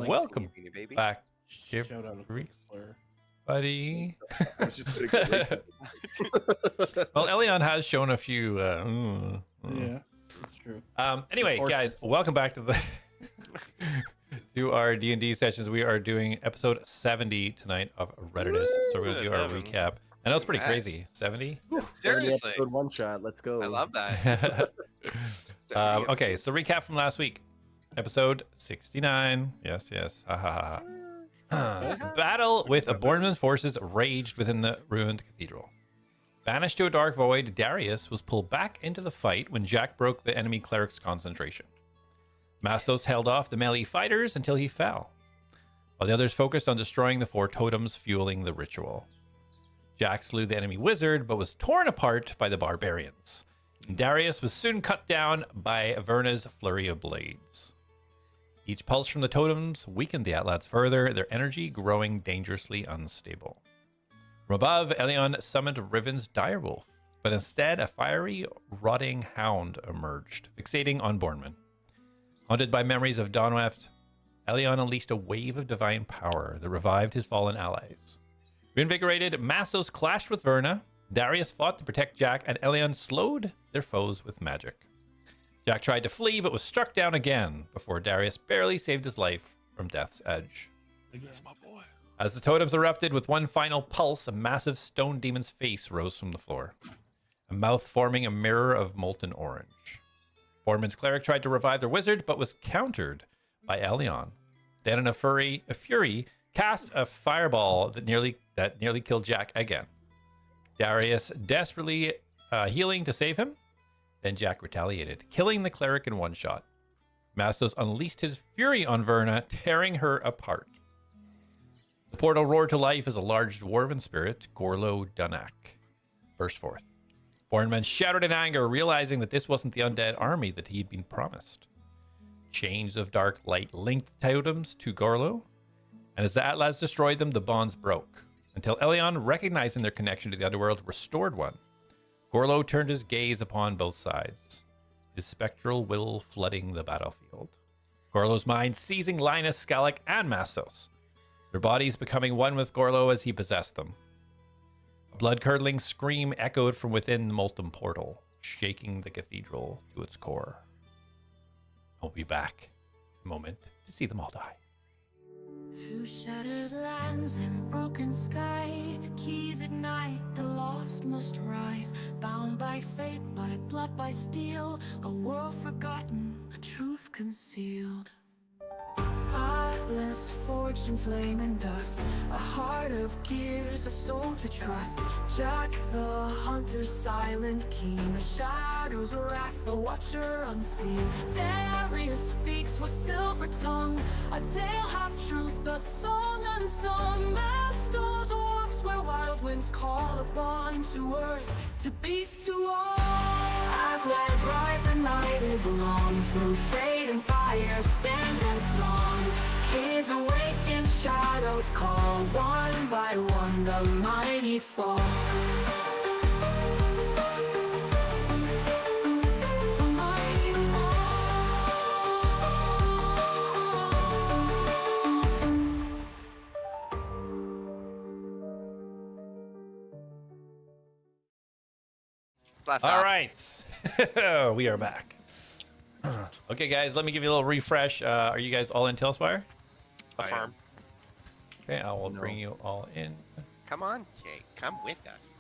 welcome baby. back, Shout out a quick slur. buddy. I was just gonna go racist. Well, Elion has shown a few. Yeah, that's true. Anyway, Horses. guys, welcome back to the to our D&D sessions. We are doing episode 70 tonight of Reditus. So we're gonna do our recap. I know it's pretty crazy. 70. Seriously, Episode one shot. Let's go. I love that. Okay, so recap from last week. Episode 69. Yes, yes. Ha ha ha. Battle with Borman's forces raged within the ruined cathedral. Banished to a dark void, Darius was pulled back into the fight when Jak broke the enemy cleric's concentration. Mastos held off the melee fighters until he fell, while the others focused on destroying the 4 totems fueling the ritual. Jak slew the enemy wizard, but was torn apart by the barbarians. Darius was soon cut down by Verna's flurry of blades. Each pulse from the totems weakened the ATLADS further, their energy growing dangerously unstable. From above, Elion summoned Riven's direwolf, but instead a fiery, rotting hound emerged, fixating on Borman. Haunted by memories of Donweft, Elion unleashed a wave of divine power that revived his fallen allies. Reinvigorated, Mastos clashed with Verna, Darius fought to protect Jak, and Elion slowed their foes with magic. Jak tried to flee, but was struck down again before Darius barely saved his life from death's edge. That's my boy. As the totems erupted with one final pulse, a massive stone demon's face rose from the floor, a mouth forming a mirror of molten orange. Borman's cleric tried to revive their wizard, but was countered by Elion. Then in a fury, cast a fireball that nearly killed Jak again. Darius desperately healing to save him. Then Jak retaliated, killing the cleric in one shot. Mastos unleashed his fury on Verna, tearing her apart. The portal roared to life as a large dwarven spirit, Gorlo Dunak, burst forth. Borman shouted in anger, realizing that this wasn't the undead army that he'd been promised. Chains of dark light linked the totems to Gorlo, and as the ATLADS destroyed them, the bonds broke, until Elion, recognizing their connection to the underworld, restored one. Gorlo turned his gaze upon both sides, his spectral will flooding the battlefield. Gorlo's mind seizing Linus, Skalak, and Mastos, their bodies becoming one with Gorlo as he possessed them. A blood-curdling scream echoed from within the molten portal, shaking the cathedral to its core. I'll be back in a moment to see them all die. Through shattered lands and broken sky, the keys ignite, the lost must rise. Bound by fate, by blood, by steel, a world forgotten, a truth concealed. Heartless, forged in flame and dust, a heart of gears, a soul to trust. Jak the hunter, silent keen, a shadow's wrath, the watcher unseen. Darius speaks with silver tongue, a tale half truth, a song unsung. Mastos walks where wild winds call upon, to earth, to beast, to all. ATLADS rise, the night is long, through fate and fire, stand and strong. Keys awaken, shadows call, one by one the mighty fall. The mighty fall. Blast All off. right, we are back. Okay, guys, let me give you a little refresh. Are you guys all in Talespire? Affirm. Okay, I will No. bring you all in. Come on, Jake. Come with us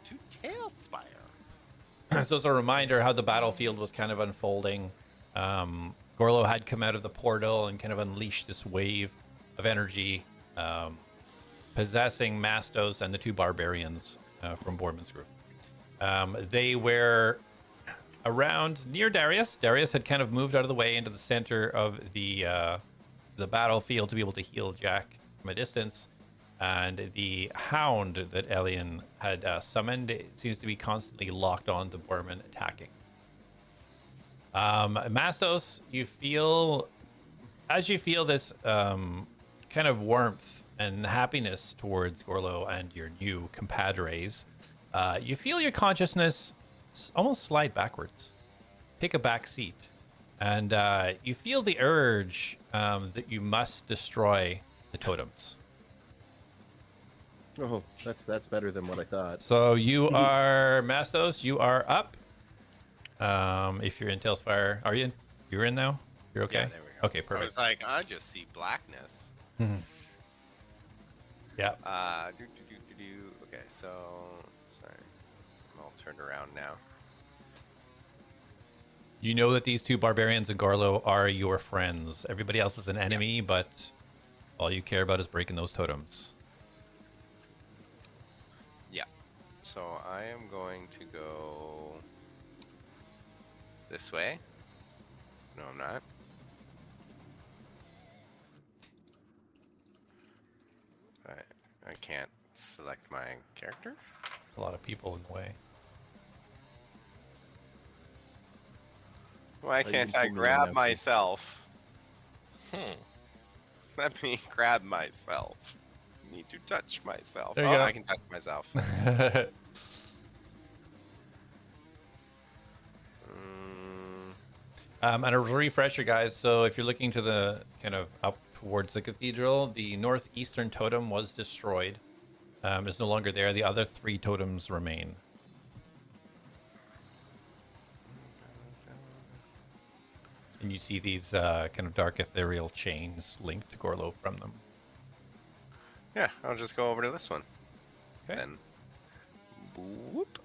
to Talespire. So as a reminder how the battlefield was kind of unfolding, Gorlo had come out of the portal and kind of unleashed this wave of energy, possessing Mastos and the 2 barbarians from Borman's group. They were around near Darius. Darius had kind of moved out of the way into the center of the battlefield to be able to heal Jak from a distance. And the hound that Elion had summoned, it seems to be constantly locked on to Borman attacking. Mastos, as you feel this kind of warmth and happiness towards Gorlo and your new compadres, you feel your consciousness almost slide backwards, take a back seat, And you feel the urge that you must destroy the totems. Oh, that's better than what I thought. So you are Mastos. You are up. If you're in talespire, are you in? You're in now. You're okay. Yeah, there we go. Okay, I perfect. was like, I just see blackness. Yeah. Okay, so sorry, I'm all turned around now. You know that these two barbarians and Garlo are your friends. Everybody else is an enemy, but all you care about is breaking those totems. Yeah. So I am going to go this way. No, I'm not. I can't select my character. A lot of people in the way. Why you can't can I pull me in grab now, too. myself? Let me grab myself. Need to touch myself. There you Oh, go. I can touch myself. And a refresher, guys. So if you're looking to the kind of up towards the cathedral, the northeastern totem was destroyed. It's no longer there. The other 3 totems remain. And you see these kind of dark ethereal chains linked to Gorlo from them. Yeah, I'll just go over to this one. Okay. Then. Whoop.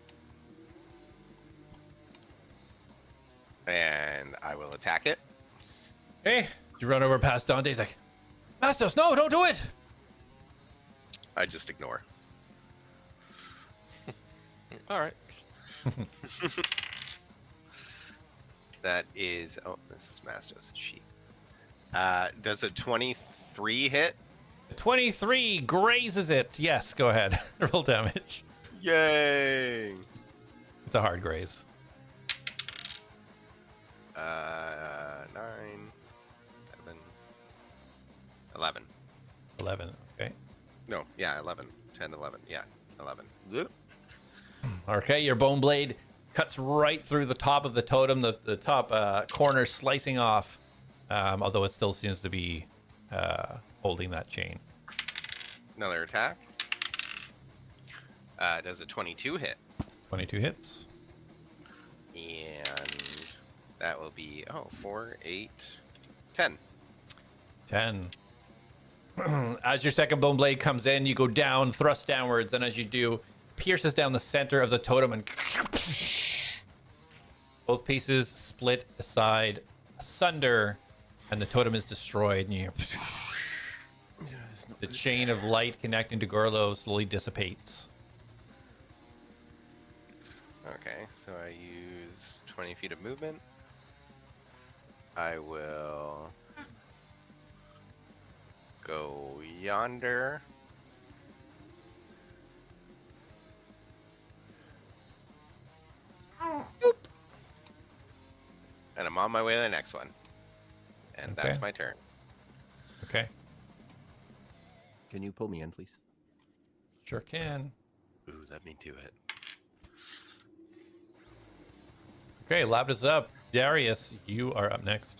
And I will attack it. Hey, you run over past Dante. He's like, Mastos, no, don't do it. I just ignore. All right. That is. Oh, this is Mastos' sheet. Does a 23 hit? 23 grazes it. Yes, go ahead. Roll damage. Yay! It's a hard graze. 9, 7, 11. 11. Okay. No, yeah, 11. 10, 11. Yeah, 11. Whoop. Okay, your bone blade cuts right through the top of the totem, the top corner slicing off, although it still seems to be holding that chain. Another attack. Does a 22 hit? 22 hits. And that will be, 4, 8, 10. 10. As your second bone blade comes in, you go down, thrust downwards, and as you do, pierces down the center of the totem and both pieces split aside, asunder, and the totem is destroyed. And the chain of light connecting to Gorlo slowly dissipates. Okay, so I use 20 feet of movement. I will go yonder. Boop. And I'm on my way to the next one. And Okay. that's my turn. Okay. Can you pull me in, please? Sure can. Ooh, let me do it. Okay, Lab is up. Darius, you are up next.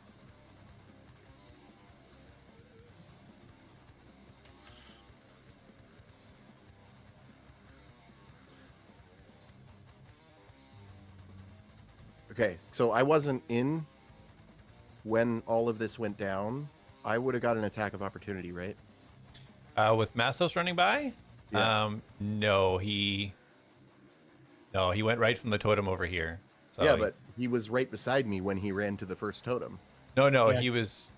Okay, so I wasn't in when all of this went down. I would have got an attack of opportunity, right? With Mastos running by? Yeah. No, he went right from the totem over here. So Yeah, but he was right beside me when he ran to the first totem. No, Yeah. he was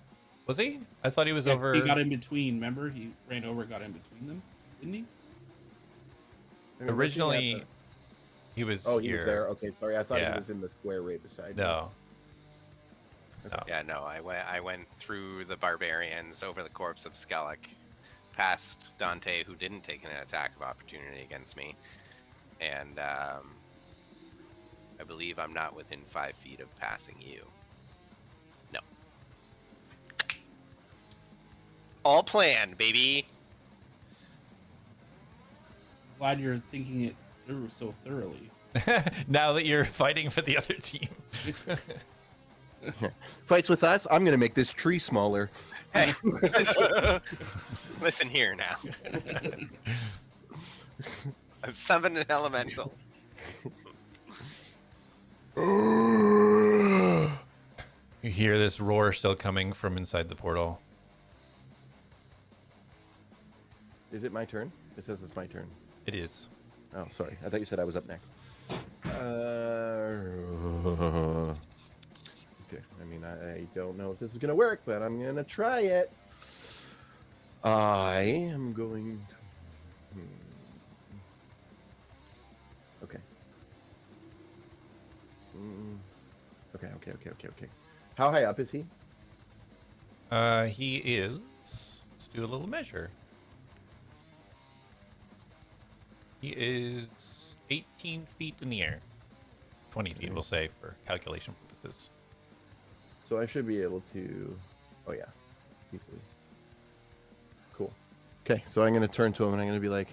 he? I thought he was Yeah, over. He got in between. Remember, he ran over, got in between them, didn't he? I mean, Originally, looking he was at the- he here. was there. Okay, sorry. I thought Yeah. he was in the square right beside me. No. Yeah, no, I went through the barbarians over the corpse of Skellig, past Dante, who didn't take an attack of opportunity against me, and I believe I'm not within 5 feet of passing you. No. All planned, baby. Glad you're thinking it through so thoroughly. Now that you're fighting for the other team. Fights with us. I'm gonna make this tree smaller. Hey, listen here now. I'm summoning an elemental. You hear this roar still coming from inside the portal. Is it my turn? It says it's my turn. It is. Oh, sorry. I thought you said I was up next. Okay. I mean, I don't know if this is gonna work, but I'm gonna try it. I am going to... Okay. Okay. How high up is he? He is. Let's do a little measure. He is 18 feet in the air. 20 feet, we'll say, for calculation purposes. So I should be able to... Oh, yeah. Easily. Cool. Okay, so I'm going to turn to him and I'm going to be like,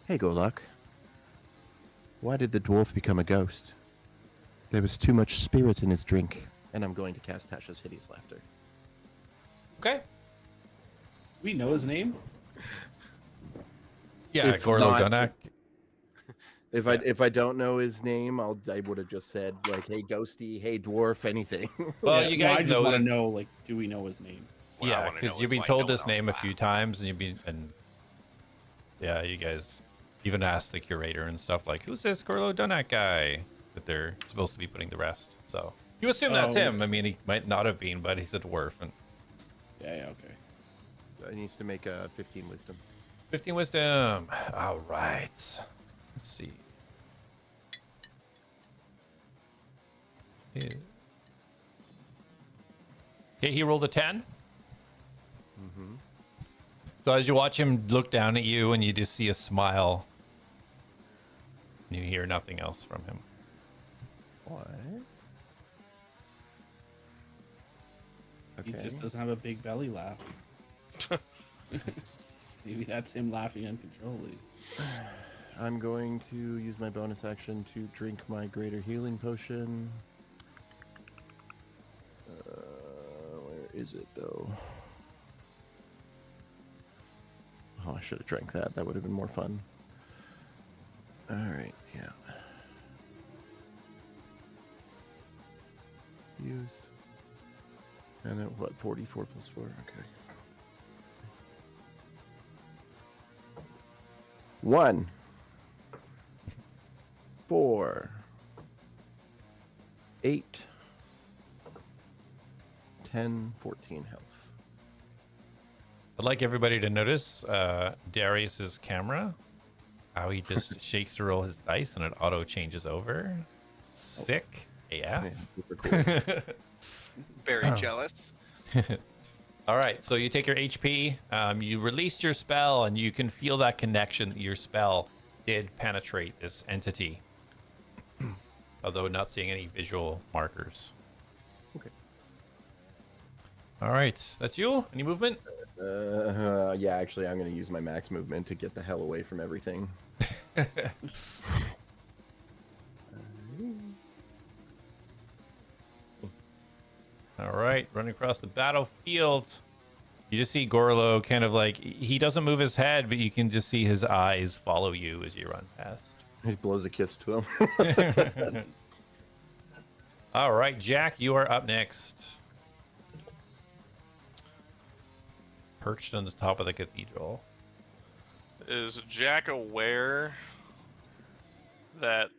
"Hey, Golok. Why did the dwarf become a ghost? There was too much spirit in his drink." And I'm going to cast Tasha's Hideous Laughter. Okay. We know his name. Yeah, If Gorlo not- Dunak. If I don't know his name, I would have just said, like, "Hey, ghosty, hey, dwarf," anything. Well, Yeah, you no, guys I just know want that. to know, like, do we know his name? Well, I Yeah, wanna know because is you've been why told no this one name a else few laughed. times, and yeah, you guys even asked the curator and stuff like, "Who's this Gorlo Dunak guy?" But they're supposed to be putting the rest. So you assume that's Oh. him. I mean, he might not have been, but he's a dwarf. And Yeah, okay. I needs to make a 15 wisdom. 15 wisdom. All right. Let's see. Yeah. Okay, he rolled a 10. Mm-hmm. So as you watch him look down at you, and you just see a smile, and you hear nothing else from him. What? He Okay. just doesn't have a big belly laugh. Maybe that's him laughing uncontrollably. I'm going to use my bonus action to drink my greater healing potion. Where is it, though? Oh, I should have drank that. That would have been more fun. All right, yeah. Used. And then what? 44 plus 4. Okay. 1, 4, 8, 10, 14 health. I'd like everybody to notice Darius's camera, how he just shakes to roll his dice and it auto changes over. Sick AF. Yeah, super cool. Very jealous. All right, so you take your HP, you released your spell, and you can feel that connection that your spell did penetrate this entity, although not seeing any visual markers. Okay. All right, that's you. Any movement? Yeah, actually, I'm going to use my max movement to get the hell away from everything. All right, running across the battlefield. You just see Gorlo kind of like, he doesn't move his head, but you can just see his eyes follow you as you run past. He blows a kiss to him. All right, Jak, you are up next. Perched on the top of the cathedral. Is Jak aware that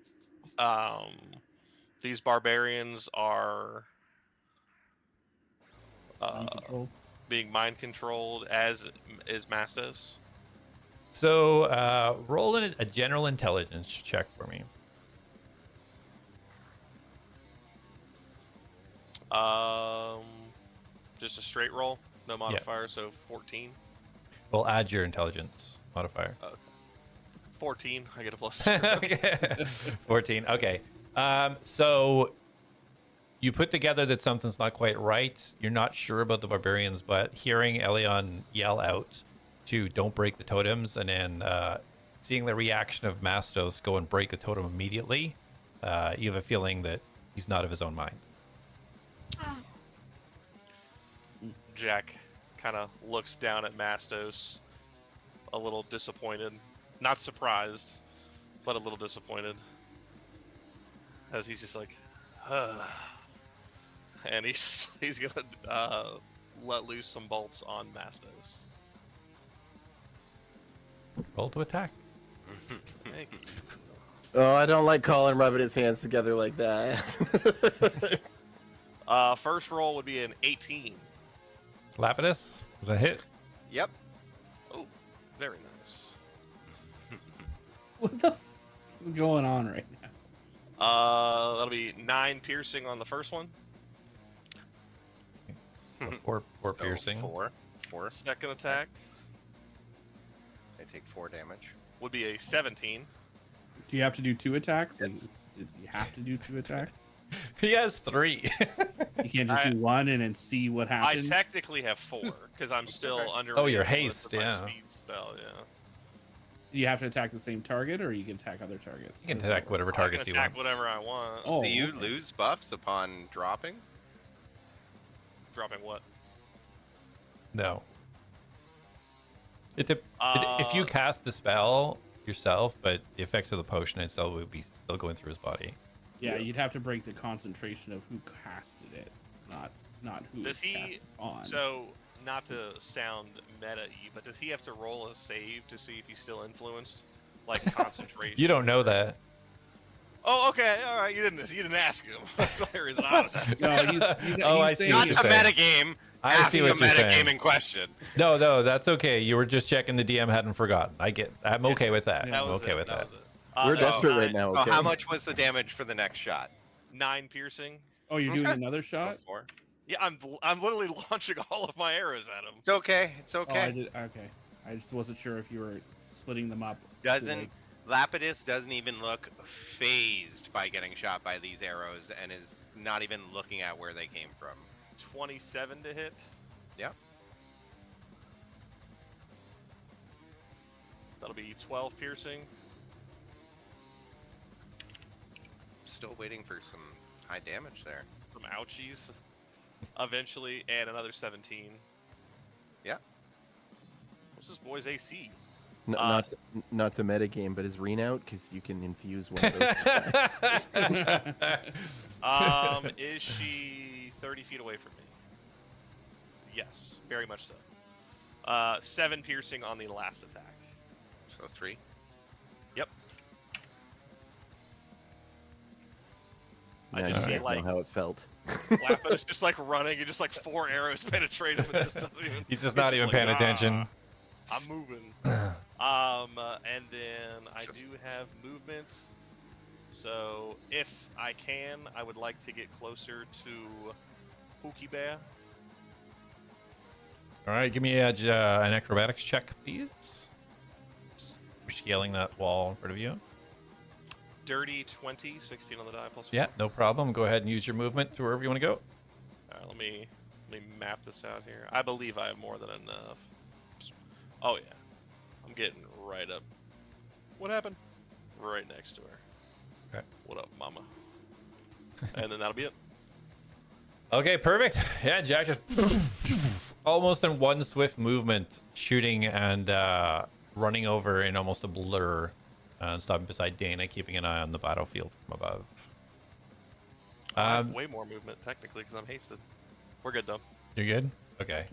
these barbarians are Uncontrolled. being mind controlled, as is Mastos? So roll a general intelligence check for me. Just a straight roll, no modifier, so 14. We'll add your intelligence modifier. 14, I get a plus. Okay. 14. Okay. So you put together that something's not quite right. You're not sure about the barbarians, but hearing Elion yell out to "don't break the totems," and then seeing the reaction of Mastos go and break the totem immediately, you have a feeling that he's not of his own mind. Jak kind of looks down at Mastos, a little disappointed. Not surprised, but a little disappointed. As he's just like, and he's gonna let loose some bolts on Mastos. Roll to attack. Thank you. Oh, I don't like Colin rubbing his hands together like that. First roll would be an 18. Lapidus, is that hit? Yep. Oh, very nice. What the f is going on right now? That'll be 9 piercing on the first one. Four So piercing. Four. Second attack I take 4 damage. would be a 17. Do you have to do 2 attacks? Like, Yes. do you have to do 2 attacks? He has 3. You can't just do 1 and then see what I happens? technically have 4 because I'm still under. Oh, your influence haste, of my yeah. Speed spell, yeah. Do you have to attack the same target, or you can attack other targets? You can attack whatever I can targets you attack want. whatever I want. Oh, Do you okay. lose buffs upon dropping? Dropping what? No. If you cast the spell yourself, but the effects of the potion itself would be still going through his body. Yeah, you'd have to break the concentration of who casted it, not who Does it's he? cast on. So, not to sound meta-y, but does he have to roll a save to see if he's still influenced? Like concentration. You don't know that. Oh, okay, all right. You didn't ask him. That's why there is an honest. No, he's Oh, I he's see saying- what Not you're a saying. metagame. I Ask see a what you're saying. metagaming question. No, that's okay. You were just checking the DM hadn't forgotten. I'm okay with that. Yeah, I'm okay with that. Was it. We're so desperate right now. So Okay. how much was the damage for the next shot? 9 piercing. Oh, you're doing Okay. another shot? 4. Yeah, I'm literally launching all of my arrows at him. It's okay. It's Oh, I okay. did. Okay, I just wasn't sure if you were splitting them up. to, Doesn't like- Lapidus doesn't even look phased by getting shot by these arrows and is not even looking at where they came from. 27 to hit. Yep. That'll be 12 piercing. Still waiting for some high damage there. Some ouchies. Eventually, and another 17. Yeah. What's this boy's AC? Not to metagame, but is Reen out? Because you can infuse one of those. Is she 30 feet away from me? Yes, very much so. 7 piercing on the last attack. So 3. Yep. Now I you just see guys like know how it felt. Lapidus just like running and just like 4 arrows penetrate him and just doesn't even. He's just not even like, paying attention. I'm moving. And then I do have movement. So if I can, I would like to get closer to Pookie Bear. All right, give me an acrobatics check, please. We're scaling that wall in front of you. Dirty 20, 16 on the die plus 4. Yeah, no problem. Go ahead and use your movement to wherever you want to go. All right, let me map this out here. I believe I have more than enough. Oh yeah, I'm getting right up. What happened? Right next to her. Okay. What up, mama? And then that'll be it. Okay, perfect. Yeah, Jak just almost in one swift movement, shooting and running over in almost a blur, and stopping beside Dana, keeping an eye on the battlefield from above. I have way more movement technically because I'm hasted. We're good though. You're good? Okay.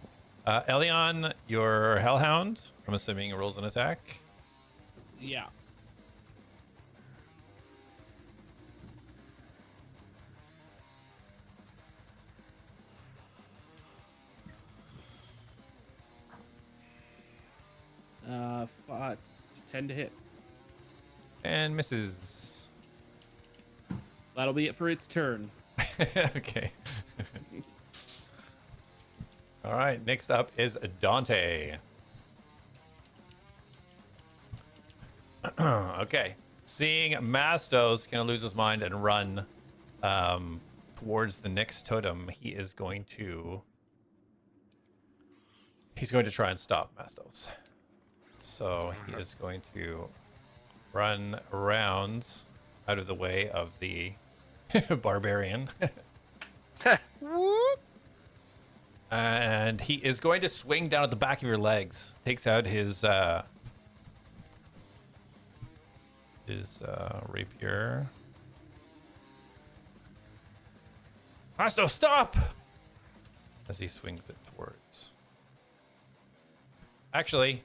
Elion, your Hellhound, I'm assuming rolls an attack. Yeah. Five, 10 to hit. And misses. That'll be it for its turn. Okay. All right, next up is Dante. Okay. Seeing Mastos kind of lose his mind and run towards the next totem, he's going to try and stop Mastos. So he is going to run around out of the way of the barbarian. Whoop. And he is going to swing down at the back of your legs. Takes out his rapier. Mastos, stop! As he swings it towards. Actually.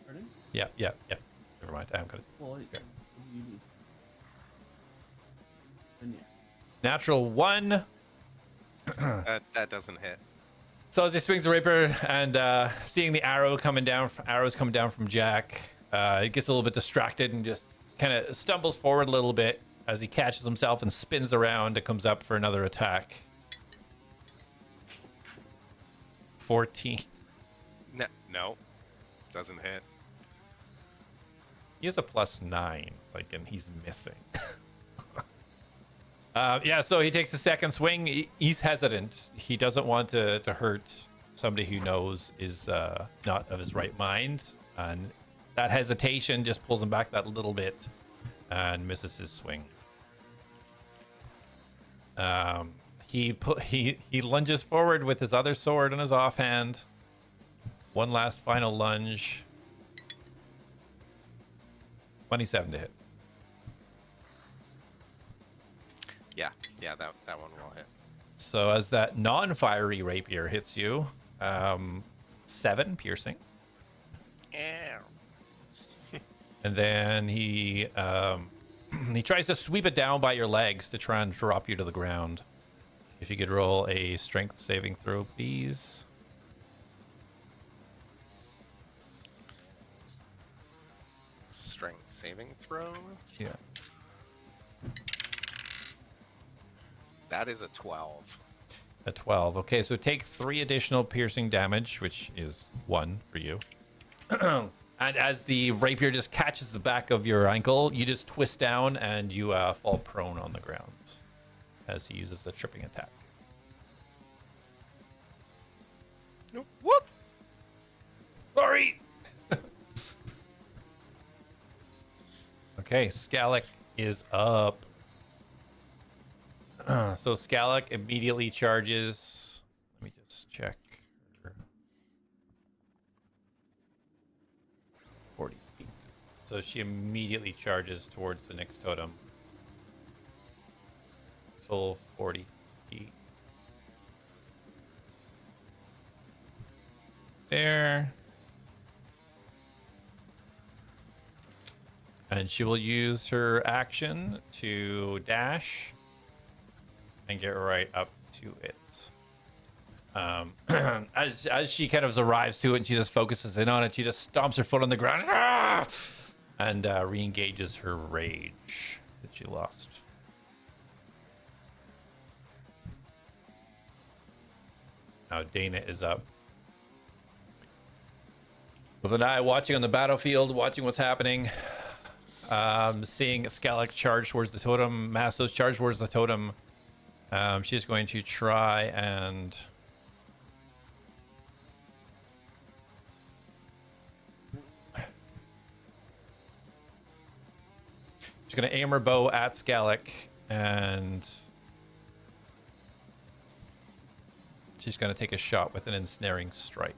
Pardon? Yeah. Never mind. I'm gonna. Well, you then yeah. Natural 1. That doesn't hit. So as he swings the rapier and seeing the arrows coming down from Jak, he gets a little bit distracted and just kind of stumbles forward a little bit as he catches himself and spins around and comes up for another attack. 14. No, doesn't hit. He has a +9, and he's missing. Yeah, so he takes the second swing. He's hesitant. He doesn't want to hurt somebody who knows is not of his right mind. And that hesitation just pulls him back that little bit and misses his swing. He lunges forward with his other sword in his offhand. One last final lunge. 27 to hit. Yeah, that one will hit. So as that non-fiery rapier hits you, 7 piercing. Ow. And then he tries to sweep it down by your legs to try and drop you to the ground. If you could roll a strength saving throw, please. Strength saving throw. Yeah. That is a 12. A 12. Okay, so take 3 additional piercing damage, which is 1 for you. And as the rapier just catches the back of your ankle, you just twist down and you fall prone on the ground as he uses a tripping attack. Nope. Whoop! Sorry! Okay, Skalak is up. So Skalak immediately charges. Let me just check. 40 feet. So she immediately charges towards the next totem. Full 40 feet. There. And she will use her action to dash and get right up to it. As she kind of arrives to it and she just focuses in on it, she just stomps her foot on the ground and re-engages her rage that she lost. Now Dana is up. With an eye watching on the battlefield, watching what's happening. Seeing Skalak charge towards the totem, Mastos charge towards the totem. She's going to try and... She's going to aim her bow at Skalak, and she's going to take a shot with an ensnaring strike.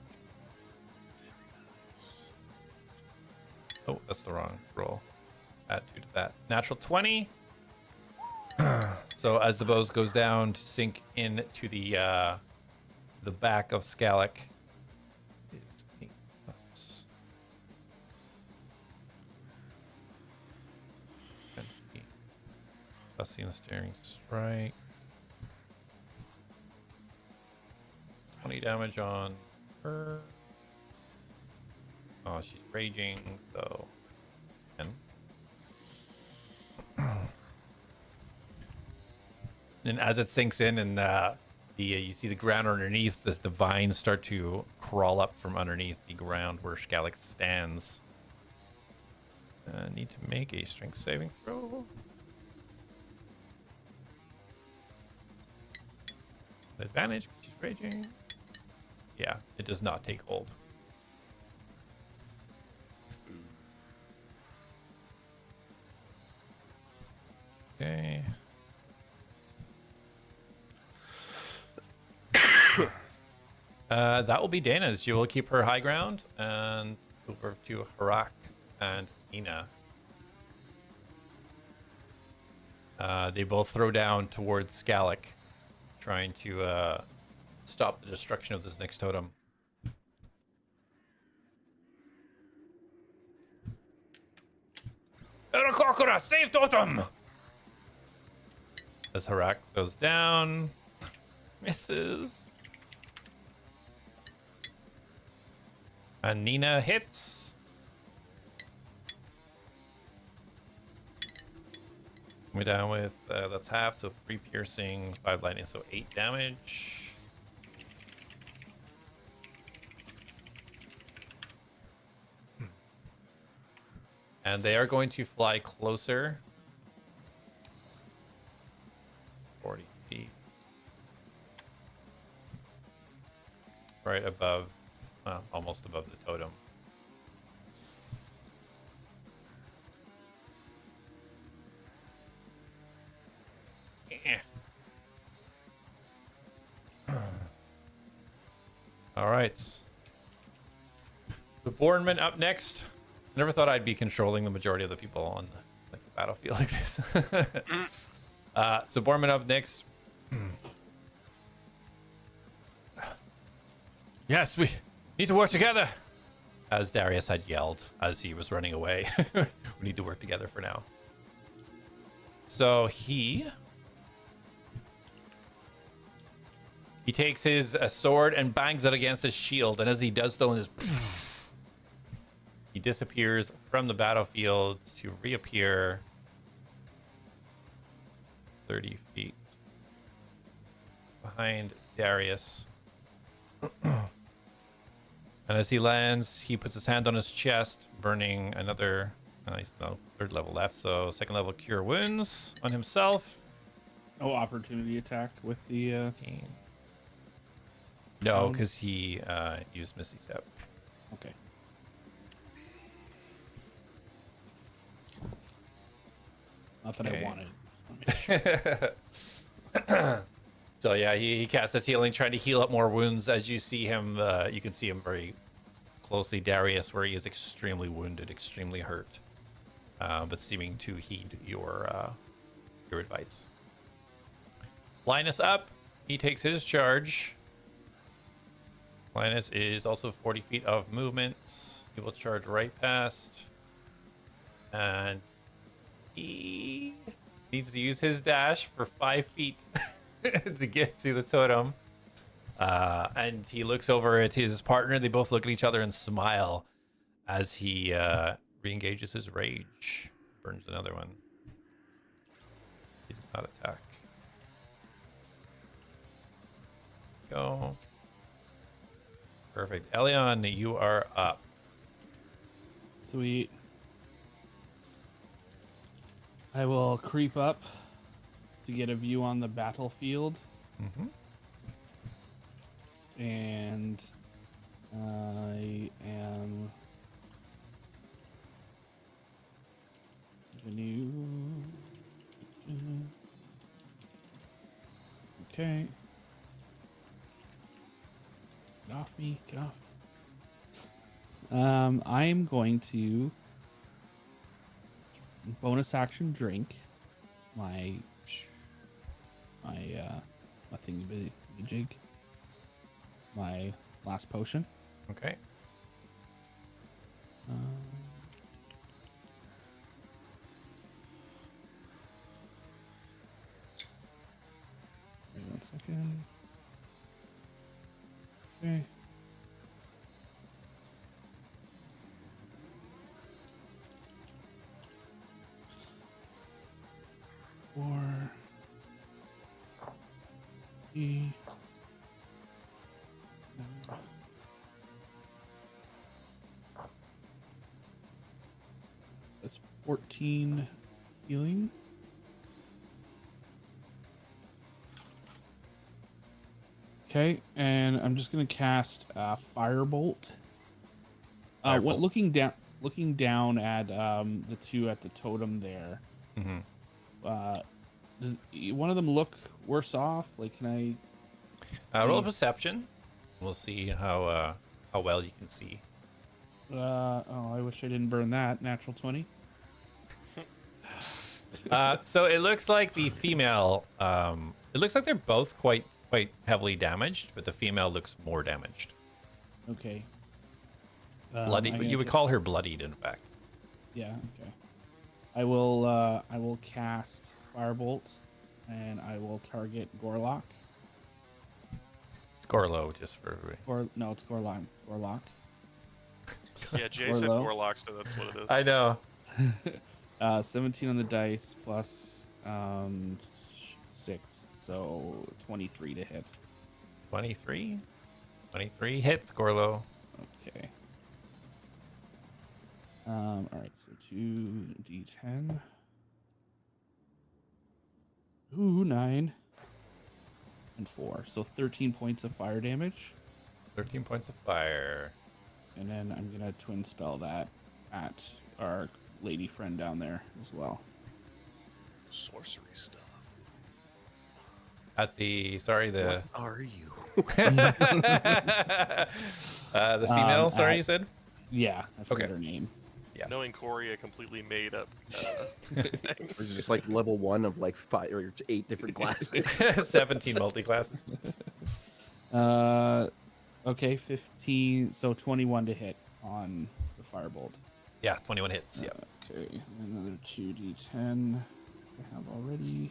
Oh, that's the wrong roll. Add 2 to that. Natural 20. So as the bow goes down to sink into the back of Skalak, it's 8 plus the ensnaring strike. 20 damage on her. Oh, she's raging, so 10. And as it sinks in and you see the ground underneath, the vines start to crawl up from underneath the ground where Skalak stands. Need to make a strength saving throw. Advantage, she's raging. Yeah, it does not take hold. Okay. That will be Dana's. She will keep her high ground and over to Harak and Ina. They both throw down towards Skalik, trying to stop the destruction of this next totem. Erakokura, save totem! As Harak goes down, misses. And Nina hits. We're down with, that's half, so 3 piercing, 5 lightning, so 8 damage. And they are going to fly closer. 40 feet. Right above, almost above the totem. All right. The Bornman up next. I never thought I'd be controlling the majority of the people on like the battlefield like this. So Bornman up next. Yes, we need to work together, as Darius had yelled as he was running away. We need to work together for now. So he takes his sword and bangs it against his shield, and as he does so, he disappears from the battlefield to reappear 30 feet behind Darius. And as he lands, he puts his hand on his chest, burning another, he's no 3rd level left, so 2nd level cure wounds on himself. Oh, opportunity attack with the... No, because he used Misty Step. Okay. Not that I wanted. So yeah, he casts his healing, trying to heal up more wounds. As you see him, you can see him very closely, Darius, where he is extremely wounded, extremely hurt, but seeming to heed your advice. Linus up. He takes his charge. Linus is also 40 feet of movement. He will charge right past. And he needs to use his dash for 5 feet to get to the totem. And he looks over at his partner. They both look at each other and smile as he re-engages his rage. Burns another one. He did not attack. Go. Perfect. Elion, you are up. Sweet. I will creep up to get a view on the battlefield. Mm-hmm. And I am okay. Get off me, get off. I'm going to bonus action drink my thingy jig. My last potion. Okay. Wait 1 second. Okay. Four. E. That's 14 healing. Okay, and I'm just gonna cast Firebolt. What looking down at the two at the totem there. Mm-hmm. Does one of them look worse off? Like, can I roll a perception? We'll see how well you can see. I wish I didn't burn that. Natural 20. So it looks like the female. It looks like they're both quite heavily damaged, but the female looks more damaged. Okay. Bloodied. You would call her bloodied, in fact. Yeah. Okay. I will cast Firebolt, and I will target Gorlock. It's Gorlo, just for everybody. Or no, it's Gorlock. Gorlock. Yeah, Jay said low. Gorlock, so that's what it is. I know. 17 on the dice plus 6, so 23 to hit. 23. 23 hits, Gorlo. Okay. All right, so 2d10. Ooh, 9 and 4, so 13 points of fire damage. 13 points of fire. And then I'm gonna twin spell that at our lady friend down there as well. Sorcery stuff. At the the What are you? the female. Sorry, you said. Yeah, I forgot Okay. her name. Yeah. Knowing Corey, a completely made up. Or is it just like level 1 of like 5 or 8 different classes? 17 multi-classes. Okay, 15, so 21 to hit on the firebolt. Yeah, 21 hits. Yeah. Okay, another 2d10 I have already.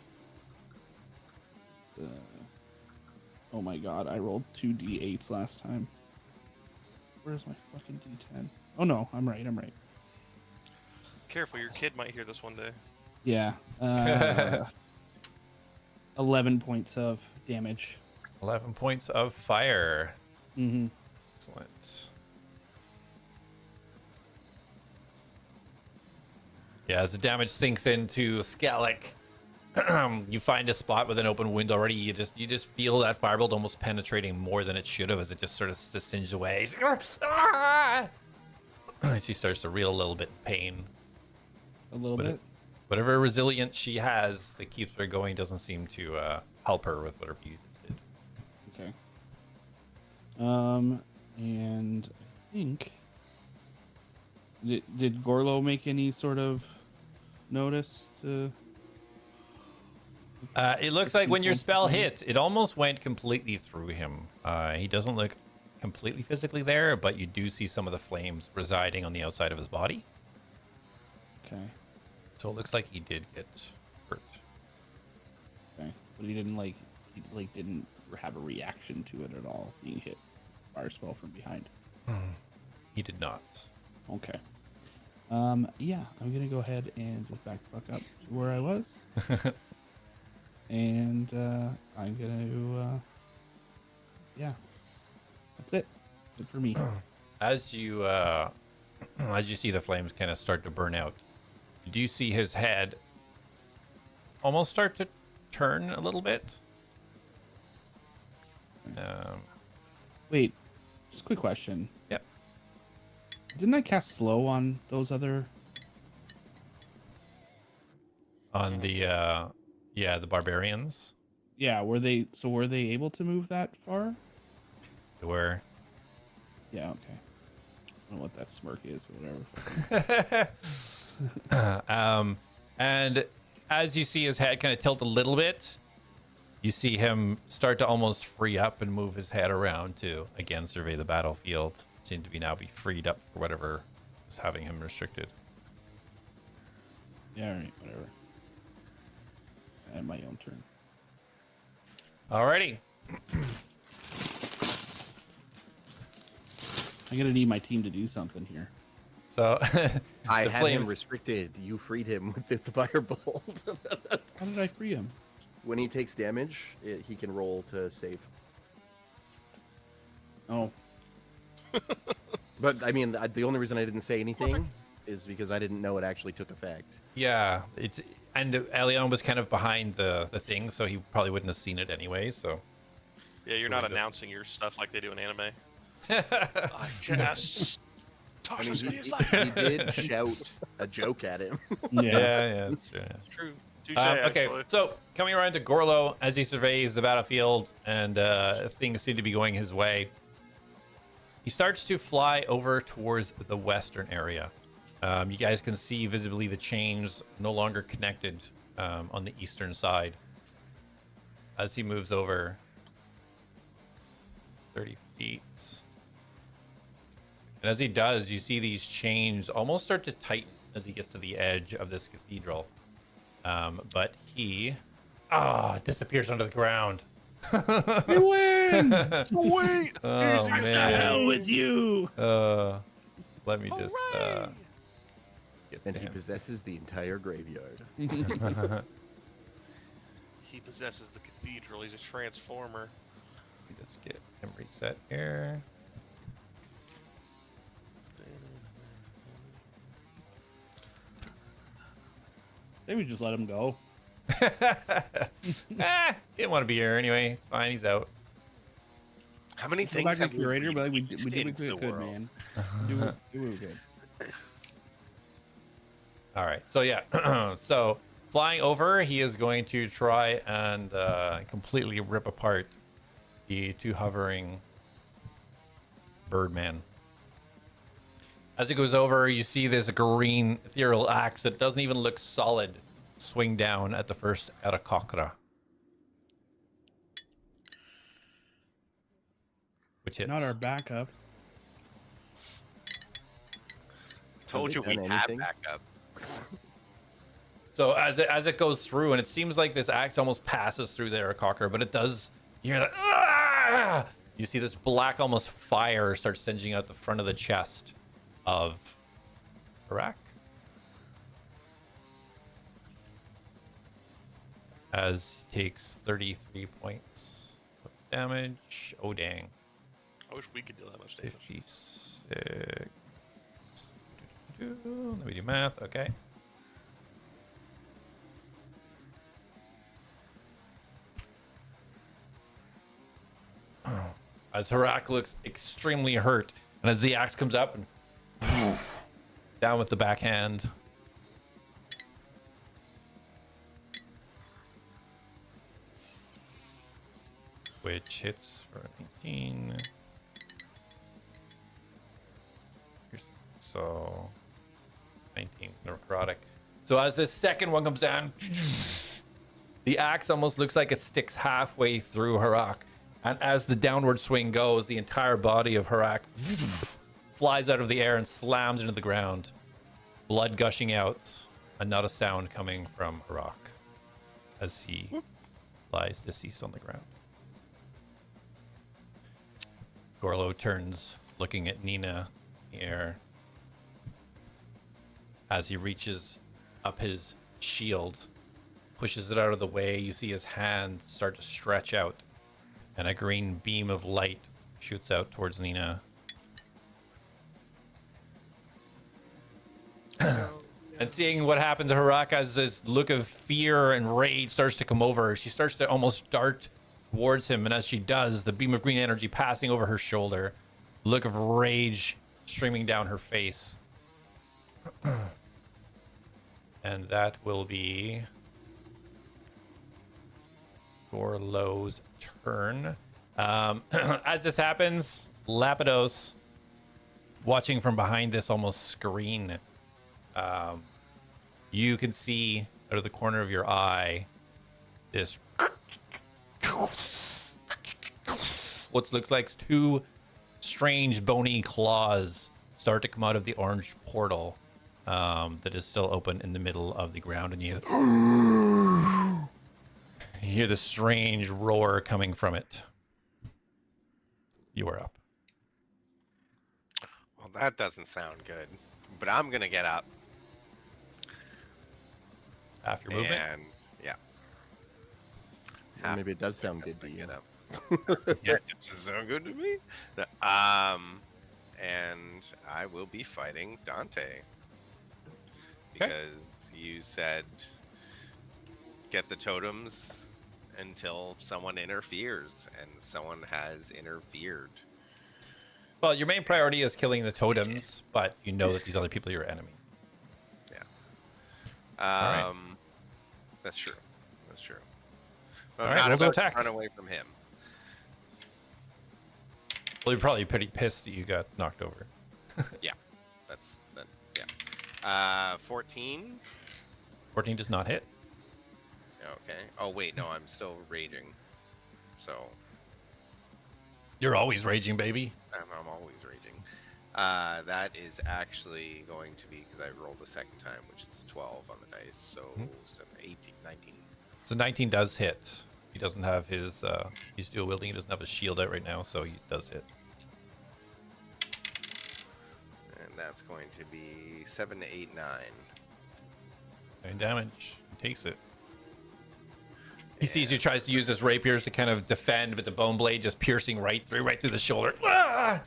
Oh my god, I rolled 2d8s last time. Where's my fucking d10? Oh no, I'm right. Careful, your kid might hear this one day. Yeah. 11 points of damage. 11 points of fire. Mm-hmm. Excellent. Yeah, as the damage sinks into Scalek, you find a spot with an open wound already. You just feel that firebolt almost penetrating more than it should have as it just sort of singed away. He's like, "Ah!" She starts to reel a little bit in pain. A little But bit. Whatever resilience she has that keeps her going doesn't seem to help her with whatever you just did. Okay. And I think did Gorlo make any sort of notice to? It looks like when your spell hit, it almost went completely through him. He doesn't look completely physically there, but you do see some of the flames residing on the outside of his body. Okay. So it looks like he did get hurt. Okay. But he didn't didn't have a reaction to it at all, being hit fire spell from behind. He did not. Okay. Yeah, I'm gonna go ahead and just back the fuck up to where I was. And I'm gonna yeah. That's it. Good for me. As you see the flames kind of start to burn out, you do see his head almost start to turn a little bit. Wait, just a quick question. Yep. Didn't I cast slow on those other? On the the barbarians. Yeah, were they able to move that far? They were. Yeah, okay. I don't know what that smirk is, or whatever. And as you see his head kind of tilt a little bit, you see him start to almost free up and move his head around to again survey the battlefield. Seem to be freed up for whatever was having him restricted. Yeah, all right, whatever. And my own turn. Alrighty. I'm gonna need my team to do something here. So I the had flames him restricted. You freed him with the firebolt. How did I free him? When he takes damage, he can roll to save. Oh, But I mean, the only reason I didn't say anything is because I didn't know it actually took effect. Yeah, and Elion was kind of behind the thing, so he probably wouldn't have seen it anyway. So Yeah, you're not announcing your stuff like they do in anime. I just I toss mean, this he idiot's life. did shout a joke at him. yeah. that's true. Yeah. True. Touche, Okay, actually. so coming around to Gorlo as he surveys the battlefield and things seem to be going his way. he starts to fly over towards the western area. You guys can see visibly the chains no longer connected on the eastern side as he moves over 30 feet. And as he does, you see these chains almost start to tighten as he gets to the edge of this cathedral. But he disappears under the ground. We win! Wait! Oh, man. with you! Let me just get And to he him. possesses the entire graveyard. He possesses the cathedral. He's a transformer. Let me just get him reset here. Maybe just let him go. Didn't want to be here anyway. It's fine. He's out. How many Go things back to have we curator, but we released did what into we the could, world? man. Do what we could. All right. So yeah. So flying over, he is going to try and completely rip apart the two hovering Birdman. As it goes over, you see this green ethereal axe that doesn't even look solid swing down at the first Arakokra. Which hits. Not our backup. Told Have you they we done had anything? backup. So as it goes through, and it seems like this axe almost passes through the Arakokra, but it does. You hear that? Ah! You see this black, almost fire start singeing out the front of the chest of Iraq. As he takes 33 points of damage. Oh, dang. I wish we could do that much damage. 56. Let me do math. Okay. As Harak looks extremely hurt, and as the axe comes up and down with the backhand. Which hits for 19. So 19 necrotic. So as this second one comes down, the axe almost looks like it sticks halfway through Harak. And as the downward swing goes, the entire body of Harak flies out of the air and slams into the ground. Blood gushing out, and not a sound coming from Harak as he lies deceased on the ground. Gorlo turns, looking at Nina in the air. As he reaches up his shield, pushes it out of the way, you see his hand start to stretch out, and a green beam of light shoots out towards Nina. And seeing what happened to Harak, as this look of fear and rage starts to come over her, she starts to almost dart towards him, and as she does, the beam of green energy passing over her shoulder, look of rage streaming down her face. And that will be Gorlo's turn. As this happens, Lapidos, watching from behind this almost screen, you can see out of the corner of your eye this what looks like two strange bony claws start to come out of the orange portal that is still open in the middle of the ground, and you hear the strange roar coming from it. You are up. Well, that doesn't sound good, but I'm gonna get up. Half your movement. And yeah. Or maybe it does sound good to you. Get up. Yeah, it doesn't sound good to me. And I will be fighting Dante. Because you said get the totems until someone interferes, and someone has interfered. Well, your main priority is killing the totems, but you know that these other people are your enemy. Yeah. right. That's true. That's true. All I'm right, not we'll go about to attack. run away from him. Well, you're probably pretty pissed that you got knocked over. Yeah, that's that. Yeah. 14. 14 does not hit. Okay. Oh wait, no, I'm still raging. So You're always raging, baby. I'm always raging. That is actually going to be, because I rolled the second time, which is a 12 on the dice, so 7, 18, 19. So 19 does hit. He doesn't have his, he's dual wielding. He doesn't have his shield out right now, so he does hit. And that's going to be 7, 8, 9. 9 damage. He takes it. He sees you, tries to use his rapiers to kind of defend, but the bone blade just piercing right through the shoulder. Ah!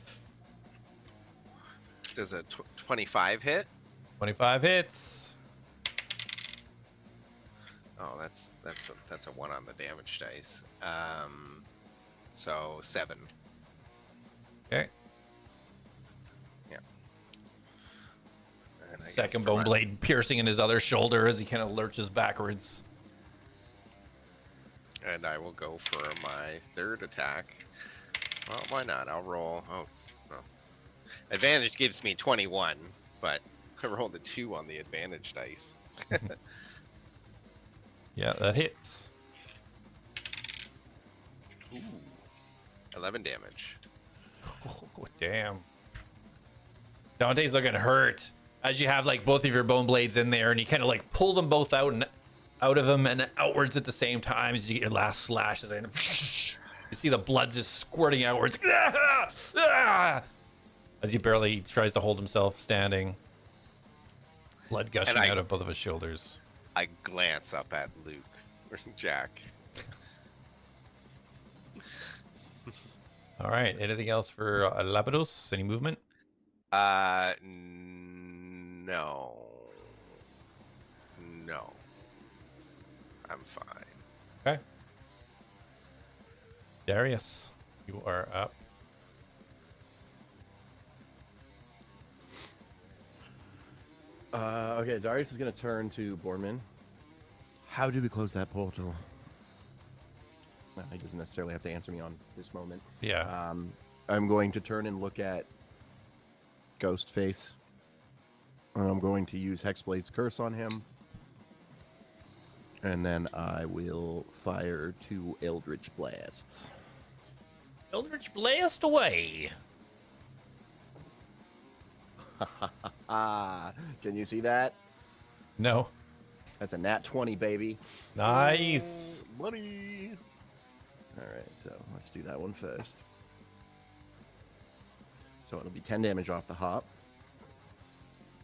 Does a 25 hit? 25 hits. Oh, that's a 1 on the damage dice. So 7. Okay. Yeah. And I guess Second for bone my- blade piercing in his other shoulder as he kind of lurches backwards. And I will go for my third attack. Well, why not? I'll roll. Oh, no. Advantage gives me 21, but I rolled a 2 on the advantage dice. Yeah, that hits. Ooh. 11 damage. Oh, damn. Dante's looking hurt as you have like both of your bone blades in there, and you kind of like pull them both out and out of him and outwards at the same time as you get your last slashes in. You see the blood just squirting outwards as he barely tries to hold himself standing. Blood gushing out of both of his shoulders. I glance up at Luke or Jak. All right. Anything else for Lapidos? Any movement? No. No. I'm fine. Okay. Darius, you are up. Okay, Darius is going to turn to Borman. How do we close that portal? Well, he doesn't necessarily have to answer me on this moment. Yeah. I'm going to turn and look at Ghostface. And I'm going to use Hexblade's Curse on him. And then I will fire 2 Eldritch Blasts. Eldritch blast away. Can you see that? No. That's a nat 20, baby. Nice. Money. All right, so let's do that one first. So it'll be 10 damage off the hop.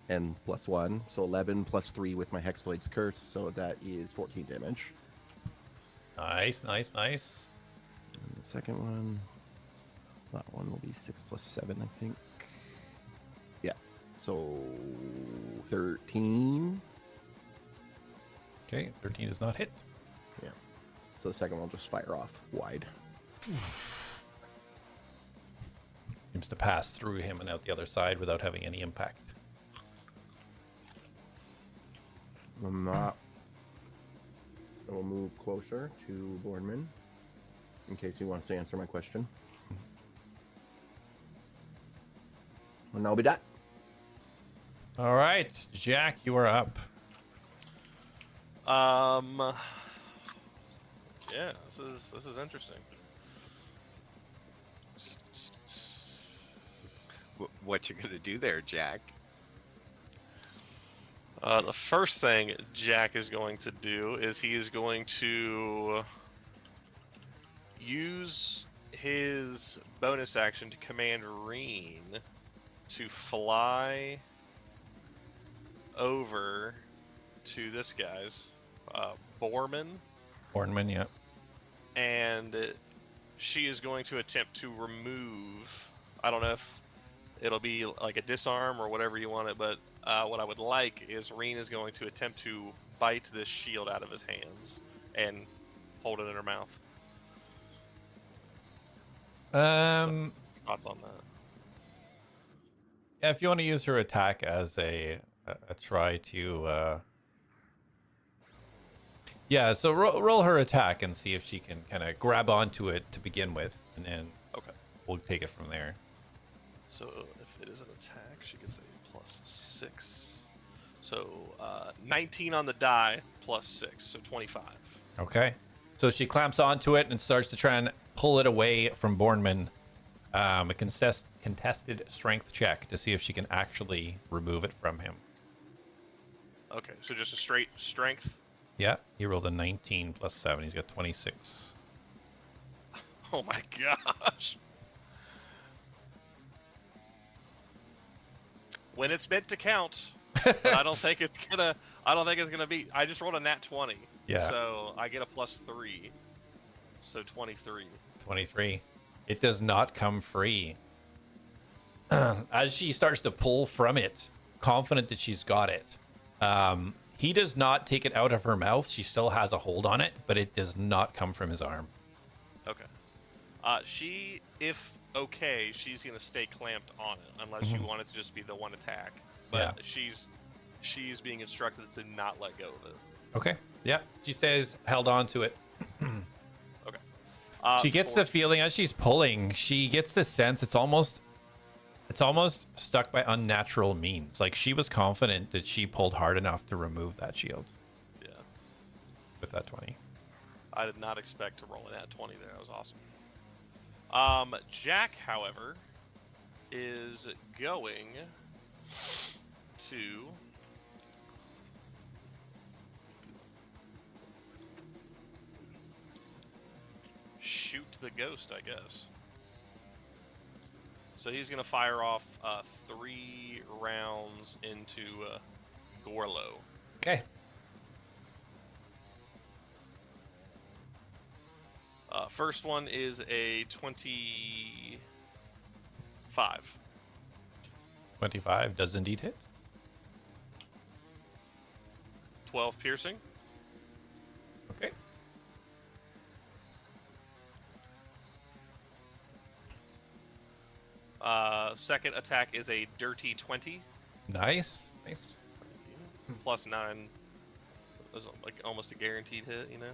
And +1, so 11 plus 3 with my Hexblade's Curse, so that is 14 damage. Nice, nice, nice. And the second one, that one will be 6 plus 7, I think. Yeah, so 13. Okay, 13 does not hit. Yeah, so the second one will just fire off wide. Seems to pass through him and out the other side without having any impact. I'm not. I will move closer to Boardman in case he wants to answer my question. And that'll be that. All right, Jak, you are up. Yeah, this is interesting. What you gonna do there, Jak? The first thing Jak is going to do is he is going to use his bonus action to command Reen to fly over to this guy's Borman, Ornman, yeah. and she is going to attempt to remove. I don't know if it'll be like a disarm or whatever you want it, but what I would like is Reen is going to attempt to bite this shield out of his hands and hold it in her mouth. Thoughts on that? Yeah, if you want to use her attack as a try to yeah, so roll her attack and see if she can kind of grab onto it to begin with, and then Okay. we'll take it from there. So if it is an attack, she gets a +6. So 19 on the die +6, so 25. Okay. So she clamps onto it and starts to try and pull it away from Bornman. A contested strength check to see if she can actually remove it from him. Okay, so just a straight strength. Yeah, he rolled a 19 plus 7. He's got 26. Oh my gosh. When it's meant to count, but I don't think it's gonna be. I just rolled a nat 20. Yeah. So I get a +3. So 23. 23. It does not come free. As she starts to pull from it, confident that she's got it, he does not take it out of her mouth. She still has a hold on it, but it does not come from his arm. Okay. If okay, she's gonna stay clamped on it unless you want it to just be the one attack. But she's being instructed to not let go of it. Okay. Yeah, she stays held on to it. Okay. She gets the feeling as she's pulling, she gets the sense it's almost stuck by unnatural means. Like she was confident that she pulled hard enough to remove that shield. Yeah. With that 20. I did not expect to roll an at 20 there. That was awesome. Jak, however, is going to shoot the ghost, I guess. So he's going to fire off 3 rounds into Gorlo. Okay. First one is a 25. 25 does indeed hit. 12 piercing. Okay. Second attack is a dirty 20. Nice. Nice. Plus 9. That's like almost a guaranteed hit, you know?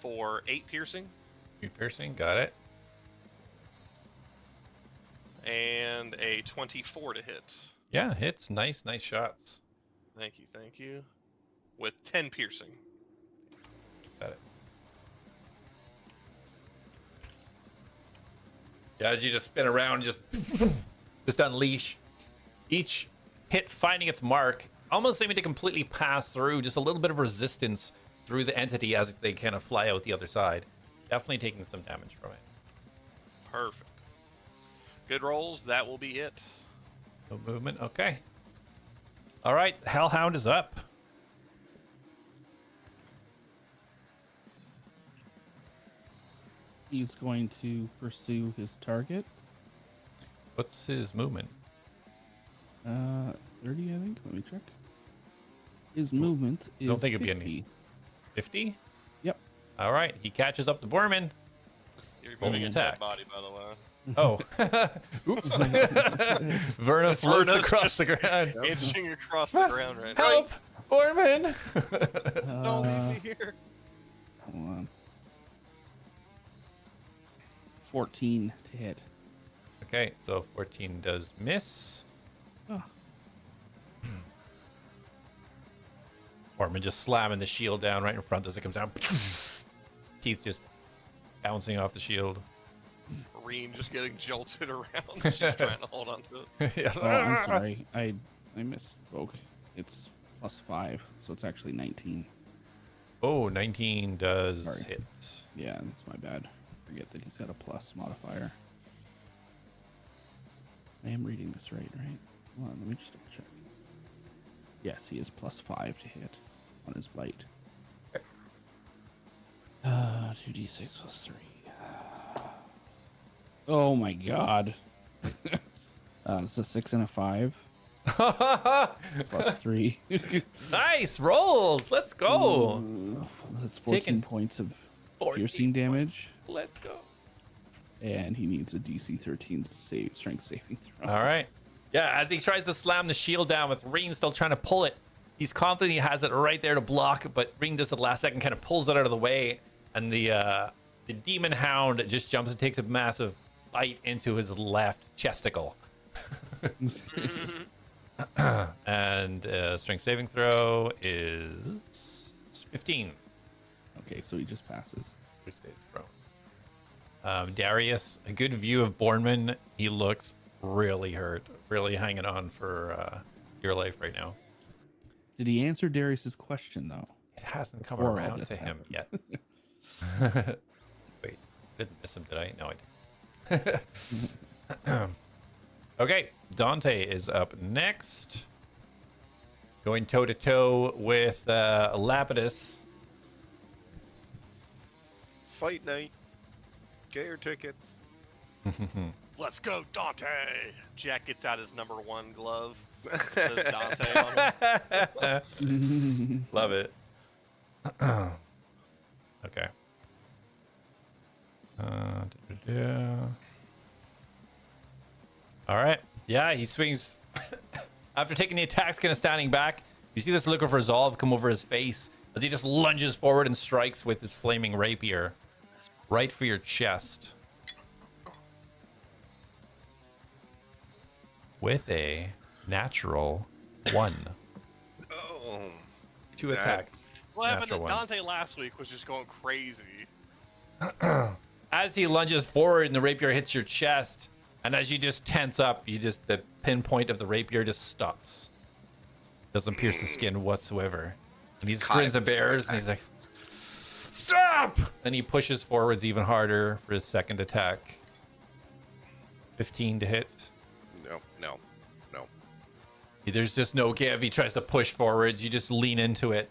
For 8 piercing. 8 piercing. Got it. And a 24 to hit. Yeah, hits. Nice. Nice shots. Thank you, thank you. With 10 piercing. Got it. Yeah, as you just spin around, just unleash. Each hit finding its mark, almost seeming to completely pass through, just a little bit of resistance through the entity as they kind of fly out the other side. Definitely taking some damage from it. Perfect. Good rolls. That will be it. No movement. Okay. All right. Hellhound is up. He's going to pursue his target. What's his movement? 30, I think. Let me check. His movement is Don't think it'd be 50. any. 50? Yep. All right. He catches up to Borman. You're Roll moving an a dead attack. body, by the way. Oh. Oops. Verna floats Verna's across just the ground. Itching across the ground right now. Help! Borman! Don't leave me here. Hold on. 14 to hit. Okay, so 14 does miss. Oh. Borman just slamming the shield down right in front as it comes down. Teeth just bouncing off the shield. Reen just getting jolted around. She's trying to hold on to it. Yes. Oh, I'm sorry. I misspoke. It's +5, so it's actually 19. Oh, 19 does Sorry. hit. Yeah, that's my bad. Forget that he's got a plus modifier. I am reading this right? Hold on, let me just double check. Yes, he is +5 to hit on his bite. 2d6 plus 3. Oh my god. It's a 6 and a 5 plus 3. Nice rolls. Let's go. That's 14 Taking points of 14 piercing damage. Let's go. And he needs a DC 13 strength saving throw. All right. Yeah, as he tries to slam the shield down with Reen still trying to pull it, he's confident he has it right there to block, but Reen just at the last second kind of pulls it out of the way, and the the demon hound just jumps and takes a massive bite into his left chesticle. And strength saving throw is 15. Okay, so he just passes. He stays prone. Darius, a good view of Bornman. He looks really hurt, really hanging on for your life right now. Did he answer Darius's question though? It hasn't come Before all around this to him happened. yet. Wait, didn't miss him, did I? No, I didn't. Okay, Dante is up next. Going toe to toe with Lapidus. Fight night. Get your tickets. Let's go, Dante! Jak gets out his number 1 glove. Says Dante on it. Love it. Okay. All right. Yeah, he swings. After taking the attack, kind of standing back, you see this look of resolve come over his face as he just lunges forward and strikes with his flaming rapier right for your chest. With a natural 1. Oh. 2 That- attacks. What happened to Natural Dante ones. last week was just going crazy. As he lunges forward and the rapier hits your chest, and as you just tense up, the pinpoint of the rapier just stops. Doesn't pierce the skin whatsoever. And he Caught grins him and bears, and he's like, "Stop!" And he pushes forwards even harder for his second attack. 15 to hit. No. There's just no give. He tries to push forwards. You just lean into it,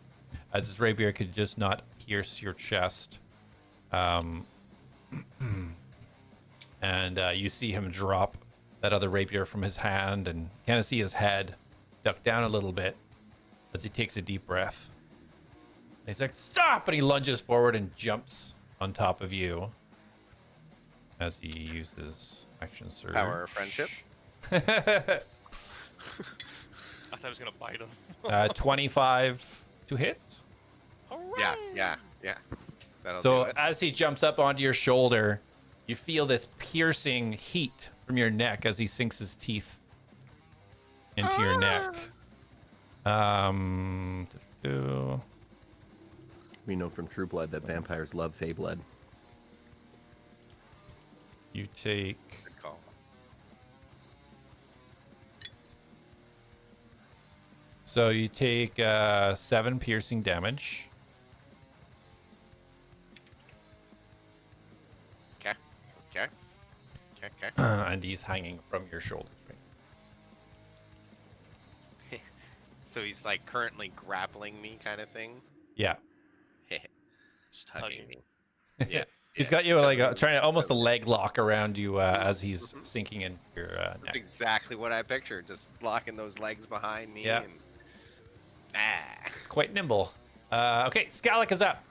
as his rapier could just not pierce your chest. And you see him drop that other rapier from his hand and kind of see his head duck down a little bit as he takes a deep breath. And he's like, "Stop!" And he lunges forward and jumps on top of you as he uses action surge. Power of friendship. I thought I was gonna bite him. 25 to hit. Alright. Yeah. That'll So do it. as he jumps up onto your shoulder, you feel this piercing heat from your neck as he sinks his teeth into your neck. We know from True Blood that vampires love Fey blood. You take Good call. So you take 7 piercing damage. Okay. And he's hanging from your shoulders. Right? So he's like currently grappling me, kind of thing. Yeah. Just Hugging me. hugging. Yeah. He's got you like trying to almost a leg lock around you as he's sinking into your That's neck. exactly what I pictured. Just locking those legs behind me. Yeah. And... It's quite nimble. Okay, Skalak is up.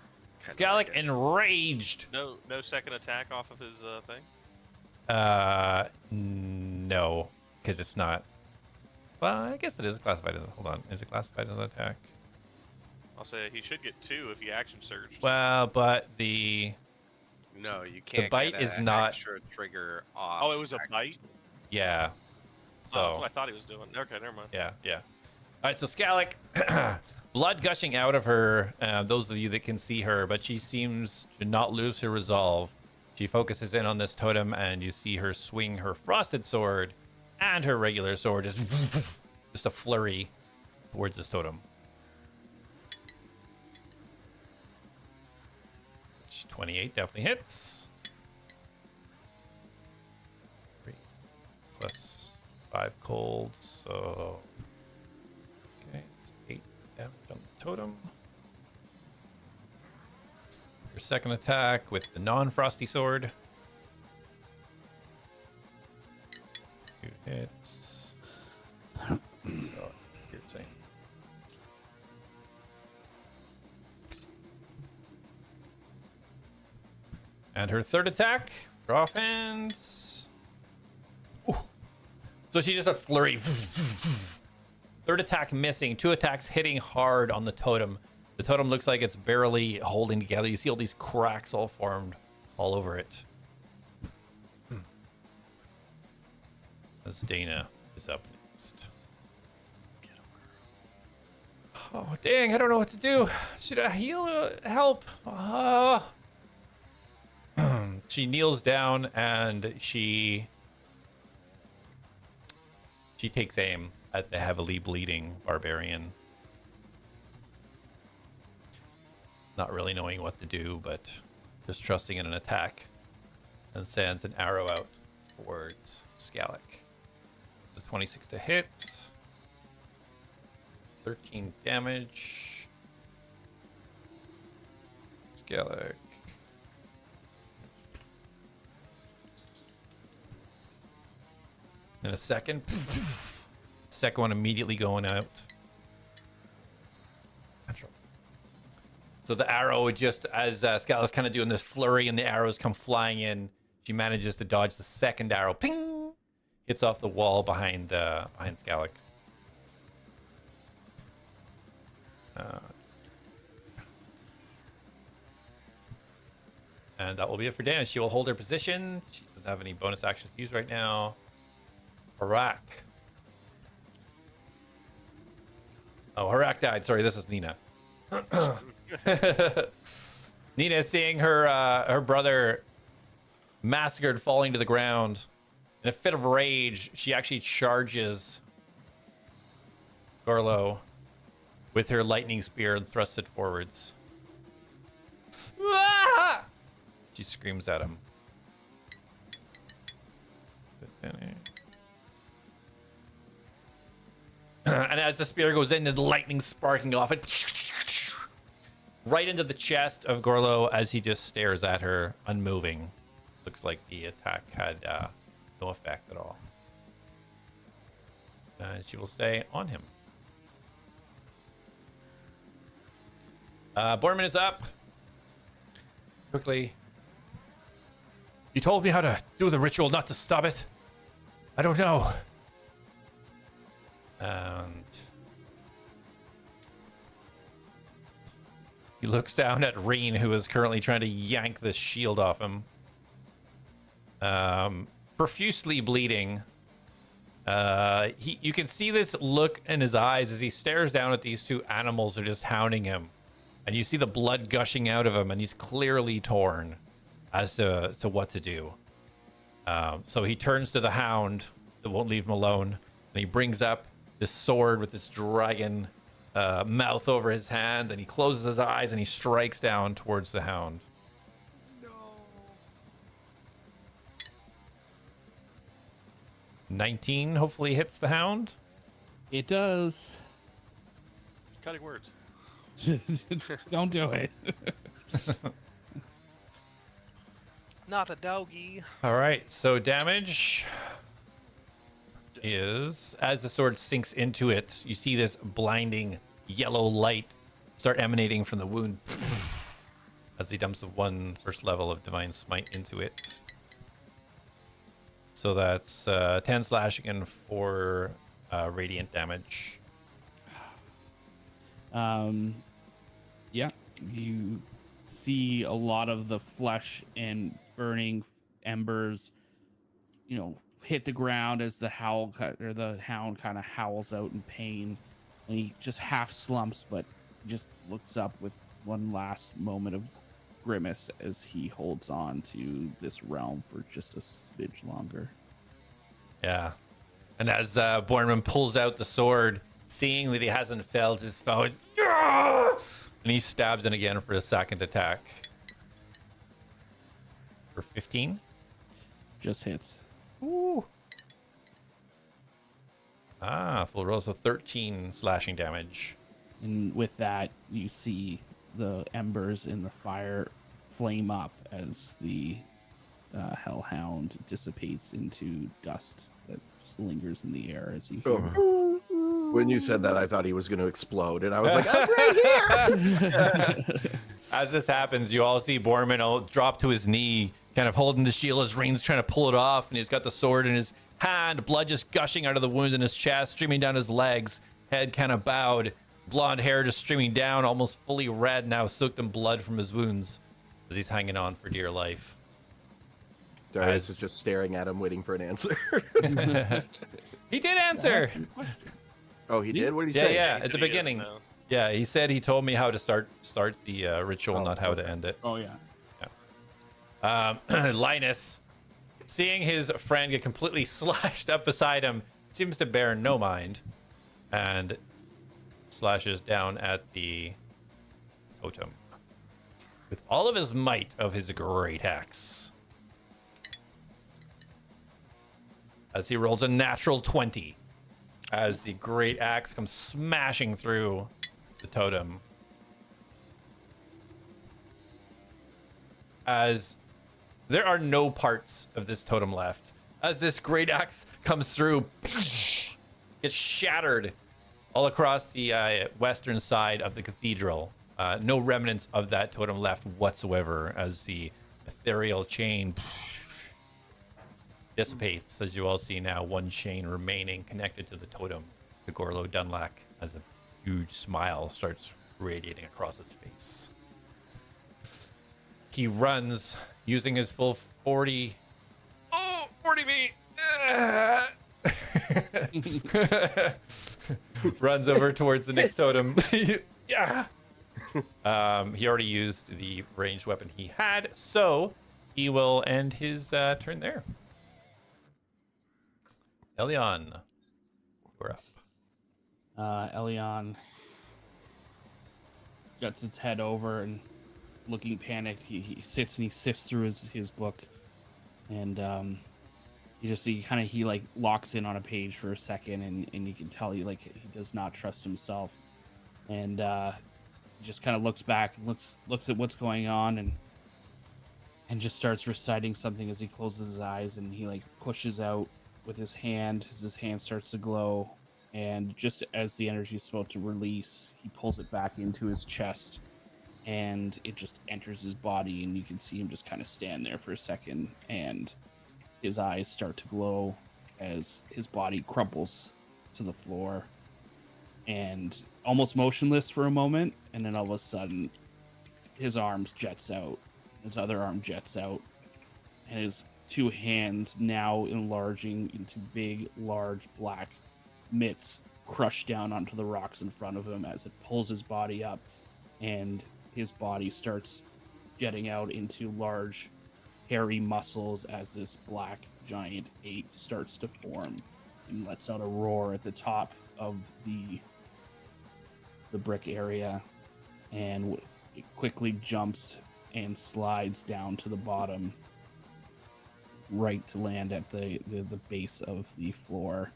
Skalak enraged. No second attack off of his thing. No, because it's not. Well, I guess it is classified as. Hold on, is it classified as an attack? I'll say he should get 2 if he action surged. Well, but the No, you can't. bite get is a not- extra trigger off. Oh, it was a bite? yeah. So Oh, that's what I thought he was doing. Okay, never mind. yeah. All right, so Skalak, blood gushing out of her. Those of you that can see her, but she seems to not lose her resolve. She focuses in on this totem, and you see her swing her frosted sword and her regular sword, just a flurry towards this totem. 28 definitely hits. 3 plus 5 cold, so okay, it's 8 damage on the totem. Your second attack with the non-frosty sword. 2 hits. So you're saying. And her third attack for offense. Ooh. So she just a flurry. Third attack missing. 2 attacks hitting hard on the totem. The totem looks like it's barely holding together. You see all these cracks all formed all over it. As Dana is up next. Oh, dang, I don't know what to do. Should I heal? Help. She kneels down and she takes aim at the heavily bleeding barbarian. Not really knowing what to do, but just trusting in an attack. And sends an arrow out towards Scalek. The 26 to hit. 13 damage. Scalek. In a second. Second one immediately going out. Natural. So the arrow, just as Scalek's kind of doing this flurry and the arrows come flying in, she manages to dodge the second arrow. Ping! Hits off the wall behind Scalek. And that will be it for Dana. She will hold her position. She doesn't have any bonus actions to use right now. Harak. Oh, Harak died. Sorry, this is Nina. Nina is seeing her brother massacred, falling to the ground. In a fit of rage, she actually charges Gorlo with her lightning spear and thrusts it forwards. Ah! She screams at him. And as the spear goes in, the lightning sparking off it, right into the chest of Gorlo as he just stares at her, unmoving. Looks like the attack had no effect at all. And she will stay on him. Borman is up. Quickly. You told me how to do the ritual, not to stop it. I don't know. And he looks down at Reen, who is currently trying to yank the shield off him. Profusely bleeding. You can see this look in his eyes as he stares down at these two animals that are just hounding him. And you see the blood gushing out of him, and he's clearly torn as to what to do. So he turns to the hound that won't leave him alone, and he brings up this sword with this dragon mouth over his hand, and he closes his eyes and he strikes down towards the hound. No. 19 hopefully hits the hound. It does. Cutting words. Don't do it. Not a doggy. All right, so damage is, as the sword sinks into it, you see this blinding yellow light start emanating from the wound as he dumps one first level of Divine Smite into it. So that's 10 slashing and 4 radiant damage. Yeah, you see a lot of the flesh and burning embers, hit the ground as the hound kind of howls out in pain, and he just half slumps, but just looks up with one last moment of grimace as he holds on to this realm for just a smidge longer. Yeah, and as Borman pulls out the sword, seeing that he hasn't felled his foe, and he stabs in again for a second attack. For 15. Just hits. Ooh. Full roll, so 13 slashing damage. And with that, you see the embers in the fire flame up as the hellhound dissipates into dust that just lingers in the air as you hear. When you said that, I thought he was going to explode, and I was like, I'm right here! As this happens, you all see Borman drop to his knee, kind of holding the shield as Reen's trying to pull it off, and he's got the sword in his hand, blood just gushing out of the wound in his chest, streaming down his legs, head kind of bowed, blonde hair just streaming down, almost fully red now, soaked in blood from his wounds, as he's hanging on for dear life. Darius As- is just staring at him, waiting for an answer. He did answer. Oh, he did? What did he Yeah, say? yeah. He At said the he is beginning. now. Yeah, he said he told me how to start the ritual, Oh, not how okay. to end it. Oh yeah. Linus, seeing his friend get completely slashed up beside him, seems to bear no mind, and slashes down at the totem with all of his might of his great axe. As he rolls a natural 20, as the great axe comes smashing through the totem. As there are no parts of this totem left. As this great axe comes through, gets shattered all across the western side of the cathedral. No remnants of that totem left whatsoever as the ethereal chain dissipates. As you all see now, one chain remaining connected to the totem to Gorlo Dunlac as a huge smile starts radiating across his face. He runs using his full 40 feet. Runs over towards the next totem. Yeah. He already used the ranged weapon he had, so he will end his turn there. Elion, you're up. Elion guts its head over and looking panicked, he sits and he sifts through his book, and he like locks in on a page for a second, and you can tell he does not trust himself, and he just kind of looks back, looks at what's going on, and just starts reciting something as he closes his eyes, and he like pushes out with his hand as his hand starts to glow, and just as the energy is about to release, he pulls it back into his chest, and it just enters his body, and you can see him just kind of stand there for a second, and his eyes start to glow as his body crumples to the floor and almost motionless for a moment, and then all of a sudden his arms jets out, his other arm jets out, and his two hands now enlarging into big, large black mitts crush down onto the rocks in front of him as it pulls his body up, and his body starts jetting out into large, hairy muscles as this black giant ape starts to form and lets out a roar at the top of the brick area, and it quickly jumps and slides down to the bottom, right to land at the base of the floor.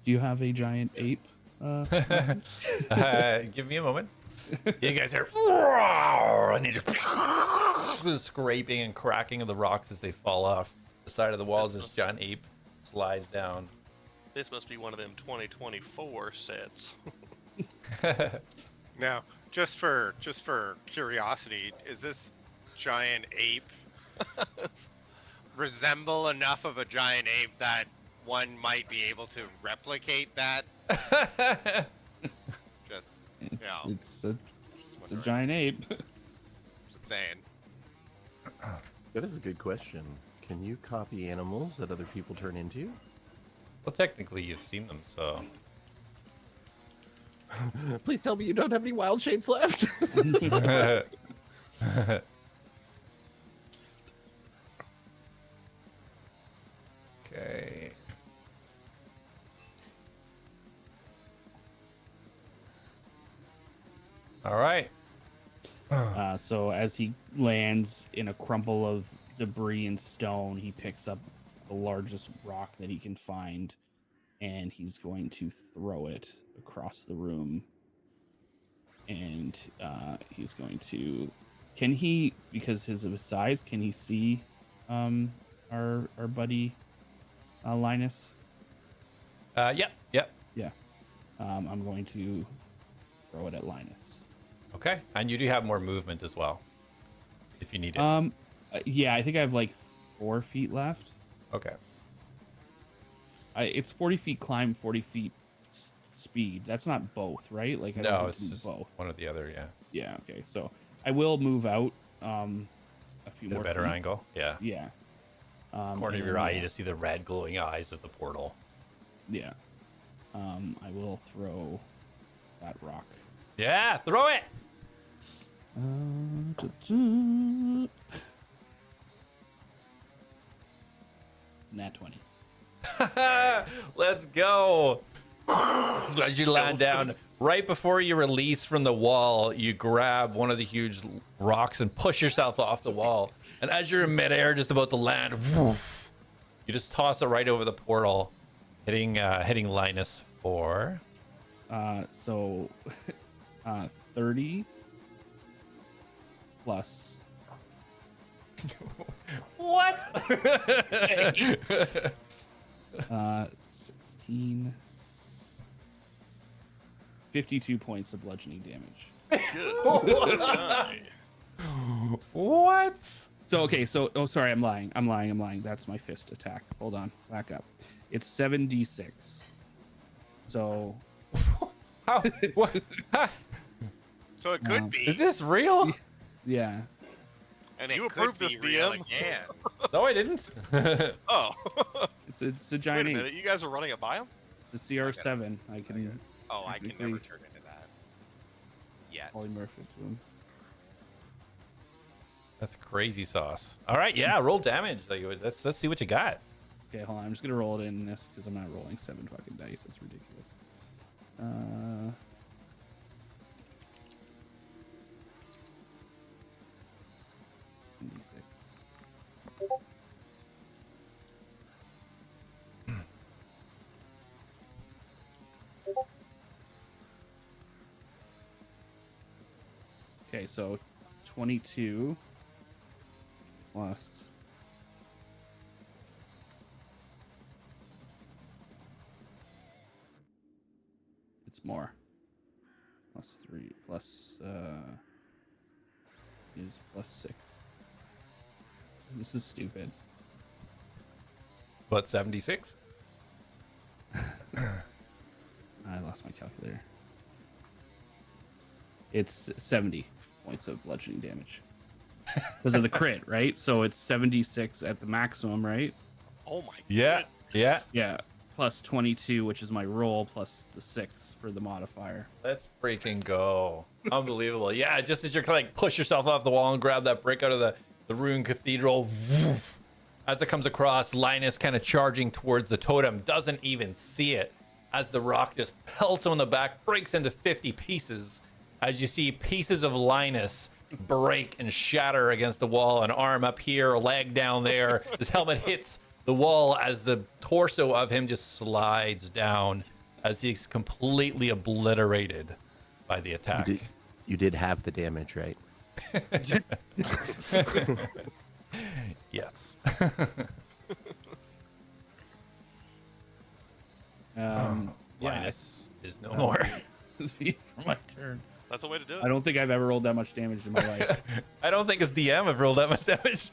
Do you have a giant ape? Give me a moment. You guys hear and you just the scraping and cracking of the rocks as they fall off the side of the walls. This giant ape slides down. This must be one of them 2024 sets. Now, just for curiosity, is this giant ape resemble enough of a giant ape that one might be able to replicate that? Just It's a giant ape. just saying. That is a good question. Can you copy animals that other people turn into? Well, technically, you've seen them, so. Please tell me you don't have any wild shapes left. Okay. All right. So as he lands in a crumple of debris and stone, he picks up the largest rock that he can find, and he's going to throw it across the room. And he's going to... Can he, because of his size, can he see our buddy Linus? Yep. Yeah. I'm going to throw it at Linus. Okay. And you do have more movement as well, if you need it. Yeah, I think I have like 4 feet left. Okay. It's 40 feet climb, 40 feet speed. That's not both, right? Like I No, don't it's do just both. one or the other, yeah. Yeah, okay. So I will move out a few Get a more better feet. angle. Yeah. Yeah. Corner of and your eye, yeah, you just see the red glowing eyes of the portal. Yeah. I will throw that rock. Yeah, throw it. Nat 20. Let's go. As you land down, right before you release from the wall, you grab one of the huge rocks and push yourself off the wall. And as you're in midair, just about to land, woof, you just toss it right over the portal, hitting Linus for. So 30 plus. What? 16. 52 points of bludgeoning damage. Good. What? So okay, oh sorry, I'm lying. That's my fist attack. Hold on, back up. It's 7d6. So How? What? So it could be. Is this real? yeah. And You it could approved this, be real DM? again. No, I didn't. Oh. It's a Wait a giant minute. ape. You guys are running a biome? It's a CR7. I can Oh, I can technically never turn into that. Yet. polymorph it to him. That's crazy sauce. All right, yeah, roll damage. Like, let's see what you got. Okay, hold on. I'm just gonna roll it in this because I'm not rolling 7 fucking dice. That's ridiculous. 26. Okay, so 22 plus it's more. Plus 3 plus is plus 6. This is stupid. What, 76? I lost my calculator. It's 70 points of bludgeoning damage. Because of the crit, right? So it's 76 at the maximum, right? Oh my Yeah, goodness. yeah. Yeah. Plus 22, which is my roll, plus the 6 for the modifier. Let's freaking go. Unbelievable. Yeah, just as you're like push yourself off the wall and grab that brick out of the ruined cathedral. Woof, as it comes across, Linus kind of charging towards the totem, doesn't even see it as the rock just pelts him on the back, breaks into 50 pieces. As you see pieces of Linus break and shatter against the wall, an arm up here, a leg down there. His helmet hits the wall as the torso of him just slides down as he's completely obliterated by the attack. You did have the damage, right? Yes. Yeah, Linus is no more. for my turn. That's a way to do it. I don't think I've ever rolled that much damage in my life. I don't think his DM have rolled that much damage.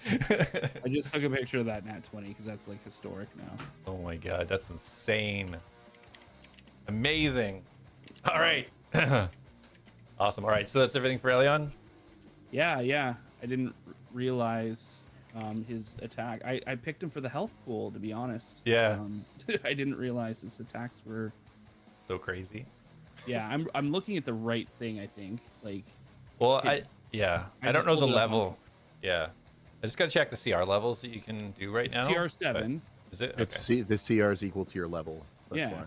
I just took a picture of that nat 20 because that's like historic now. Oh my god, that's insane. Amazing. All right. Awesome. All right, so that's everything for Elion? Yeah. I didn't realize his attack. I picked him for the health pool, to be honest. Yeah. I didn't realize his attacks were. So crazy. Yeah, I'm looking at the right thing. I think like. Well, Okay. I don't just know the pulled it up. level. Yeah. I just got to check the CR levels that you can do right now. CR7. but- Is it? Okay. It's the CR is equal to your level. That's Yeah. why.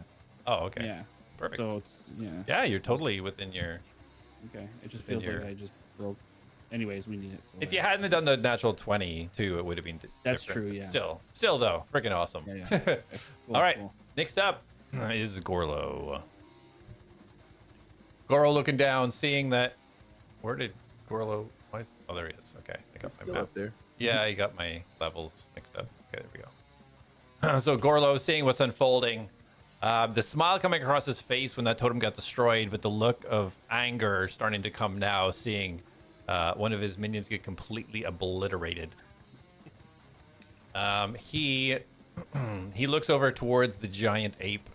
Oh, okay. Yeah. Perfect. So it's Yeah, you're totally within your. Okay. It just Within feels your- like I just broke. Anyways, we need it. So If you hadn't done the natural 20 too, it would have been That's different, true, but yeah. Still though, freaking awesome. Yeah. Okay, cool, All right. cool. Next up is Gorlo. Gorlo looking down, seeing that. Where did Gorlo? Why is, oh, there he is. Okay, I got my Still map. up there. Yeah, I got my levels mixed up. Okay, there we go. So Gorlo seeing what's unfolding. The smile coming across his face when that totem got destroyed, but the look of anger starting to come now, seeing one of his minions get completely obliterated. He looks over towards the giant ape,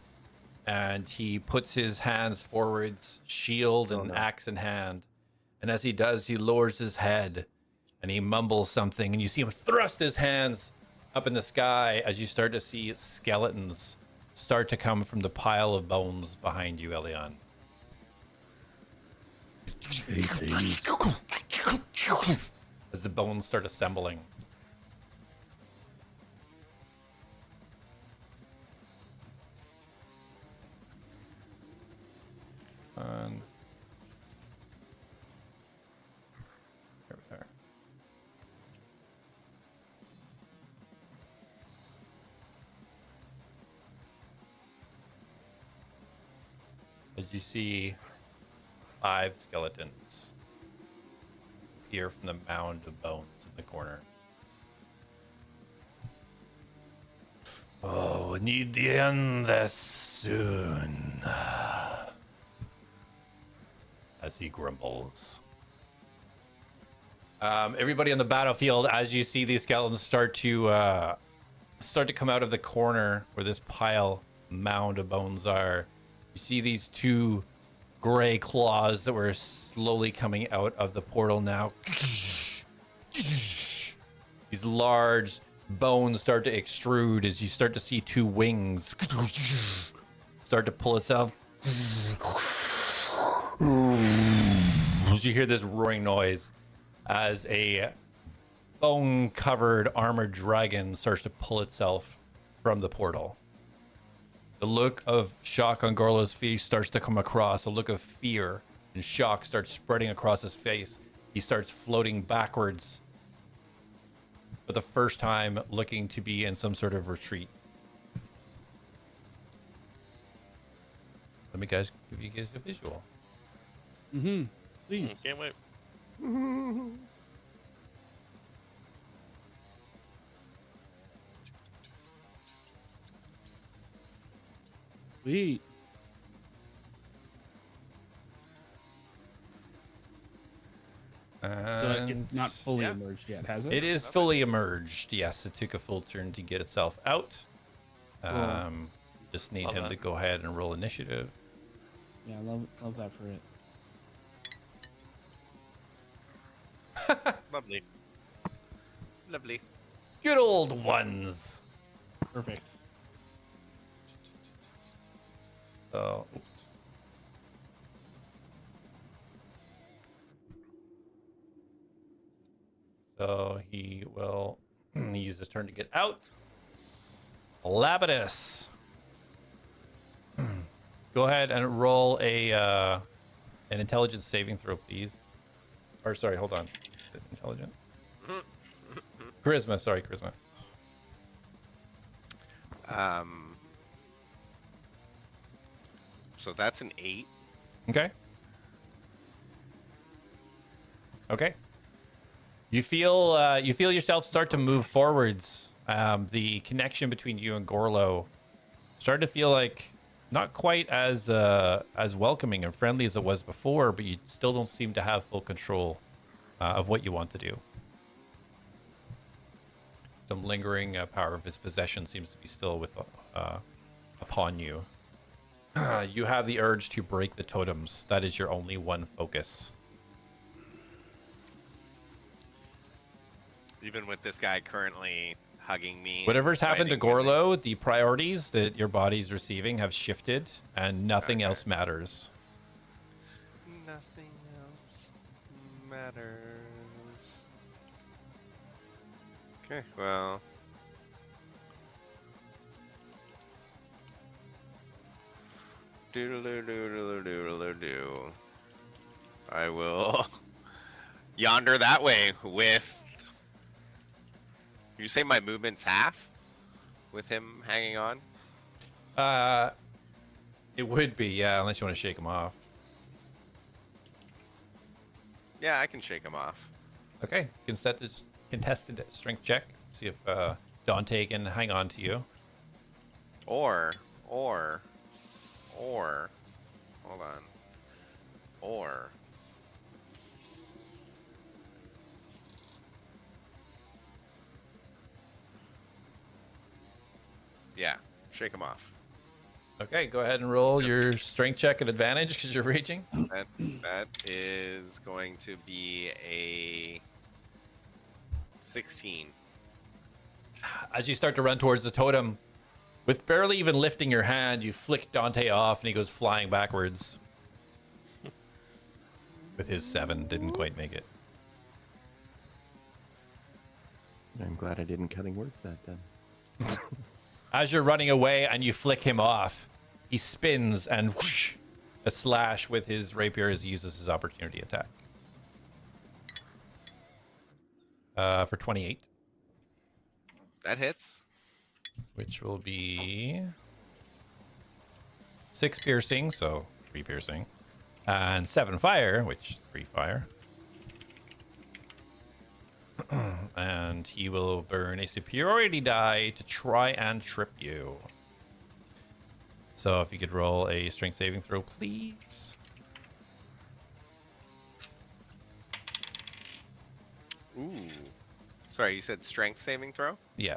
and he puts his hands forwards, shield and axe in hand. And as he does, he lowers his head, and he mumbles something, and you see him thrust his hands up in the sky as you start to see skeletons start to come from the pile of bones behind you, Elion. As the bones start assembling. And there we are. As you see 5 skeletons appear from the mound of bones in the corner. Oh, we need to end this soon. As he grumbles. Everybody on the battlefield, as you see these skeletons start to come out of the corner where this mound of bones are, you see these 2 gray claws that were slowly coming out of the portal now. These large bones start to extrude as you start to see 2 wings start to pull itself. As you hear this roaring noise as a bone-covered armored dragon starts to pull itself from the portal. The look of shock on Gorlo's face starts to come across. A look of fear and shock starts spreading across his face. He starts floating backwards for the first time, looking to be in some sort of retreat. Let me give you guys a visual. Please. Can't wait. Sweet. So it's not fully emerged yet, has it? It is fully emerged. Yes, it took a full turn to get itself out. Just need him to go ahead and roll initiative. Yeah, love that for it. Lovely. Lovely. Good old ones. Perfect. So, oops. So he will use his turn to get out. Reditus. Go ahead and roll an intelligence saving throw, please. Or sorry, hold on. Intelligence. Charisma. Sorry, charisma. So that's an 8. Okay. Okay. You feel yourself start to move forwards. The connection between you and Gorlo started to feel like not quite as welcoming and friendly as it was before, but you still don't seem to have full control of what you want to do. Some lingering power of his possession seems to be still upon you. You have the urge to break the totems. That is your only one focus. Even with this guy currently hugging me. Whatever's happened to fighting with Gorlo, the priorities that your body's receiving have shifted, and nothing else matters. Nothing else matters. Okay, well. Doodle-doo. I will yonder that way with. You say my movement's half with him hanging on? It would be, yeah, unless you want to shake him off. Yeah, I can shake him off. Okay, contested strength check. See if Dante can hang on to you. Or, hold on. Or. Yeah, shake him off. Okay, go ahead and roll your strength check at advantage because you're raging. That is going to be a 16. As you start to run towards the totem, with barely even lifting your hand, you flick Dante off and he goes flying backwards. With his 7, didn't quite make it. I'm glad I didn't cutting words that then. As you're running away and you flick him off, he spins and whoosh, a slash with his rapier as he uses his opportunity attack. For 28. That hits. Which will be 6 piercing, so 3 piercing. And 7 fire, which 3 fire. And he will burn a superiority die to try and trip you. So if you could roll a strength saving throw, please. Ooh. Sorry, you said strength saving throw? Yeah.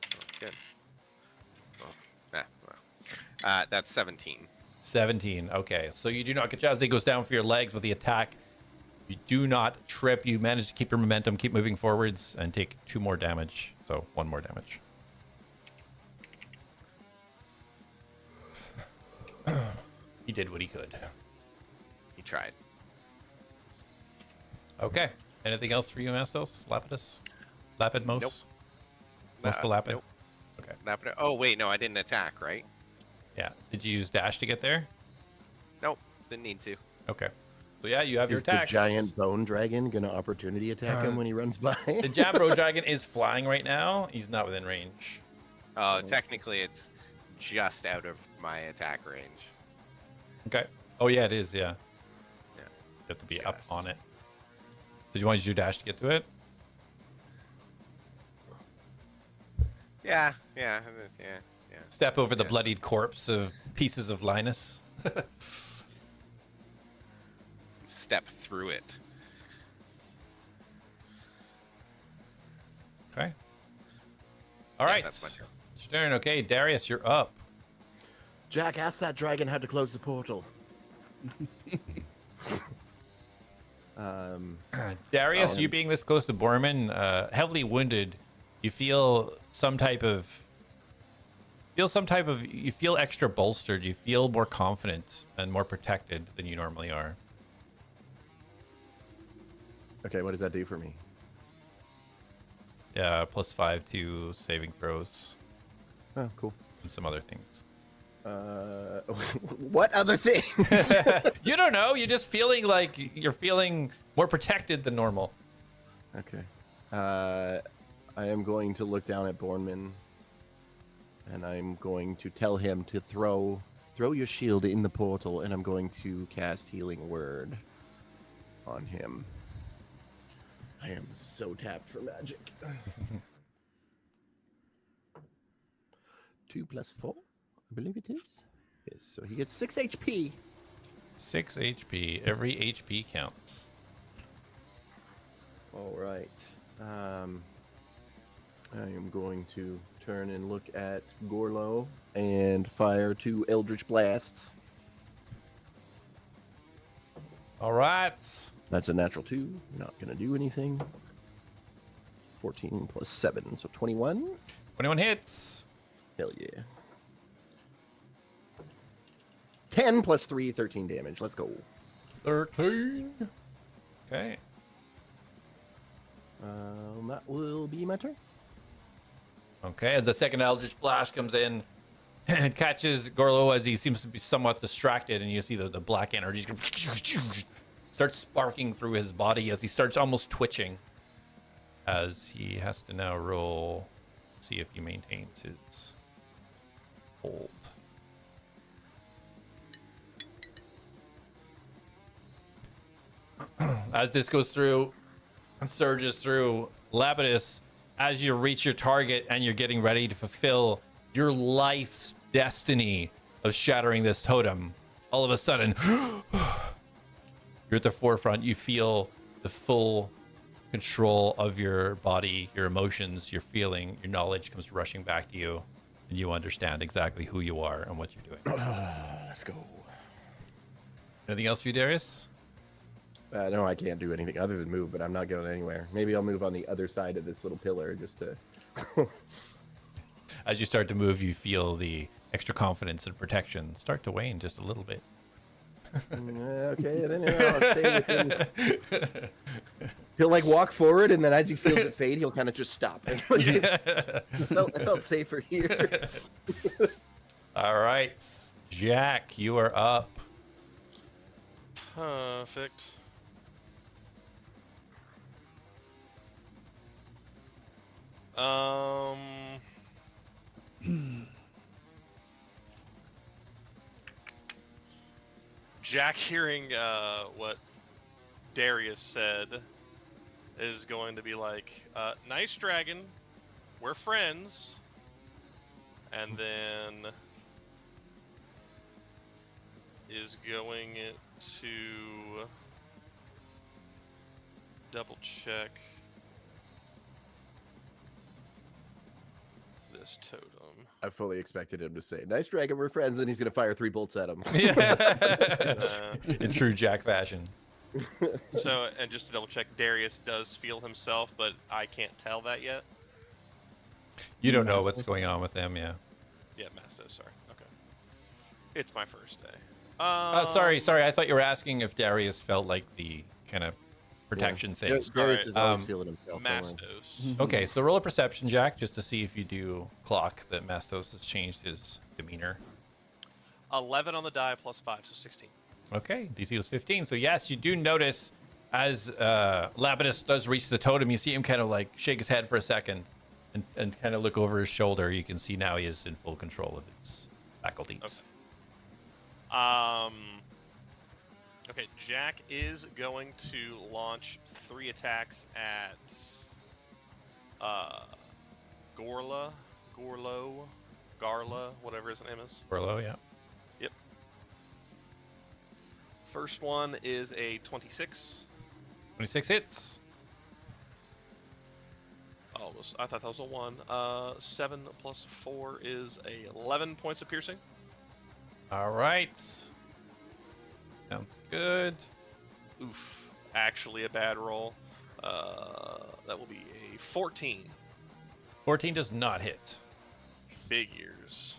Oh, good. Oh, that's 17. 17. Okay, so you do not get as he goes down for your legs with the attack. You do not trip. You manage to keep your momentum, keep moving forwards, and take 2 more damage. So 1 more damage. He did what he could. He tried. Okay. Anything else for you, Mastos? Lapidus? Lapidmos? Nope. Most of Lapid? Nope. Okay. Oh, wait, no, I didn't attack, right? Yeah. Did you use dash to get there? Nope, didn't need to. Okay. So yeah, you have your Is the attacks. giant bone dragon gonna opportunity attack him when he runs by? The Jabro dragon is flying right now. He's not within range. Technically, it's just out of my attack range. Okay. Oh yeah, it is. Yeah. Yeah. You have to be up Just. on it. So you want to use your dash to get to it? Yeah. Step over the Yeah. bloodied corpse of pieces of Linus. Step through it. Okay. All right. That's my turn. It's your turn. Okay, Darius, you're up. Jack, ask that dragon how to close the portal. Darius, Oh, you and- being this close to Borman, heavily wounded, you feel some type of. You feel extra bolstered. You feel more confident and more protected than you normally are. Okay, what does that do for me? Yeah, +5 to saving throws Oh, cool. and some other things. What other things? You don't know. You're just feeling like you're feeling more protected than normal. Okay. I am going to look down at Bornman, and I'm going to tell him to throw your shield in the portal, and I'm going to cast Healing Word on him. I am so tapped for magic. 2 + 4, I believe it is. Yes, so he gets 6 HP. 6 HP. Every HP counts. All right. I am going to turn and look at Gorlo and fire 2 Eldritch Blasts. All right. That's a natural 2. Not going to do anything. 14 + 7, so 21. 21 hits. Hell yeah. 10 + 3, 13 damage. Let's go. 13. Okay. That will be my turn. Okay, as the second Eldritch Blast comes in, it catches Gorlo as he seems to be somewhat distracted, and you see the black energy starts sparking through his body as he starts almost twitching. As he has to now roll, see if he maintains his hold. As this goes through and surges through, Lapidus, as you reach your target and you're getting ready to fulfill your life's destiny of shattering this totem, all of a sudden, you're at the forefront. You feel the full control of your body, your emotions, your feeling, your knowledge comes rushing back to you, and you understand exactly who you are and what you're doing. Let's go. Anything else for you, Darius? No, I can't do anything other than move, but I'm not going anywhere. Maybe I'll move on the other side of this little pillar just to. As you start to move, you feel the extra confidence and protection start to wane just a little bit. Okay, then I'll stay within. He'll like walk forward, and then as he feels it fade, he'll kind of just stop. I felt safer here. All right, Jak, you are up. Perfect. Jak, hearing what Darius said, is going to be like, nice dragon, we're friends. And then is going to double check this totem. I fully expected him to say, "Nice dragon, we're friends," and he's gonna fire 3 bolts at him. In true Jak fashion. So, and just to double check, Darius does feel himself, but I can't tell that yet. You don't know what's going on with them, yeah. Yeah, Mastos, sorry. Okay. It's my first day. Sorry. I thought you were asking if Darius felt like the kind of protection thing. Darius Alright, is always feeling himself. Mastos. Okay, so roll a perception, Jak, just to see if you do clock that Mastos has changed his demeanor. 11 on the die plus 5, so 16. Okay, DC was 15. So yes, you do notice as Lapidus does reach the totem, you see him kind of like shake his head for a second and kind of look over his shoulder. You can see now he is in full control of his faculties. Okay, Jak is going to launch 3 attacks at Garla, whatever his name is. Orlo, yeah. Yep. First one is a 26. 26 hits. Oh, I thought that was a 1. 7 plus 4 is a 11 points of piercing. All right. Sounds good. Oof. Actually a bad roll. That will be a 14. 14 does not hit. Figures.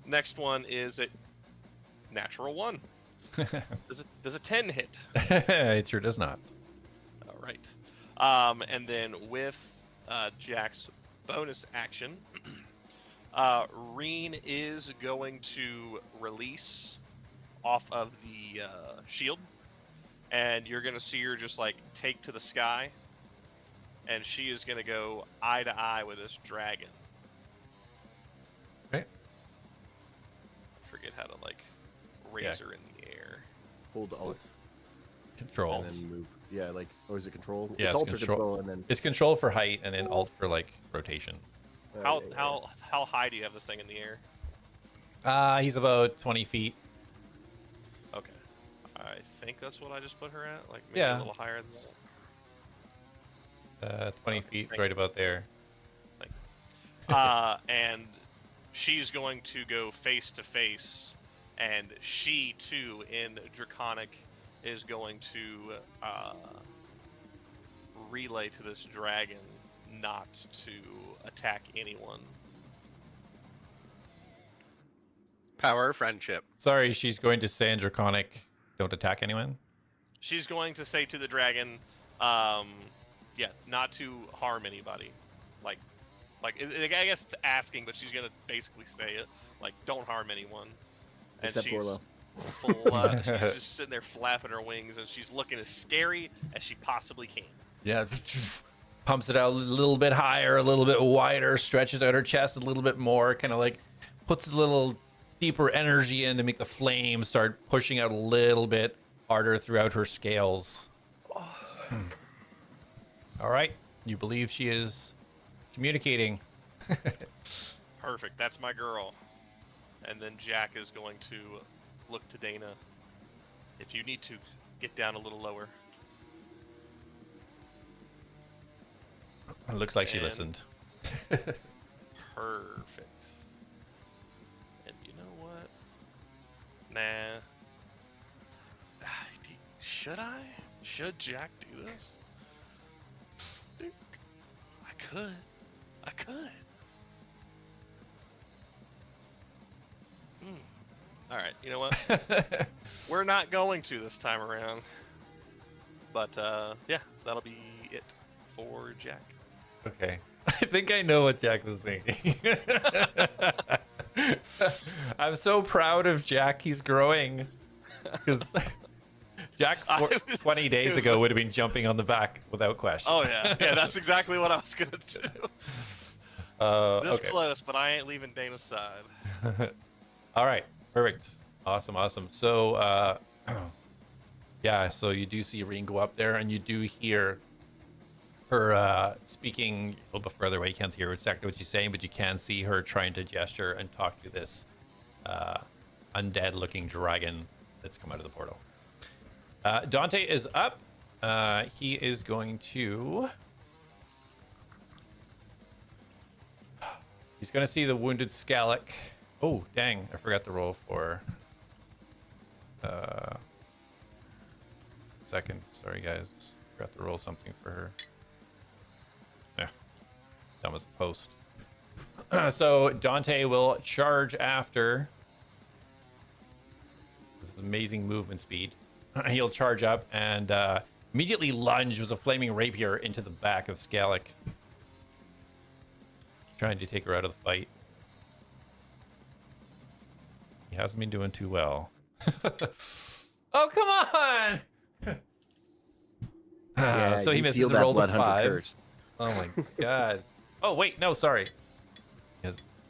Next one is a natural 1. Does a 10 hit? It sure does not. All right. And then with Jak's bonus action, Reen is going to release off of the shield, and you're going to see her just like take to the sky, and she is going to go eye to eye with this dragon. Okay. Forget how to like raise her in the air. Hold Alt Control. and then move. Yeah, like, or is it control? Yeah, it's it's Alt or control, and then. It's control for height and then alt for like rotation. How high do you have this thing in the air? He's about 20 feet. Okay. I think that's what I just put her at. Like maybe Yeah. a little higher than 20 feet, right about there. and she's going to go face to face, and she too, in Draconic, is going to relay to this dragon not to attack anyone. Power of friendship. Sorry, she's going to say in Draconic, don't attack anyone. She's going to say to the dragon, not to harm anybody. I guess it's asking, but she's gonna basically say it, like, don't harm anyone. And Except she's Orlo. she's just sitting there flapping her wings, and she's looking as scary as she possibly can. Yeah, pumps it out a little bit higher, a little bit wider, stretches out her chest a little bit more, kind of like puts a little deeper energy in to make the flame start pushing out a little bit harder throughout her scales. All right, you believe she is communicating. Perfect, that's my girl. And then Jak is going to look to Dana. If you need to, get down a little lower. It looks like she And- listened. Perfect. And you know what? Nah. Should I? Should Jak do this? I could. I could. All right. You know what? We're not going to this time around. But yeah, that'll be it for Jak. Okay. I think I know what Jak was thinking. I'm so proud of Jak. He's growing. Because Jak 20 days ago would have been jumping on the back without question. Oh, yeah. Yeah, that's exactly what I was going to do. This close, but I ain't leaving Dana's side. All right. Perfect. Awesome. So, yeah, so you do see Reen go up there, and you do hear her speaking a little bit further away. You can't hear exactly what she's saying, but you can see her trying to gesture and talk to this undead-looking dragon that's come out of the portal. Dante is up. He is going to... He's going to see the wounded Scalic. Oh, dang. I forgot to roll for... Second. Sorry, guys. Forgot to roll something for her. Yeah. That was a post. So Dante will charge after. This is amazing movement speed. He'll charge up and immediately lunge with a flaming rapier into the back of Scalic. Trying to take her out of the fight. He hasn't been doing too well. Oh, come on! So he misses and rolled a 5. Oh my god. Oh wait, no, sorry.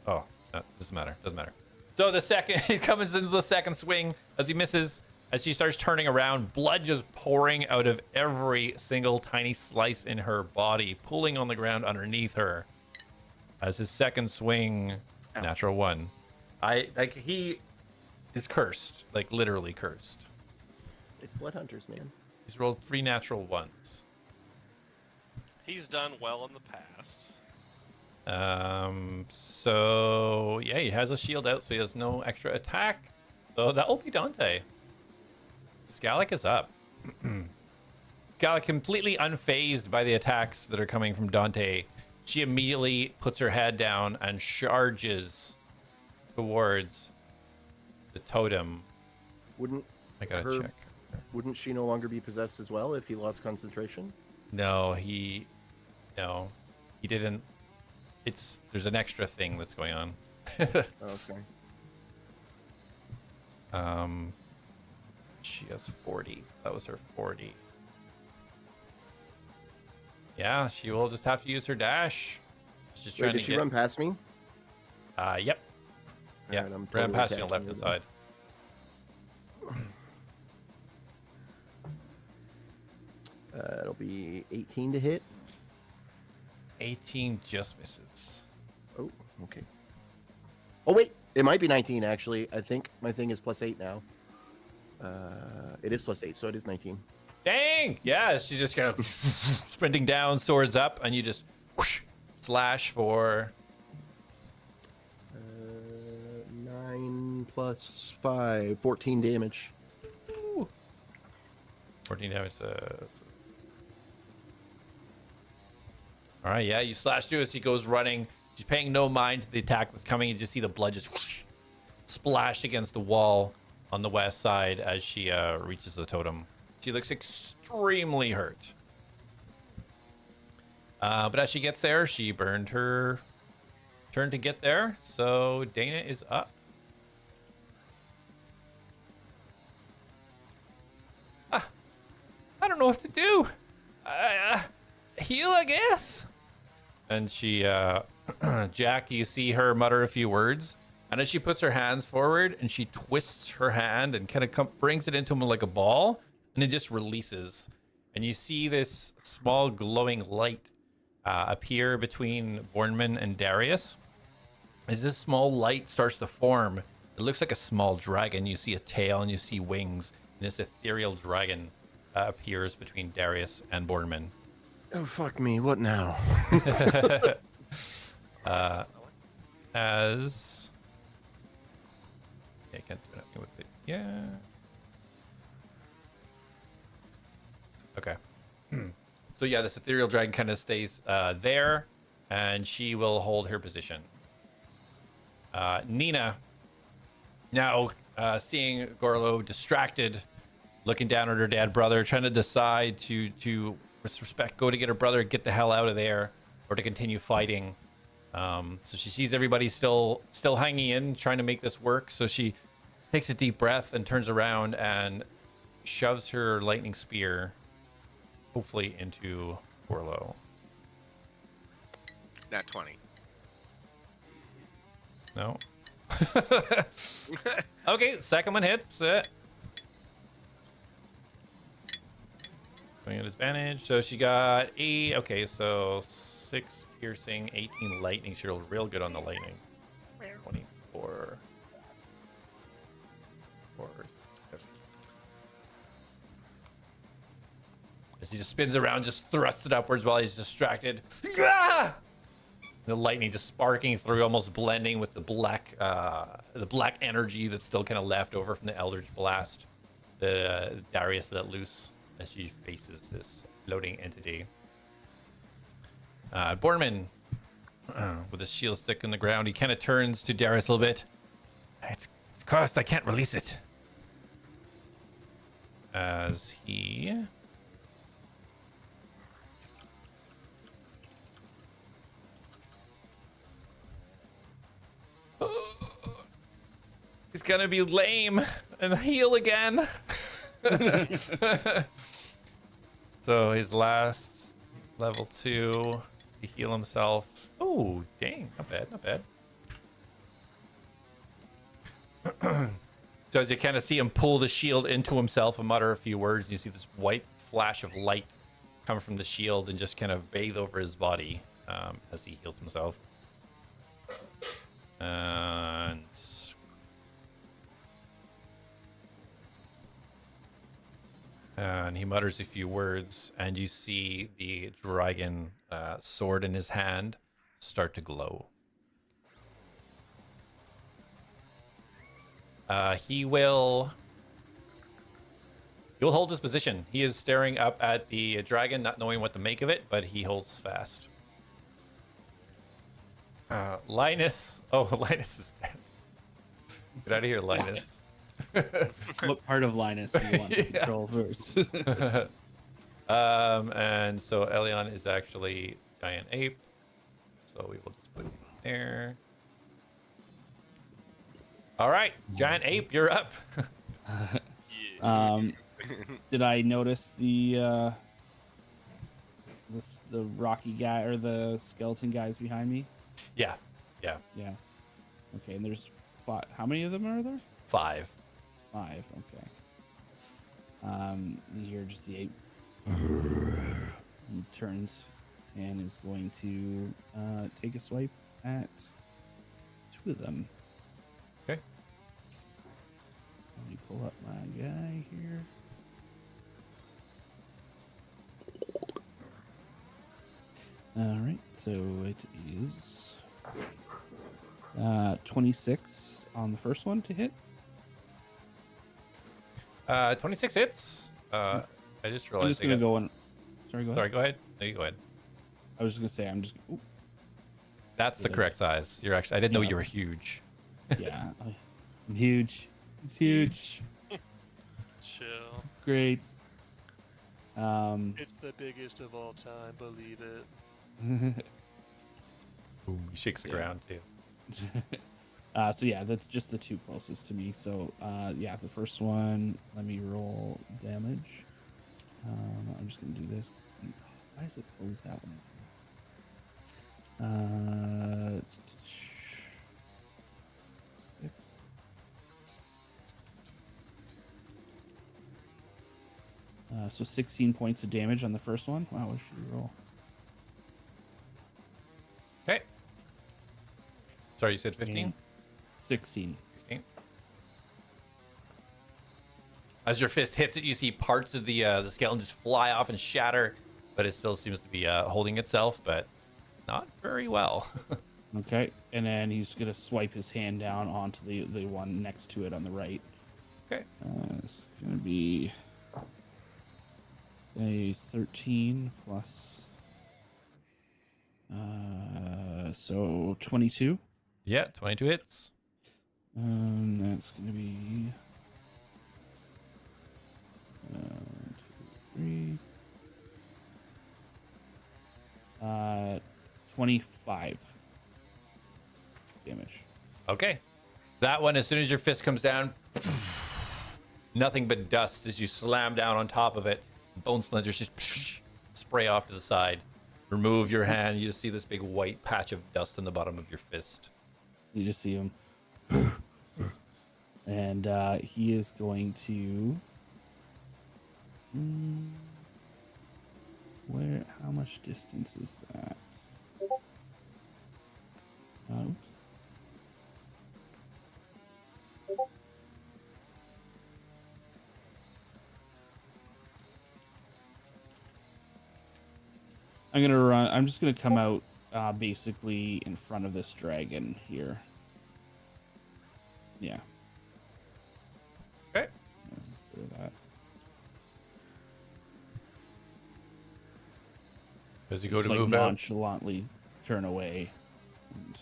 Oh, no, doesn't matter. So the second he comes into the second swing as he misses, as she starts turning around, blood just pouring out of every single tiny slice in her body, pulling on the ground underneath her. As his second swing, natural 1. He is cursed, like literally cursed. It's blood hunters, man. He's rolled 3 natural 1s. He's done well in the past. So yeah, he has a shield out, so he has no extra attack. So that'll be Dante. Scalic is up. Scalic completely unfazed by the attacks that are coming from Dante. She immediately puts her head down and charges towards the totem. I gotta check. Wouldn't she no longer be possessed as well if he lost concentration? No, he didn't. There's an extra thing that's going on. Okay. She has 40. That was her 40. Yeah, she will just have to use her dash. She's just trying Did she run past me? Yep. Yeah, Right, I'm ran totally past you on the attacking left you hand side. It'll be 18 to hit. 18 just misses. Oh, okay. Oh, wait. It might be 19, actually. I think my thing is +8 now. It is +8, so it is 19. Dang! Yeah, she's just kind of sprinting down, swords up, and you just whoosh, slash for... 9 plus 5, 14 damage. Ooh. 14 damage. All right, yeah, you slash through as he goes running. She's paying no mind to the attack that's coming. You just see the blood just whoosh, splash against the wall on the west side as she reaches the totem. She looks extremely hurt. But as she gets there, she burned her turn to get there. So Dana is up. I don't know what to do. Heal, I guess. And she, Jak, you see her mutter a few words. And as she puts her hands forward and she twists her hand and kind of brings it into him like a ball, and it just releases. And you see this small glowing light appear between Bornman and Darius. As this small light starts to form, it looks like a small dragon. You see a tail and you see wings. And this ethereal dragon appears between Darius and Bornman. Oh, fuck me. What now? As... I can't do anything with it. Yeah. Okay. So yeah, this ethereal dragon kind of stays there, and she will hold her position. Nina, now seeing Gorlo distracted, looking down at her dead brother, trying to decide to with respect, go to get her brother, get the hell out of there, or to continue fighting. So she sees everybody still hanging in, trying to make this work. So she takes a deep breath and turns around and shoves her lightning spear, hopefully into Gorlo. Not 20. No. Okay, second one hits. Going at advantage. So she got 8. Okay, so 6 piercing, 18 lightning. She rolled real good on the lightning. 24. As he just spins around, just thrusts it upwards while he's distracted. Ah! The lightning just sparking through, almost blending with the black energy that's still kind of left over from the Eldritch Blast that Darius let loose as she faces this floating entity. Borman, with his shield stick in the ground, he kind of turns to Darius a little bit. It's cursed. I can't release it. As he... He's gonna be lame and heal again. So his last level 2 to heal himself. Oh, dang, not bad, not bad. So as you kind of see him pull the shield into himself and mutter a few words, you see this white flash of light come from the shield and just kind of bathe over his body as he heals himself. And he mutters a few words, and you see the dragon sword in his hand start to glow. He will hold his position. He is staring up at the dragon, not knowing what to make of it, but he holds fast. Linus. Oh, Linus is dead. Get out of here, Linus. What part of Linus do you want to control first? And so Elion is actually giant ape. So we will just put him there. All right, giant ape, you're up. Did I notice the rocky guy or the skeleton guys behind me? Yeah. Yeah. Okay, and there's 5. How many of them are there? 5. 5. Okay. You hear just the ape. He turns and is going to take a swipe at 2 of them. Okay. Let me pull up my guy here. All right, so it is 26 on the first one to hit. 26 hits. I just I'm realized just gonna go on. Sorry, go ahead. Sorry, go ahead. No, you go ahead. I was just gonna say I'm just. Ooh, That's the correct size. You're actually. I didn't know you were huge. yeah, I'm huge. It's huge. Chill. Great. It's the biggest of all time. Believe it. Boom. He shakes the ground too. So yeah, that's just the 2 closest to me. So yeah, the first one. Let me roll damage. I'm just gonna do this. Why does it close that one? 6. So 16 points of damage on the first one. Wow, what should we roll? Okay. Sorry, you said 15? 16. 16. As your fist hits it, you see parts of the skeleton just fly off and shatter, but it still seems to be holding itself, but not very well. Okay, and then he's gonna swipe his hand down onto the one next to it on the right. Okay. It's gonna be a 13 plus. So 22. Yeah, 22 hits. That's gonna be 2, 3. 25 damage. Okay. That one, as soon as your fist comes down, nothing but dust as you slam down on top of it. Bone splinters just spray off to the side. Remove your hand. You just see this big white patch of dust in the bottom of your fist. You just see him. And he is going to. How much distance is that? Oops. I'm gonna run. I'm just gonna come out basically in front of this dragon here. Yeah. Okay. Do that. As you go Just, to like, move out. nonchalantly turn away. And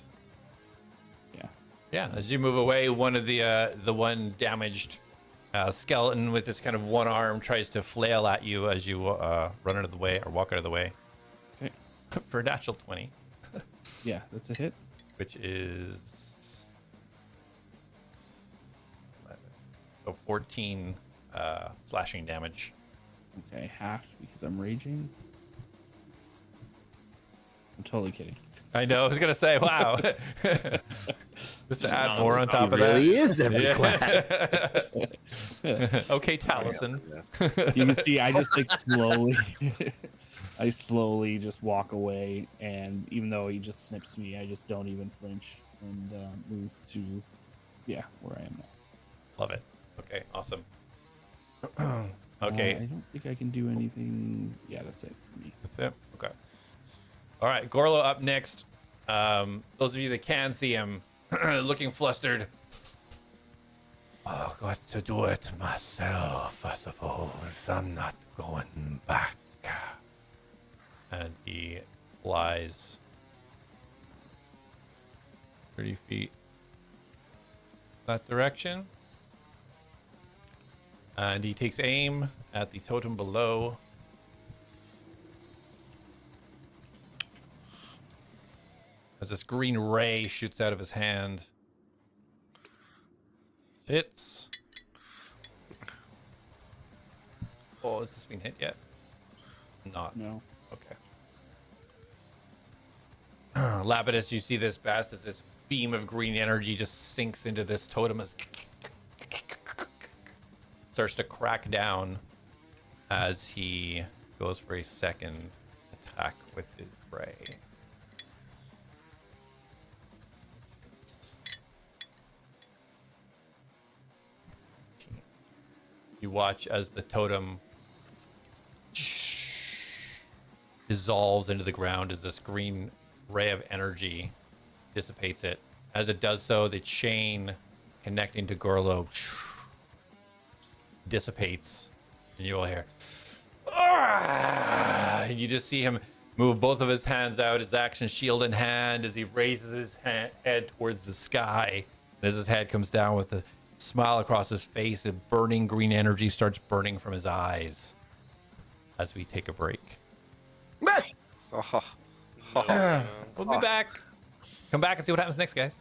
Yeah, as you move away, one of the one damaged skeleton with its kind of one arm tries to flail at you as you run out of the way or walk out of the way. Okay. For a natural 20, Yeah, that's a hit. which is 14 slashing damage. Okay, half because I'm raging. I'm totally kidding. I know. I was gonna say, wow. Just to add more on top of really that. is every class. Okay, Taliesin. You can see I just like I slowly just walk away, and even though he just snips me, I just don't even flinch and move to, where I am now. Love it. Okay, awesome. Okay. I don't think I can do anything. Yeah, that's it for me. That's it. Okay. All right, Gorlo up next. Those of you that can see him, looking flustered. I've got to do it myself, I suppose. I'm not going back. And he flies 30 feet that direction. And he takes aim at the totem below. As this green ray shoots out of his hand. Hits. Oh, has this been hit yet? Not. No. Okay. Lapidus, you see this best as this beam of green energy just sinks into this totem as starts to crack down as he goes for a second attack with his ray. You watch as the totem dissolves into the ground as this green ray of energy dissipates it. As it does so, the chain connecting to Gorlo dissipates, and you will hear, and you just see him move both of his hands out, his action shield in hand, as he raises his head towards the sky. And as his head comes down with a smile across his face, and burning green energy starts burning from his eyes as we take a break. Oh, We'll be back. Come back and see what happens next, guys.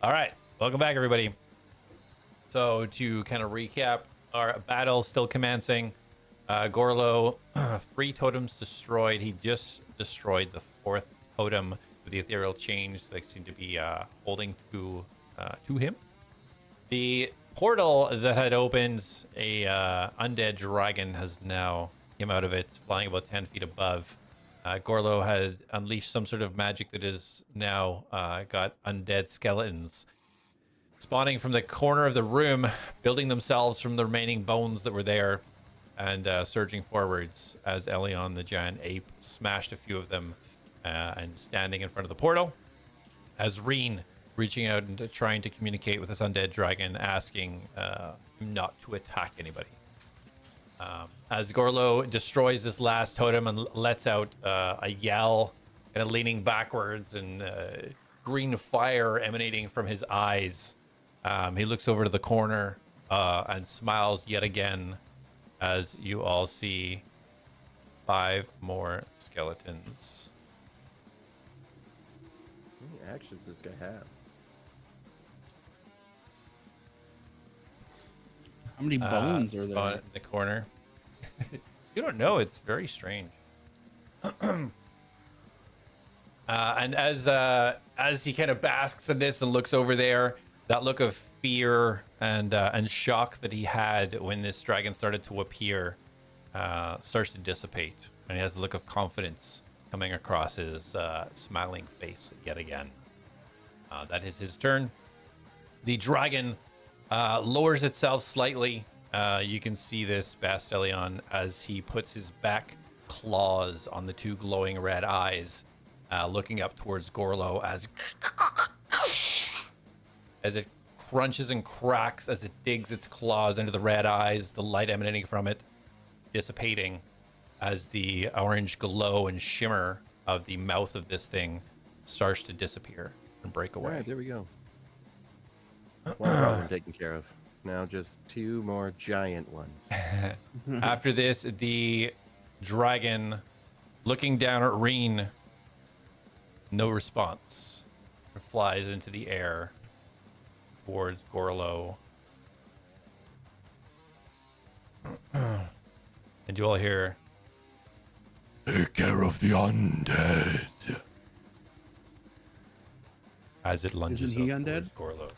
All right, welcome back, everybody. So to kind of recap, our battle still commencing. Gorlo, 3 totems destroyed. He just destroyed the 4th totem with the ethereal chains that seem to be holding to him. The portal that had opened, a undead dragon has now came out of it, flying about 10 feet above. Gorlo had unleashed some sort of magic that is now got undead skeletons spawning from the corner of the room, building themselves from the remaining bones that were there, and surging forwards as Elion, the giant ape, smashed a few of them and standing in front of the portal. As Reen, reaching out and trying to communicate with this undead dragon, asking him not to attack anybody. As Gorlo destroys this last totem and lets out a yell, kind of leaning backwards and green fire emanating from his eyes, he looks over to the corner and smiles yet again as you all see 5 more skeletons. How many actions does this guy have? How many bones are Spawn there? in the corner. You don't know. It's very strange. And as he kind of basks in this and looks over there, that look of fear and shock that he had when this dragon started to appear starts to dissipate, and he has a look of confidence coming across his smiling face yet again. That is his turn. The dragon lowers itself slightly. You can see this Bastelion as he puts his back claws on the 2 glowing red eyes, looking up towards Gorlo as it crunches and cracks as it digs its claws into the red eyes, the light emanating from it dissipating as the orange glow and shimmer of the mouth of this thing starts to disappear and break away. All right, there we go. One problem taken care of. Now just 2 more giant ones. After this, the dragon looking down at Reen, no response. It flies into the air towards Gorlo. And you all hear, "Take care of the undead," as it lunges Isn't he up undead? towards Gorlo.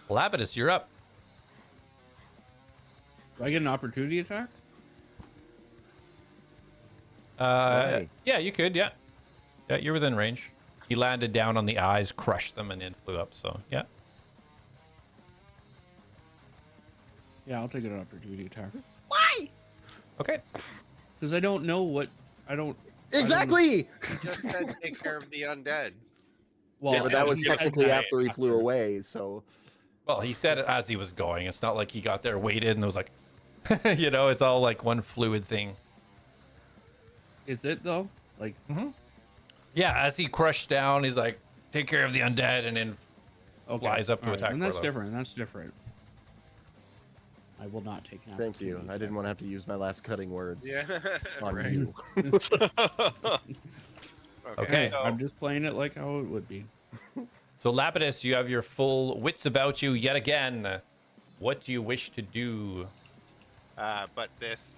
Lapidus, you're up. Do I get an opportunity attack? Why? Yeah, you could, yeah. Yeah, you're within range. He landed down on the eyes, crushed them, and then flew up, so yeah. Yeah, I'll take an opportunity attack. Okay. Because I don't know what I don't. Exactly! He just said take care of the undead. Well, Yeah, but that was I- technically I- after he flew away, so... Well, he said it as he was going. It's not like he got there, waited, and it was like, it's all like one fluid thing. Is it though? Like, Yeah, as he crushed down, he's like, take care of the undead, and then okay. flies up to All right, attack and that's Gorlo. different. That's different. I will not take an Thank you. opportunity I didn't want to have to use my last cutting words Yeah. on right. you. Okay. So, I'm just playing it like how it would be. So, Lapidus, you have your full wits about you yet again. What do you wish to do? but this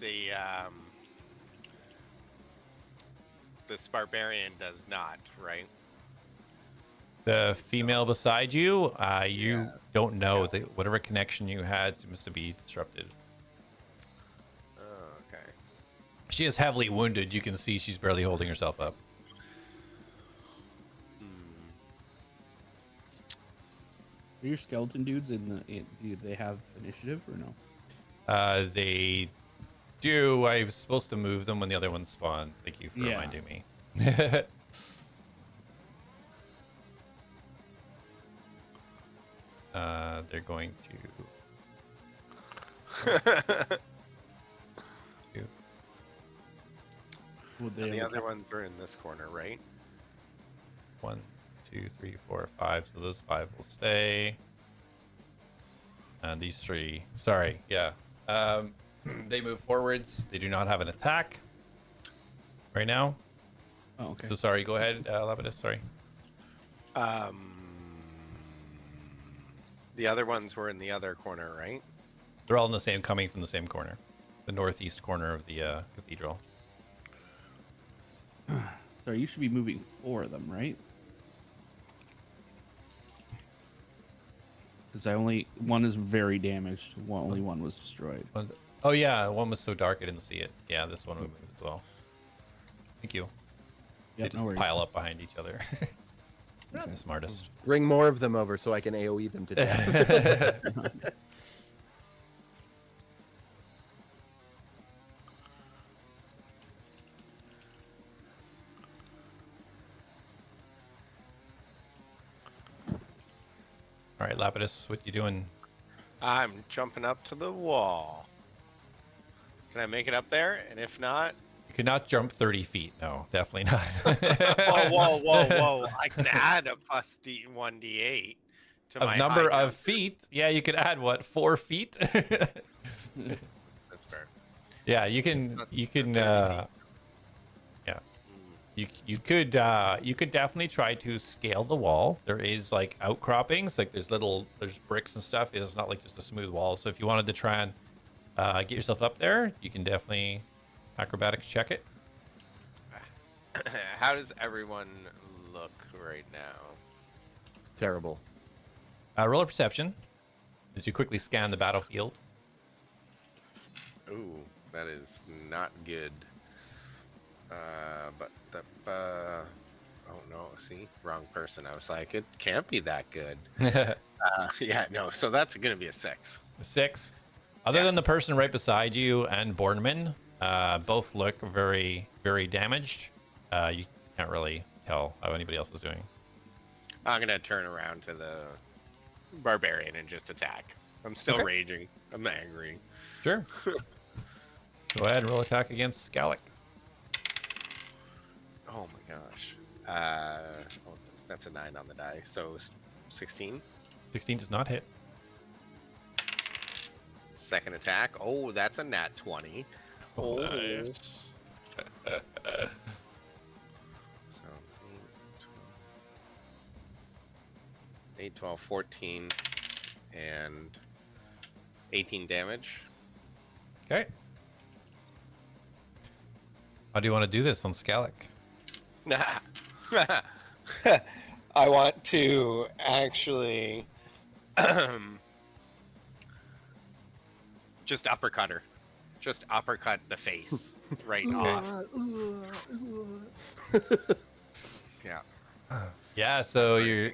barbarian does not, right? The female beside you, you Yeah. don't know. That whatever connection you had seems to be disrupted. Oh, okay. She is heavily wounded. You can see she's barely holding herself up. Are your skeleton dudes do they have initiative or no? They do. I was supposed to move them when the other ones spawned. Thank you for Yeah. reminding me. They're going to. Would they And the ever other ones are in this corner, right? 1, 2, 3, 4, 5. So those 5 will stay. And these 3. Sorry. Yeah. They move forwards. They do not have an attack right now. Oh, okay. So sorry. Go ahead, Lapidus. Sorry. The other ones were in the other corner, right? They're all in the same, coming from the same corner, the northeast corner of the cathedral. So you should be moving 4 of them, right? Because one is very damaged. Only one was destroyed. Oh yeah, one was so dark I didn't see it. Yeah, this one will move as well. Thank you. They Yep, just no worries. pile up behind each other. Not the smartest. Bring more of them over so I can AoE them to death. All right, Lapidus, what you doing? I'm jumping up to the wall. Can I make it up there? And if not, You could not jump 30 feet. No, definitely not. whoa! I can add a plus 1d8 to Of my number high of jump. feet, yeah, you could add what, 4 feet? That's fair. Yeah, you can. You can. Yeah, you could definitely try to scale the wall. There is like outcroppings, like there's bricks and stuff. It's not like just a smooth wall. So if you wanted to try and get yourself up there, you can definitely acrobatics check it. How does everyone look right now? Terrible. Roll a perception as you quickly scan the battlefield. Ooh, that is not good. Oh no, see, wrong person. I was like, it can't be that good. Yeah, no. So that's gonna be a 6. 6. Other than the person right beside you and Borneman, both look very, very damaged. You can't really tell how anybody else is doing. I'm gonna turn around to the barbarian and just attack. I'm still Okay. raging. I'm angry. Sure. Go ahead and roll attack against Scalek. Oh my gosh. That's a 9 on the die. So 16. 16 does not hit. Second attack. Oh, that's a nat 20. Oh. Nice. So 8, 12, 14, and 18 damage. Okay. How do you want to do this on Scalek? I want to actually just uppercut her. Just uppercut the face right off. Yeah. Yeah, so you're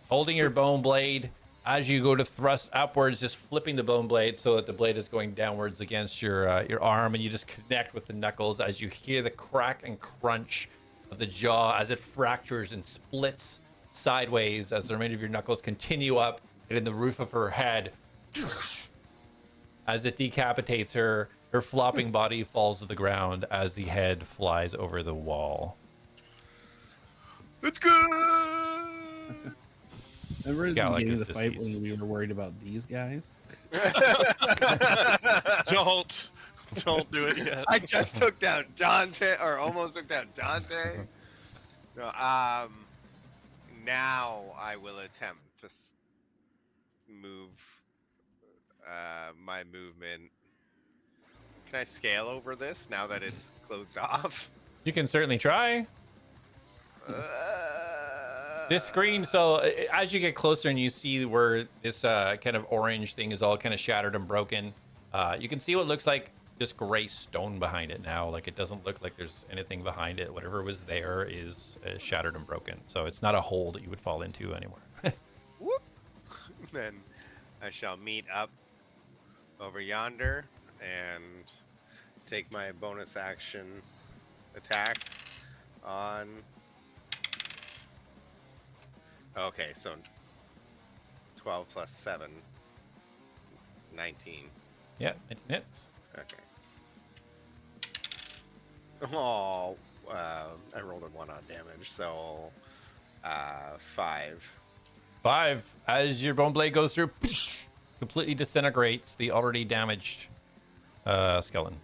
holding your bone blade as you go to thrust upwards, just flipping the bone blade so that the blade is going downwards against your arm, and you just connect with the knuckles as you hear the crack and crunch of the jaw as it fractures and splits sideways as the remainder of your knuckles continue up, hitting the roof of her head. As it decapitates her, her flopping body falls to the ground as the head flies over the wall. It's good. Remember at the Scalek beginning is of the fight deceased. when we were worried about these guys? Don't do it yet. I just took down Dante, or almost took down Dante. No, now I will attempt to move my movement. Can I scale over this now that it's closed off? You can certainly try. This screen, so as you get closer and you see where this kind of orange thing is all kind of shattered and broken, you can see what looks like just gray stone behind it now. Like, it doesn't look like there's anything behind it. Whatever was there is shattered and broken. So it's not a hole that you would fall into anymore. Whoop. Then I shall meet up over yonder and take my bonus action attack on. Okay, so 12 plus 7, 19. Yeah, 19 hits. Okay. Oh, I rolled a 1 on damage, so 5. 5. As your bone blade goes through, completely disintegrates the already damaged skeleton.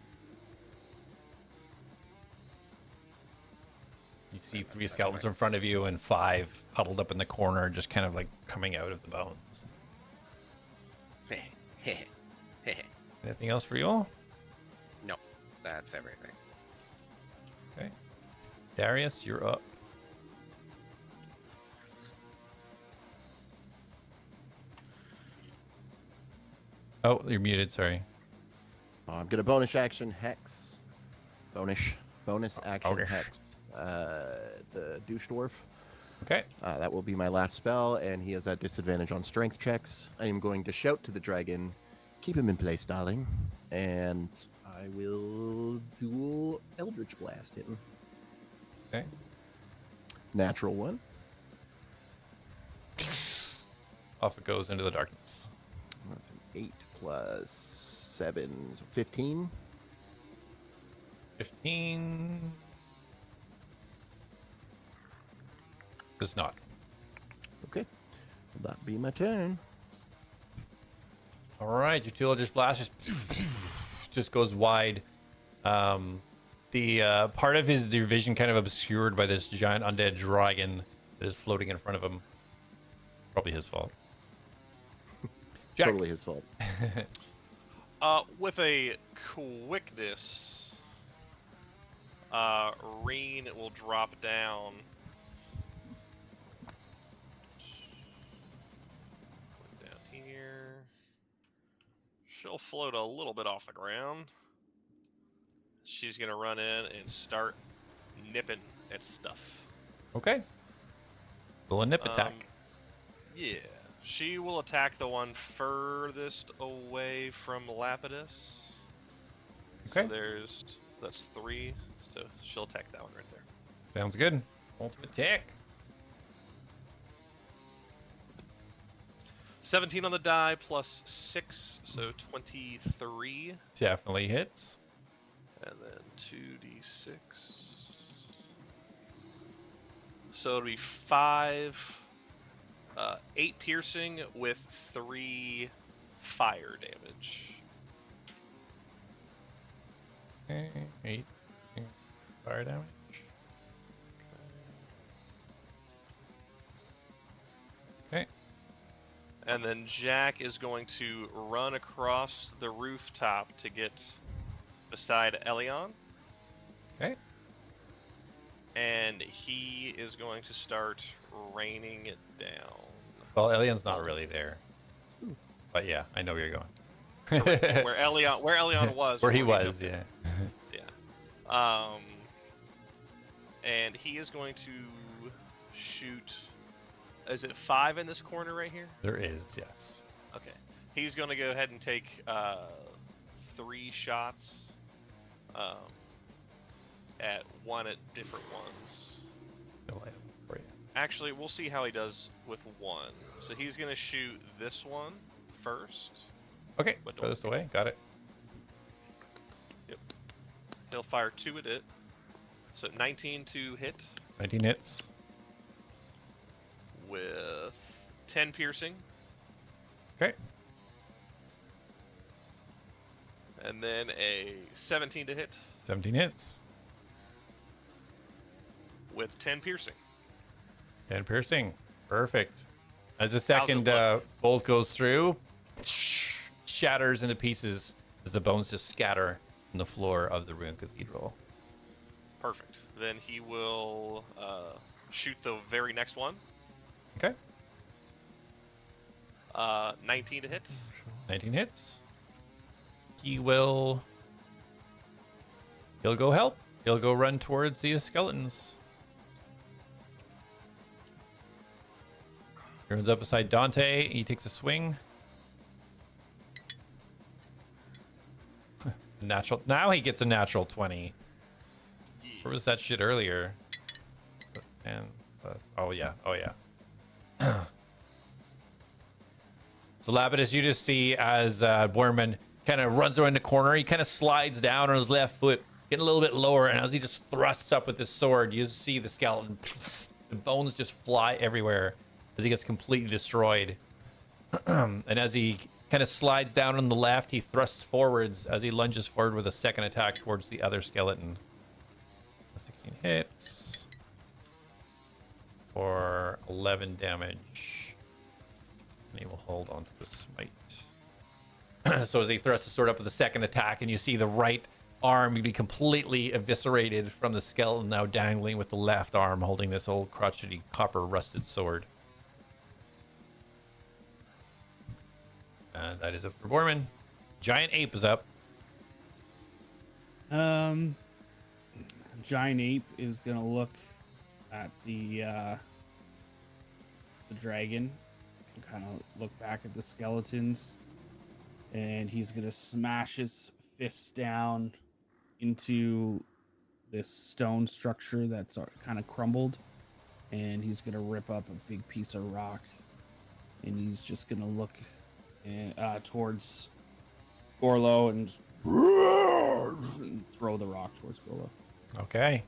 You see 3 skeletons in front of you and 5 huddled up in the corner, just kind of like coming out of the bones. Anything else for you all? No, that's everything. Okay. Darius, you're up. Oh, you're muted, sorry. I'm gonna bonus action hex. Bonus action Bonus. hex. The douche dwarf. Okay. That will be my last spell, and he has at disadvantage on strength checks. I am going to shout to the dragon, keep him in place, darling, and I will dual Eldritch Blast him. Okay. Natural 1. Off it goes into the darkness. That's an 8 plus 7, so 15. 15. Does not. Okay. Will that be my turn? All right, your tool just blast just goes wide. The part of your vision kind of obscured by this giant undead dragon that is floating in front of him. Probably his fault. Jak. Totally his fault. With a quickness, Reen will drop down. Down here. She'll float a little bit off the ground. She's gonna run in and start nipping at stuff. Okay. Roll a nip attack. Yeah. She will attack the one furthest away from Lapidus. Okay. So that's 3. So she'll attack that one right there. Sounds good. Ultimate attack. 17 on the die plus 6, so 23. Definitely hits. And then 2d6. So it'll be 5, 8 piercing with 3 fire damage. Okay, 8 fire damage. Okay. And then Jak is going to run across the rooftop to get beside Elion. Okay. And he is going to start raining it down. Well, Elion's not really there. But yeah, I know where you're going. where Elion was. Where he before was, jumped yeah. in. Yeah. And he is going to shoot. Is it 5 in this corner right here? There is, yes. Okay. He's going to go ahead and take 3 shots at different ones. No item for you. Actually, we'll see how he does with 1. So he's going to shoot this one first. Okay, But don't- furthest away. Got it. Yep. He'll fire 2 at it. So 19 to hit 19 hits. with 10 piercing. Okay. And then a 17 to hit 17 hits. with 10 piercing. 10 piercing. Perfect. As the second look? bolt goes through, shatters into pieces as the bones just scatter on the floor of the ruined cathedral. Perfect. Then he will shoot the very next one. Okay. 19 to hit. 19 hits. He'll go help. He'll go run towards these skeletons. He runs up beside Dante. He takes a swing. Natural. Now he gets a natural 20. Where was that shit earlier? 10 plus. Oh yeah. Oh yeah. So Lapidus, you just see as Borman kind of runs around the corner. He kind of slides down on his left foot, getting a little bit lower, and as he just thrusts up with his sword, you see the skeleton. The bones just fly everywhere as he gets completely destroyed. And as he kind of slides down on the left, he thrusts forwards as he lunges forward with a second attack towards the other skeleton. 16 hits. for 11 damage. And he will hold on to the smite. So as he thrusts his sword up with the second attack, and you see the right arm be completely eviscerated from the skeleton, now dangling with the left arm holding this old crotchety copper rusted sword. And that is it for Borman. Giant Ape is up. Giant Ape is gonna look at the dragon and kind of look back at the skeletons, and he's gonna smash his fist down into this stone structure that's kind of crumbled, and he's gonna rip up a big piece of rock, and he's just gonna look towards Gorlo and throw the rock towards Gorlo. Okay.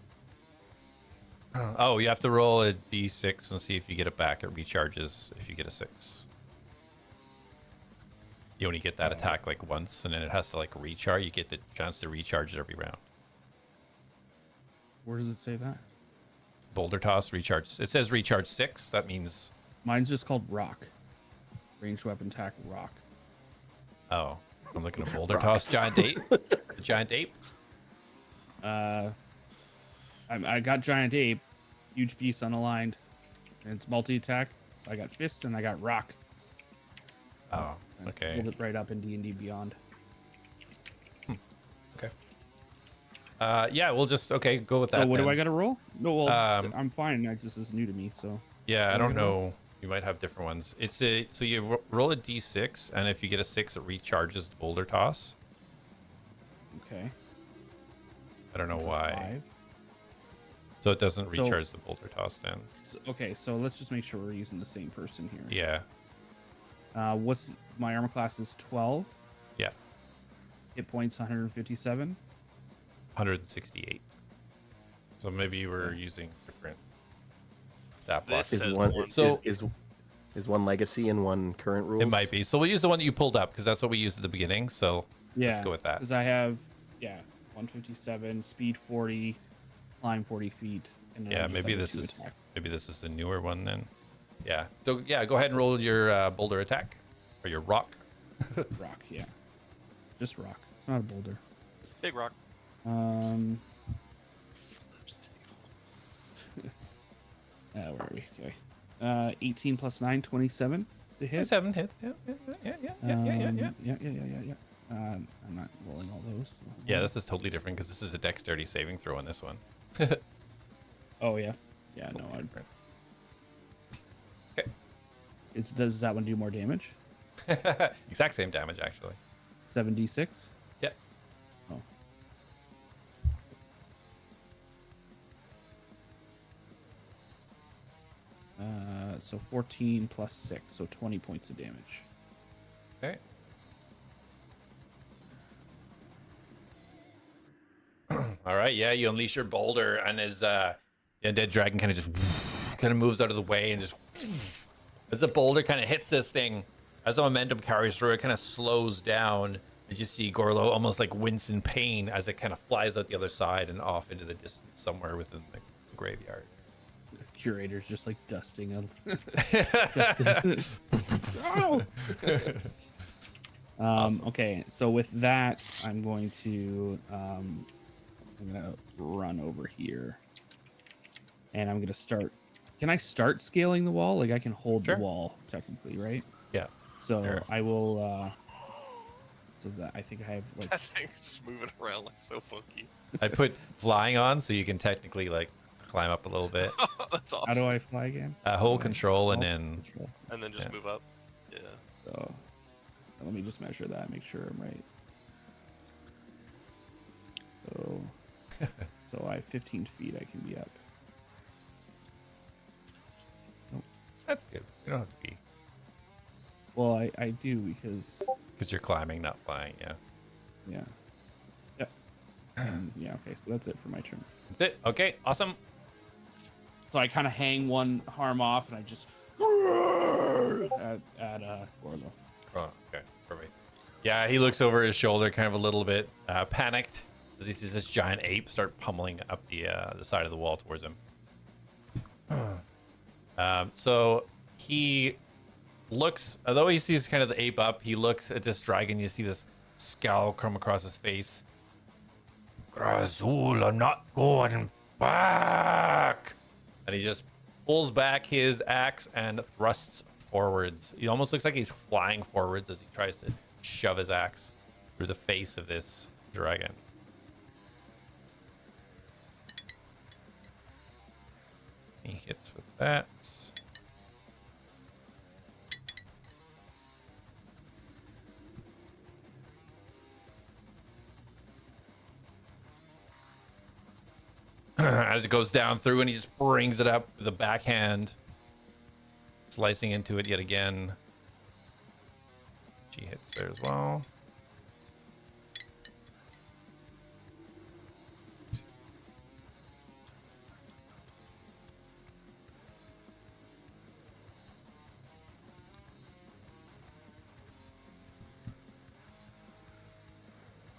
Oh, you have to roll a d6 and see if you get it back. It recharges if you get a 6. You only get that attack like once, and then it has to like recharge. You get the chance to recharge it every round. Where does it say that? Boulder toss, recharge. It says recharge 6. That means... Mine's just called rock. Ranged weapon attack, rock. Oh, I'm looking at boulder toss. Giant Ape. The Giant Ape. I got Giant Ape, huge piece unaligned, and it's multi-attack. I got fist and I got rock. Oh, I okay. pulled it right up in D&D Beyond. Okay. Yeah, we'll just go with that. So what then. do I got to roll? No, well, Um, I'm fine. This is new to me, so. Yeah, I don't know. You might have different ones. It's a so you roll a d6, and if you get a 6, it recharges the boulder toss. Okay. I don't know It's a why. 5. So it doesn't So- recharge the boulder toss then. So, okay, so let's just make sure we're using the same person here. Yeah. What's my armor class is 12. Yeah. Hit points 157. 168. So maybe you were using different stat blocks. This Is says one one. So- is one legacy and one current rules? It might be. So we'll use the one that you pulled up because that's what we used at the beginning. So Yeah. let's go with that. Because I have 157, speed 40, climb 40 feet. And then Yeah, just maybe have a this 2 is attack. maybe this is the newer one then. Yeah. So yeah, go ahead and roll your boulder attack or your rock. Rock, yeah. Just rock. It's not a boulder. Big rock. Where are we? Okay. 18 plus 9, 27 to hit. 7 hits. Yeah. Yeah. I'm not rolling all those. so- Yeah, this is totally different because this is a dexterity saving throw on this one. Oh yeah. Yeah. No. Different. Does that one do more damage? Exact same damage actually. 7d6. Yeah. Oh. So 14 plus 6, so 20 points of damage. Okay. All right. Yeah, you unleash your boulder, and as the undead dragon kind of just moves out of the way, and just as the boulder kind of hits this thing, as the momentum carries through, it kind of slows down. As you see Gorlo almost like wince in pain as it kind of flies out the other side and off into the distance somewhere within the graveyard. The curator's just like dusting him. Awesome. Okay, so with that, I'm going to run over here, and I'm gonna start. Can I start scaling the wall? Like I can hold Sure. the wall technically, right? Yeah. So Sure. I will. So that I think I have like. That thing's just moving around like so funky. I put flying on so you can technically like climb up a little bit. That's awesome. How do I fly again? Hold control and Oh, then control. And then just Yeah. move up. Yeah. So let me just measure that, make sure I'm right. So I have 15 feet I can be up. that's good. You don't have to be Well, I do because because you're climbing, not flying. Yeah. yeah. Yep. And, yeah, okay, so that's it for my turn. That's it. Okay. Awesome. So I kind of hang one arm off and I just at Gorlo. Oh, okay. Perfect. Yeah, he looks over his shoulder, kind of a little bit panicked as he sees this giant ape start pummeling up the side of the wall towards him. So he looks, although he sees kind of the ape up, he looks at this dragon. You see this scowl come across his face. Grazul, I'm not going back. And he just pulls back his axe and thrusts forwards. He almost looks like he's flying forwards as he tries to shove his axe through the face of this dragon. He hits with that. As it goes down through, and he just brings it up with the backhand, slicing into it yet again. She hits there as well.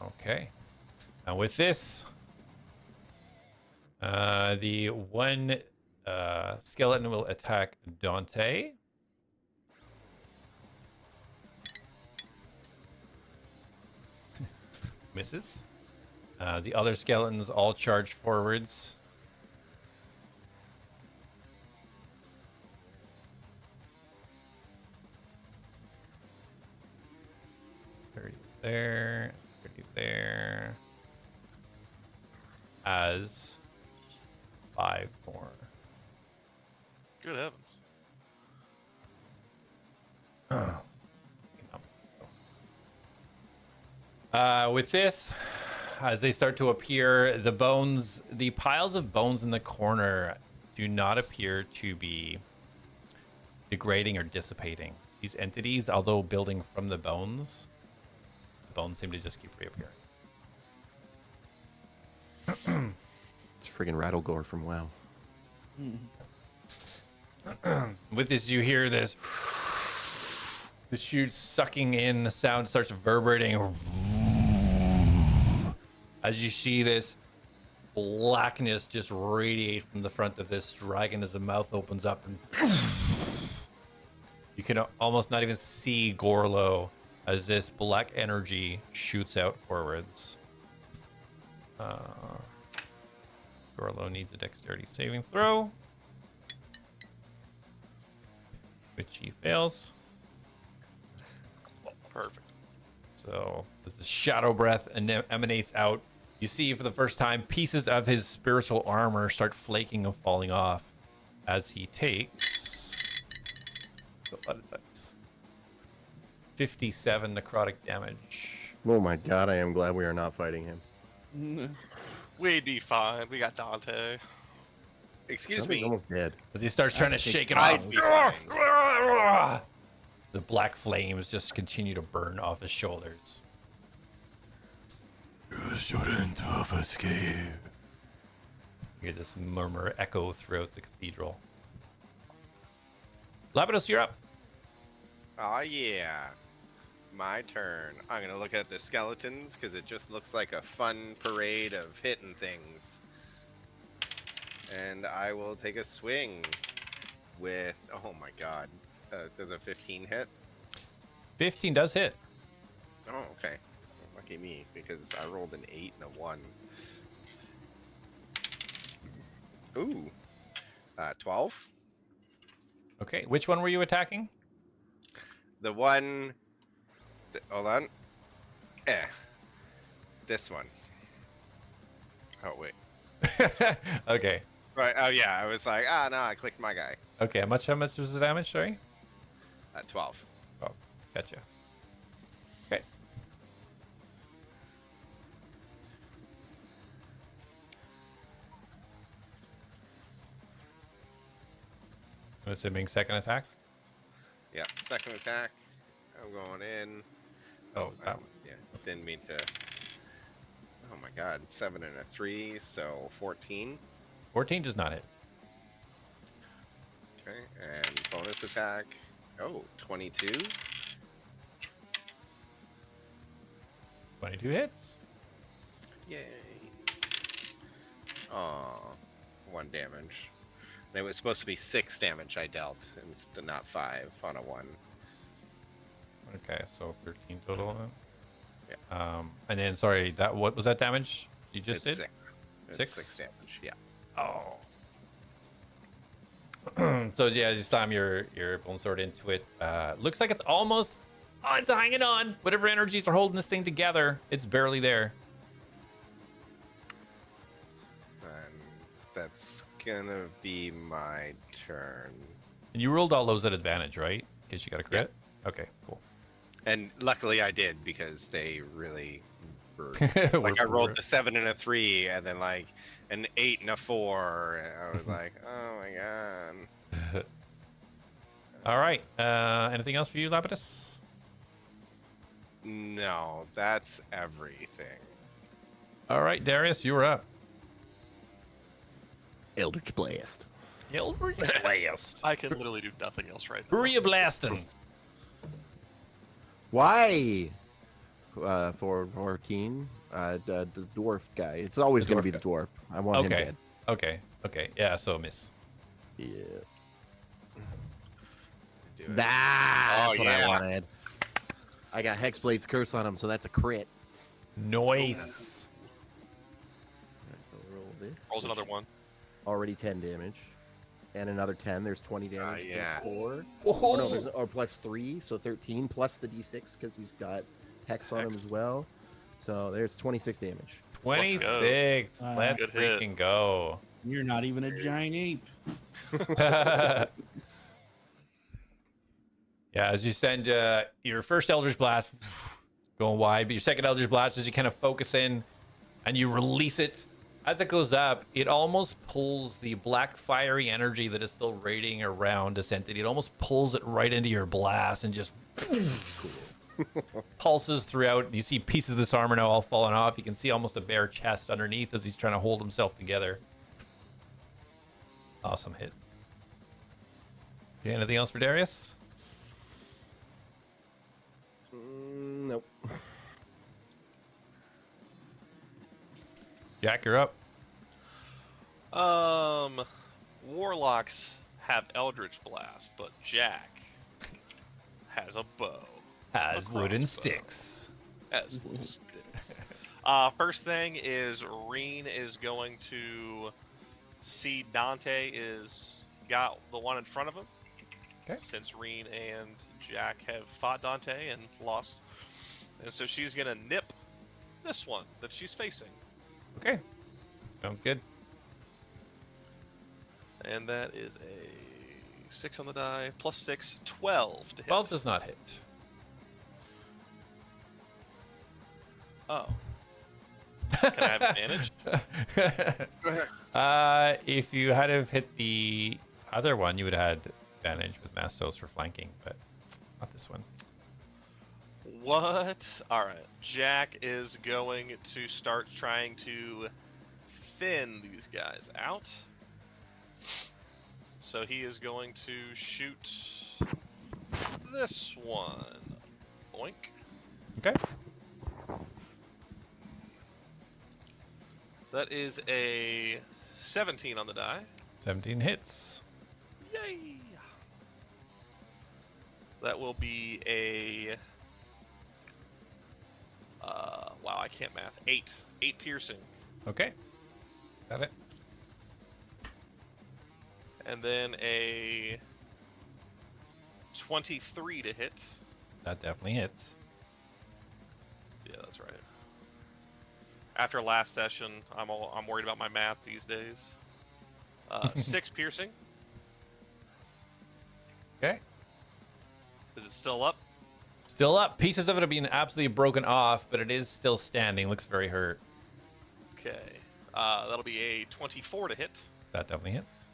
Okay. Now with this, the one skeleton will attack Dante. Misses. The other skeletons all charge forwards. There. There. As 5 more. Good heavens. With this, as they start to appear, the piles of bones in the corner do not appear to be degrading or dissipating. These entities, although building from the bones seem to just keep reappearing. It's friggin' Rattlegore from WoW. With this, you hear this huge sucking in. The sound starts reverberating as you see this blackness just radiate from the front of this dragon as the mouth opens up, and you can almost not even see Gorlo as this black energy shoots out forwards. Gorlo needs a dexterity saving throw, which he fails. Perfect. So as the shadow breath emanates out, you see for the first time pieces of his spiritual armor start flaking and falling off as he takes 57 necrotic damage. Oh my god, I am glad we are not fighting him. We'd be fine. We got Dante. Excuse Something's me. almost dead. As he starts trying to shake it I'd off, be fine. the black flames just continue to burn off his shoulders. You shouldn't have escaped. You hear this murmur echo throughout the cathedral. Lapidos, you're up. Oh yeah. My turn. I'm gonna look at the skeletons because it just looks like a fun parade of hitting things. And I will take a swing with, oh my god. Does a 15 hit? 15 does hit. Oh, okay. Lucky me, because I rolled an 8 and a 1. Ooh. 12? Okay, which one were you attacking? The one... hold on. This one. Oh, wait. Okay. Right, oh yeah, I was like, no, I clicked my guy. Okay, how much was the damage, sorry? 12. Oh, gotcha. Okay. I'm assuming second attack? Yeah, second attack. I'm going in. Oh, that one. Yeah, didn't mean to. Oh my god, 7 and a 3, so 14. 14 does not hit. Okay, and bonus attack. Oh, 22. 22 hits. Yay. Aw, 1 damage. And it was supposed to be 6 damage I dealt, instead not 5 on a 1. Okay, so 13 total. Yeah. And then sorry, what was that damage you just It's did? 6. It's 6? 6 damage. Yeah. Oh. So yeah, as you slam your bone sword into it, looks like it's almost. Oh, it's hanging on. Whatever energies are holding this thing together, it's barely there. And that's gonna be my turn. And you rolled all those at advantage, right? Because you got a crit. Okay, cool. And luckily I did, because they really were. We're Like I rolled poor. the 7 and a 3, and then like an 8 and a 4, and I was like, oh my god. All right. Anything else for you, Lapidus? No, that's everything. All right, Darius, you're up. Eldritch Blast. Eldritch Blast. I can literally do nothing else right now. Hurry blasting. Why? 14. The dwarf guy. It's always The going to dwarf be the guy. dwarf. I want him Okay. dead. Okay. Yeah, so miss. Yeah. Do it. That's what I yeah. wanted. I got Hexblade's Curse on him, so that's a crit. Nice. Alright, so roll this. Rolls which another one. Already 10 damage. And another 10. There's 20 damage. yeah. Plus 4. Oh, Oh, no, there's, or plus 3, so 13 plus the d6 because he's got Hex on him Hex. as well. So there's 26 damage. 26. Wow. Let's Good hit. freaking go. You're not even a giant ape. Yeah, as you send your first Eldritch Blast going wide, but your second Eldritch Blast, as you kind of focus in and you release it, as it goes up, it almost pulls the black fiery energy that is still radiating around this entity. It almost pulls it right into your blast and just pulses throughout. You see pieces of this armor now all falling off. You can see almost a bare chest underneath as he's trying to hold himself together. Awesome hit. Okay, anything else for Darius? Nope. Jak, you're up. Warlocks have Eldritch Blast, but Jak has a bow. Has A wooden crossbow. sticks. As little sticks. First thing is Reen is going to see Dante is got the one in front of him. Okay. Since Reen and Jak have fought Dante and lost. And so she's gonna nip this one that she's facing. Okay. Sounds good. And that is a 6 on the die, plus 6, 12 to hit. 12 does not hit. Oh. Can I have advantage? If you had have hit the other one, you would have had advantage with Mastos for flanking, but not this one. What? Alright. Jak is going to start trying to thin these guys out. So he is going to shoot this one. Boink. Okay. That is a 17 on the die. 17 hits. Yay! That will be a... wow, I can't math. 8. 8 piercing. Okay. Got it. And then a 23 to hit. That definitely hits. Yeah, that's right. After last session, I'm worried about my math these days. 6 piercing. Okay. Is it still up? Still up. Pieces of it have been absolutely broken off, but it is still standing. Looks very hurt. Okay. That'll be a 24 to hit. That definitely hits.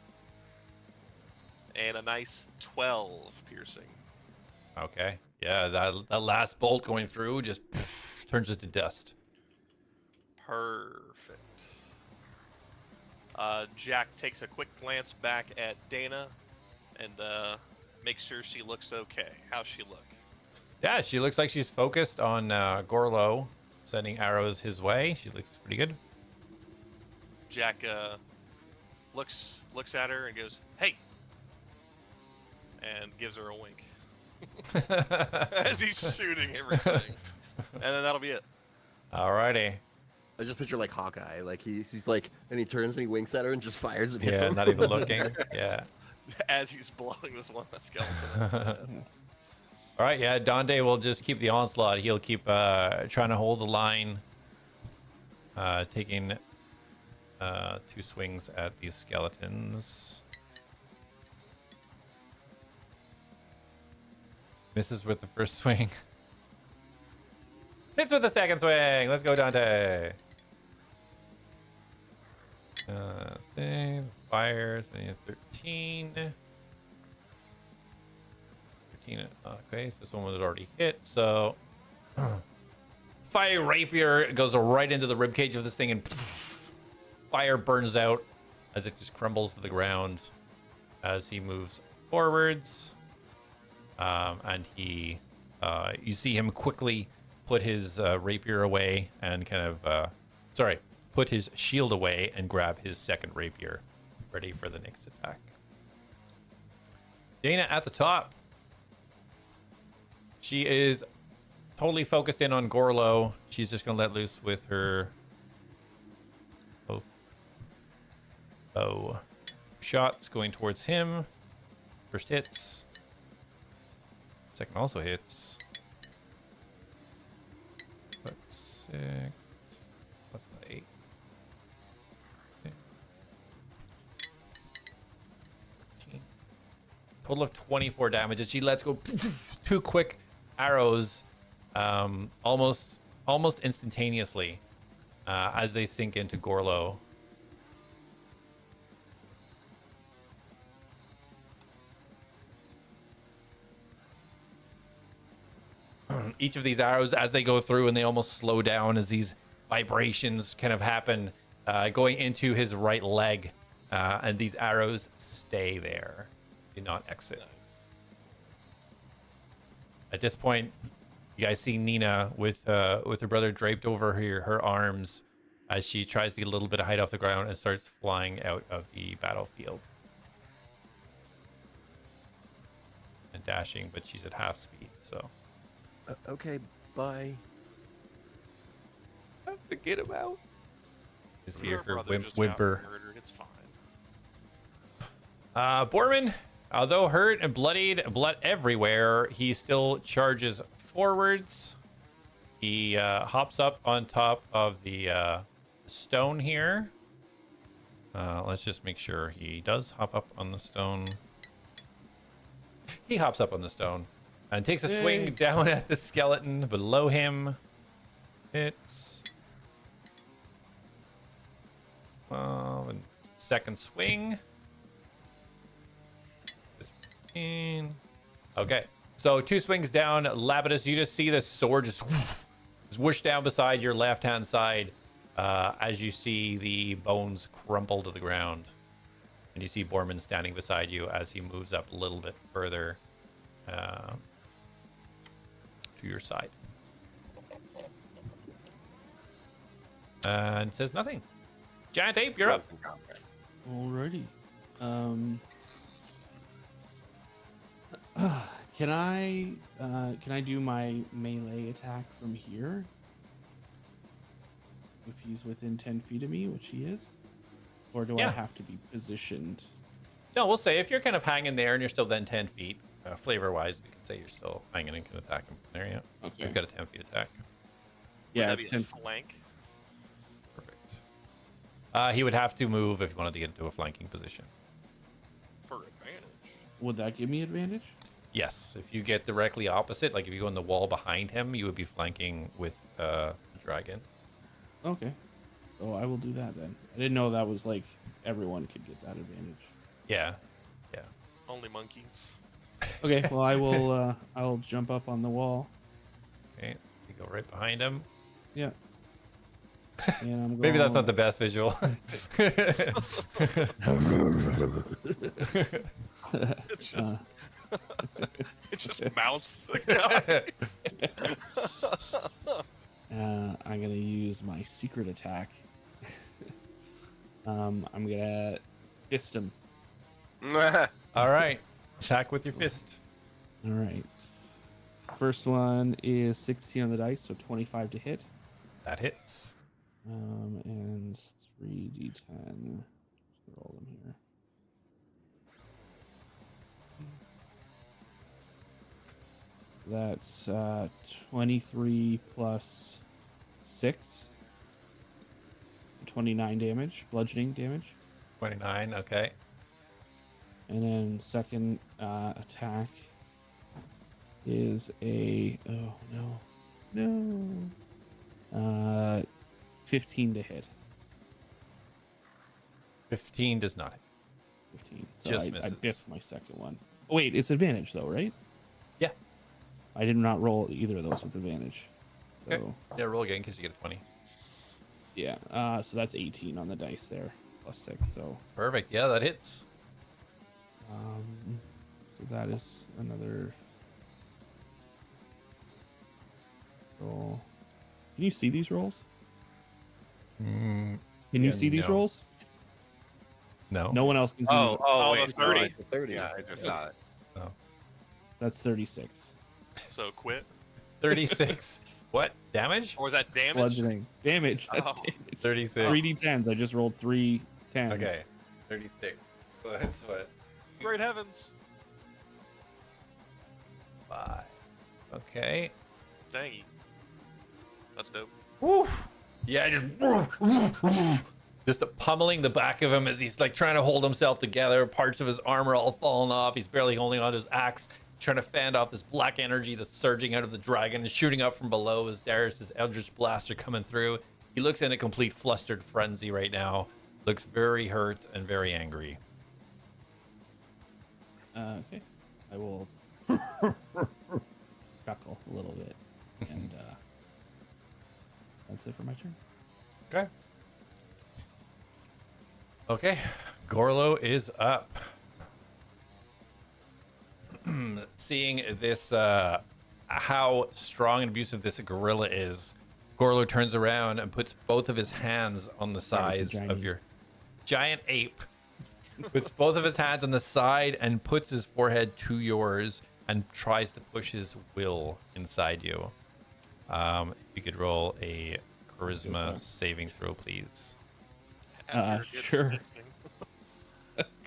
And a nice 12 piercing. Okay. Yeah, that last bolt going through just turns it to dust. Perfect. Jak takes a quick glance back at Dana and makes sure she looks okay. How's she look? Yeah, she looks like she's focused on Gorlo sending arrows his way. She looks pretty good. Jak looks at her and goes, "Hey," and gives her a wink as he's shooting everything, and then that'll be it. Alrighty. I just picture like Hawkeye, like he's like, and he turns and he winks at her and just fires and hits Yeah, him. not even looking. Yeah. As he's blowing this one skeleton. All right, yeah, Dante will just keep the onslaught. He'll keep trying to hold the line, taking 2 swings at these skeletons. Misses with the first swing. Hits with the second swing. Let's go, Dante. Thing, fire, 13. 13. Okay, so this one was already hit. So, fire rapier goes right into the ribcage of this thing, and fire burns out as it just crumbles to the ground as he moves forwards. And he, you see him quickly put his rapier away and kind of, put his shield away and grab his second rapier, ready for the next attack. Dana at the top. She is totally focused in on Gorlo. She's just going to let loose with her both bow shots going towards him. First hits. Second also hits. That's 6. Plus 8. Total of 24 damage. As she lets go 2 quick arrows, almost instantaneously, as they sink into Gorlo. Each of these arrows, as they go through, and they almost slow down as these vibrations kind of happen, going into his right leg, and these arrows stay there, do not exit. Nice. At this point, you guys see Nina with her brother draped over her arms as she tries to get a little bit of height off the ground and starts flying out of the battlefield. And dashing, but she's at half speed, so. Okay, bye. Have to get him out. You see Her her brother just got whimper. murdered. It's fine. Borman, although hurt and bloodied, blood everywhere, he still charges forwards. He hops up on top of the stone here. Let's just make sure he does hop up on the stone. He hops up on the stone and takes a swing down at the skeleton below him. Hits. And second swing. 15. Okay, so 2 swings down. Lapidus, you just see this sword just whoosh down beside your left-hand side as you see the bones crumple to the ground. And you see Borman standing beside you as he moves up a little bit further to your side. And says nothing. Giant Ape, you're up. Alrighty. Can I do my melee attack from here? If he's within 10 feet of me, which he is? Or do I Yeah. have to be positioned? No, we'll say if you're kind of hanging there and you're still then 10 feet, flavor-wise, we can say you're still hanging and can attack him from there, yeah. Okay. You've got a 10 feet attack. Yeah, Would it's that be 10. a flank? Perfect. He would have to move if he wanted to get into a flanking position. For advantage. Would that give me advantage? Yes, if you get directly opposite, like if you go in the wall behind him, you would be flanking with the dragon. Okay. Oh, I will do that then. I didn't know that was like everyone could get that advantage. Yeah, yeah. Only monkeys. Okay, well I will I'll jump up on the wall. Okay, you go right behind him. Yeah. And I'm going Maybe that's not the best visual. It's just, it just mounts the guy. I'm gonna use my secret attack. I'm gonna fist him. All right. Attack with your fist. All right. First one is 16 on the dice, so 25 to hit. That hits. And 3d10. Just roll them here. That's 23 plus 6. 29 damage, bludgeoning damage. 29. Okay. And then second attack is a 15 to hit. 15 does not hit. 15. So Just I misses. biffed my second one. Oh, wait, it's advantage though, right? Yeah. I did not roll either of those with advantage. So Okay. Yeah, roll again because you get a 20. yeah, so that's 18 on the dice there, plus 6. So Perfect. Yeah, that hits. so that is another roll. Can you see these rolls? Mm, Can you Yeah, see these no. rolls? No. No one else can see. Oh, Oh, wait, the 30. sorry. 30. Yeah, I just saw it. That's 36. So quit. 36. What? Damage? Or was that damage? Bludgeoning damage. That's Oh. damage. 36. 3d10s. I just rolled 3 10s. Okay. 36. So that's what? Great heavens. 5. Okay. Dang. That's dope. Woo. Yeah, just pummeling the back of him as he's like trying to hold himself together. Parts of his armor all falling off. He's barely holding on to his axe, trying to fan off this black energy that's surging out of the dragon and shooting up from below as Darius' Eldritch Blaster coming through. He looks in a complete flustered frenzy right now. Looks very hurt and very angry. Okay. I will chuckle a little bit. And that's it for my turn. Okay. Okay. Gorlo is up. Seeing this, how strong and abusive this gorilla is, Gorlo turns around and puts both of his hands on the Sorry, it's a sides of giant- your giant ape. Puts both of his hands on the side and puts his forehead to yours and tries to push his will inside you. If you could roll a charisma suck. saving throw, please. After it gets sure. fixing.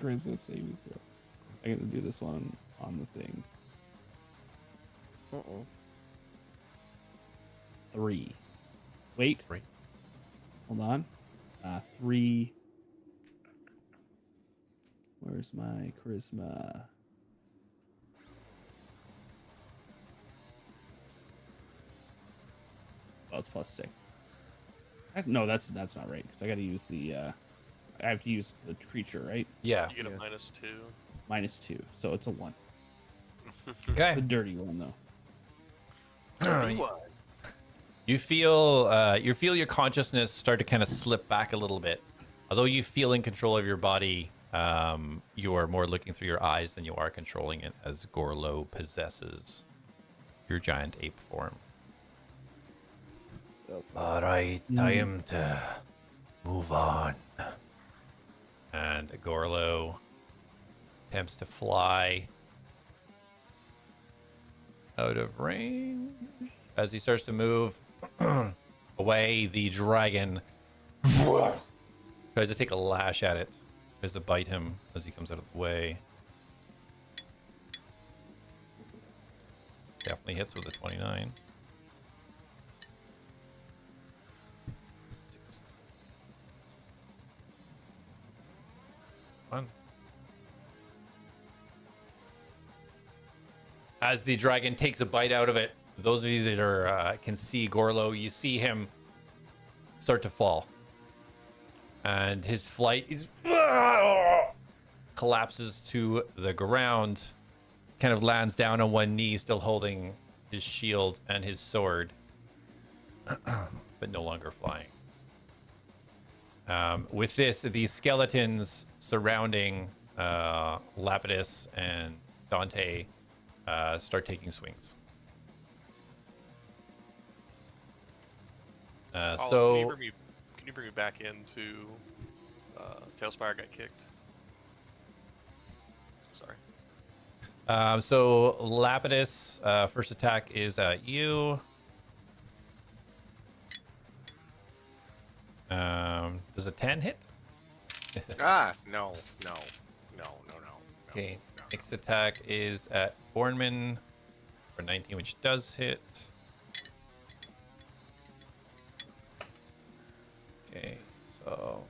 Charisma saving throw. I'm gonna do this one on the thing. Uh-oh. 3. Wait. 3. Hold on. 3. Where's my charisma? Oh, it's plus 6. No, that's not right because I got to use the. I have to use the creature, right? Yeah. You get a Yeah. -2. -2, so it's a 1. Okay. A dirty one though. You feel your consciousness start to kind of slip back a little bit. Although you feel in control of your body, you are more looking through your eyes than you are controlling it as Gorlo possesses your giant ape form. All right, time to move on. And Gorlo attempts to fly out of range. As he starts to move away, the dragon tries to take a lash at it. Tries to bite him as he comes out of the way. Definitely hits with a 29. 1. As the dragon takes a bite out of it, those of you that are can see Gorlo, you see him start to fall, and his flight is collapses to the ground, kind of lands down on one knee, still holding his shield and his sword, but no longer flying. With this, the skeletons surrounding Lapidus and Dante start taking swings. Paula, So can you bring me back into Talespire got kicked? So Lapidus, first attack is at you. Does a 10 hit? No. Okay. Next attack is at Bornman for 19, which does hit. Okay, so.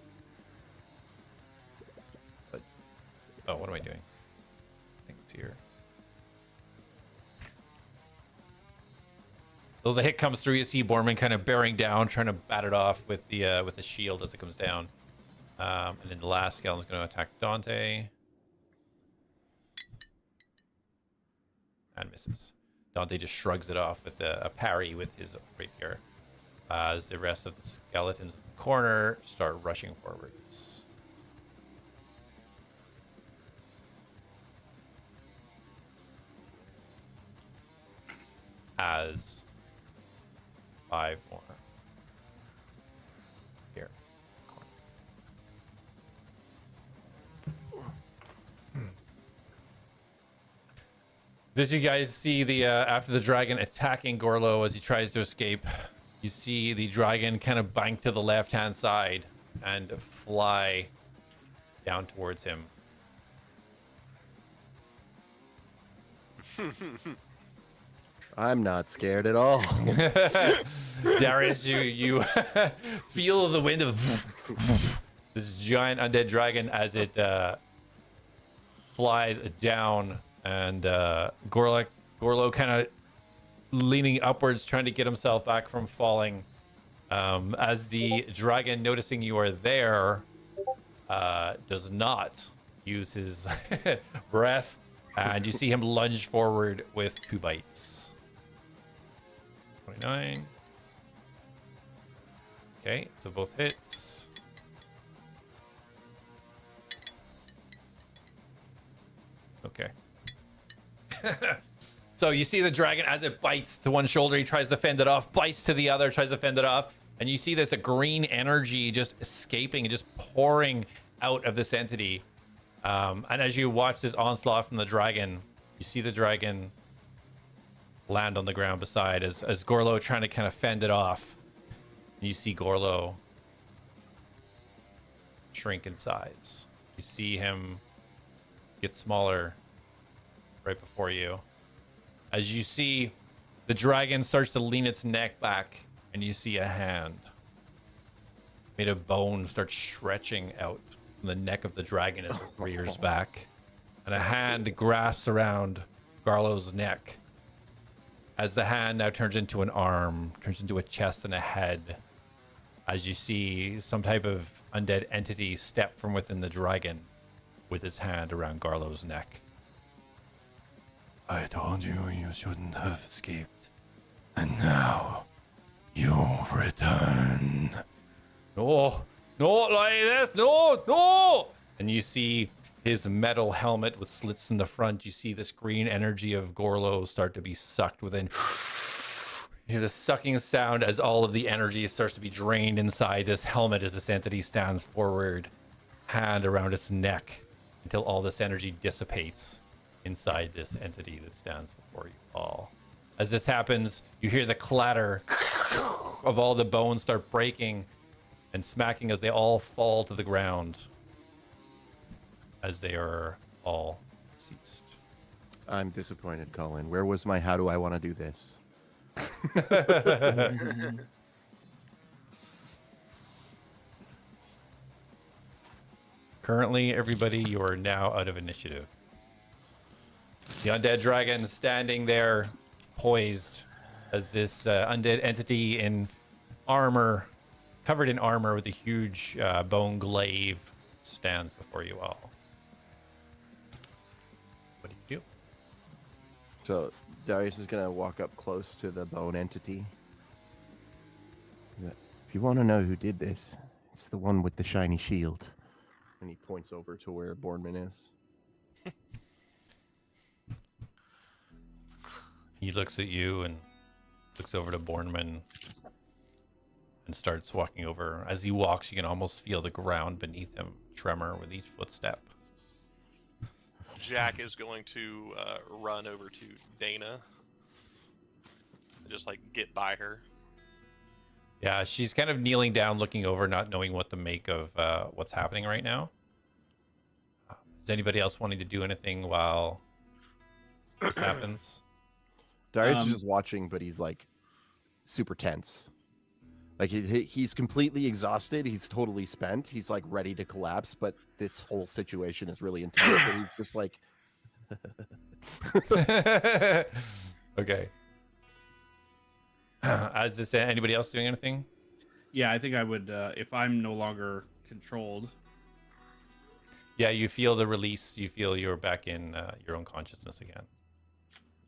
Oh, what am I doing? Things here. So the hit comes through. You see Borman kind of bearing down, trying to bat it off with the shield as it comes down. And then the last skeleton is going to attack Dante. And misses. Dante just shrugs it off with a parry with his rapier. As the rest of the skeletons in the corner start rushing forwards. As 5 more. Here. As you guys see the after the dragon attacking Gorlo as he tries to escape, you see the dragon kind of bank to the left-hand side and fly down towards him. I'm not scared at all. Darius, you feel the wind of this giant undead dragon as it flies down, and Gorlo kind of leaning upwards, trying to get himself back from falling. As the dragon, noticing you are there, does not use his breath, and you see him lunge forward with 2 bites. 29. Okay, so both hits. Okay. So you see the dragon as it bites to one shoulder, he tries to fend it off, bites to the other, tries to fend it off, and you see this green energy just escaping and just pouring out of this entity. And as you watch this onslaught from the dragon, you see the dragon land on the ground beside as Gorlo trying to kind of fend it off. And you see Gorlo shrink in size. You see him get smaller right before you. As you see the dragon starts to lean its neck back, and you see a hand made of bone start stretching out from the neck of the dragon as it rears back. And a hand grasps around Garlo's neck. As the hand now turns into an arm, turns into a chest and a head, as you see some type of undead entity step from within the dragon with his hand around Garlo's neck. I told you you shouldn't have escaped, and now you return. No, not like this, no! And you see his metal helmet with slits in the front. You see this green energy of Gorlo start to be sucked within. You hear the sucking sound as all of the energy starts to be drained inside this helmet as this entity stands forward, hand around its neck, until all this energy dissipates inside this entity that stands before you all. As this happens, you hear the clatter of all the bones start breaking and smacking as they all fall to the ground, as they are all ceased. I'm disappointed, Colin. Where was my how do I want to do this? Currently, everybody, you are now out of initiative. The undead dragon standing there, poised, as this undead entity in armor, covered in armor with a huge bone glaive, stands before you all. What do you do? So Darius is gonna walk up close to the bone entity. If you want to know who did this, it's the one with the shiny shield. And he points over to where Bornman is. He looks at you and looks over to Bornman and starts walking over. As he walks, you can almost feel the ground beneath him tremor with each footstep. Jak is going to run over to Dana. And just like get by her. Yeah, she's kind of kneeling down, looking over, not knowing what to make of what's happening right now. Is anybody else wanting to do anything while this happens? Darius is just watching, but he's like super tense. Like he's completely exhausted. He's totally spent. He's like ready to collapse, but this whole situation is really intense. So he's just like, Okay. Is this anybody else doing anything? Yeah, I think I would, if I'm no longer controlled. Yeah, you feel the release. You feel you're back in your own consciousness again.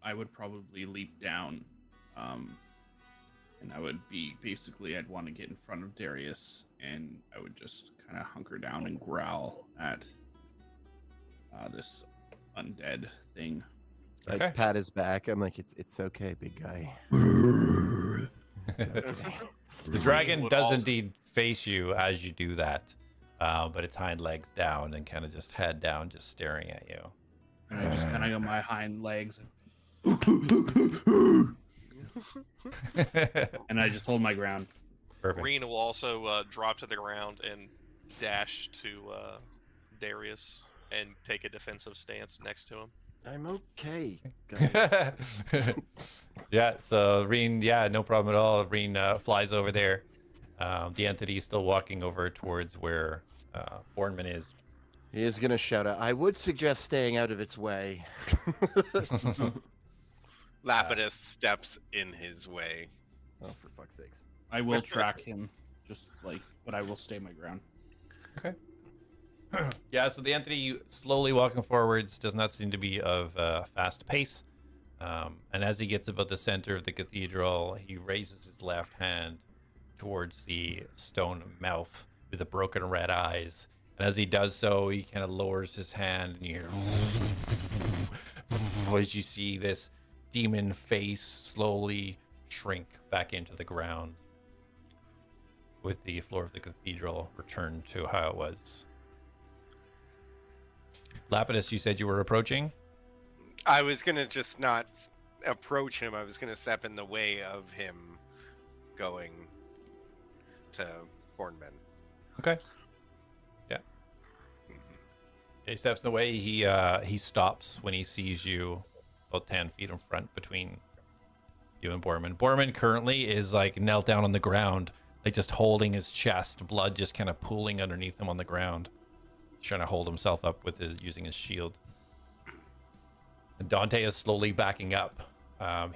I would probably leap down, and I would be basically, I'd want to get in front of Darius, and I would just kind of hunker down and growl at this undead thing. I Okay. just pat his back. I'm like, it's okay, big guy. It's okay. The dragon Would does also- indeed face you as you do that, but its hind legs down and kind of just head down, just staring at you. And I just kind of got my hind legs, and I just hold my ground. Perfect. Reen will also drop to the ground and dash to Darius and take a defensive stance next to him. I'm okay, guys. Yeah, so Reen, yeah, no problem at all. Reen flies over there. The entity is still walking over towards where Bornman is. He is gonna shout out. I would suggest staying out of its way. Lapidus steps in his way. Oh, for fuck's sakes! I will track him, but I will stay my ground. Okay. Yeah, so the entity slowly walking forwards does not seem to be of a fast pace. And as he gets about the center of the cathedral, he raises his left hand towards the stone mouth with the broken red eyes. And as he does so, he kind of lowers his hand, and you hear as you see this demon face slowly shrink back into the ground, with the floor of the cathedral returned to how it was. Lapidus, you said you were approaching? I was gonna just not approach him. I was gonna step in the way of him going to Bornman. Okay. Yeah. He steps in the way. He stops when he sees you about 10 feet in front between you and Borman. Borman currently is like knelt down on the ground, like just holding his chest, blood just kind of pooling underneath him on the ground. He's trying to hold himself up with using his shield. And Dante is slowly backing up.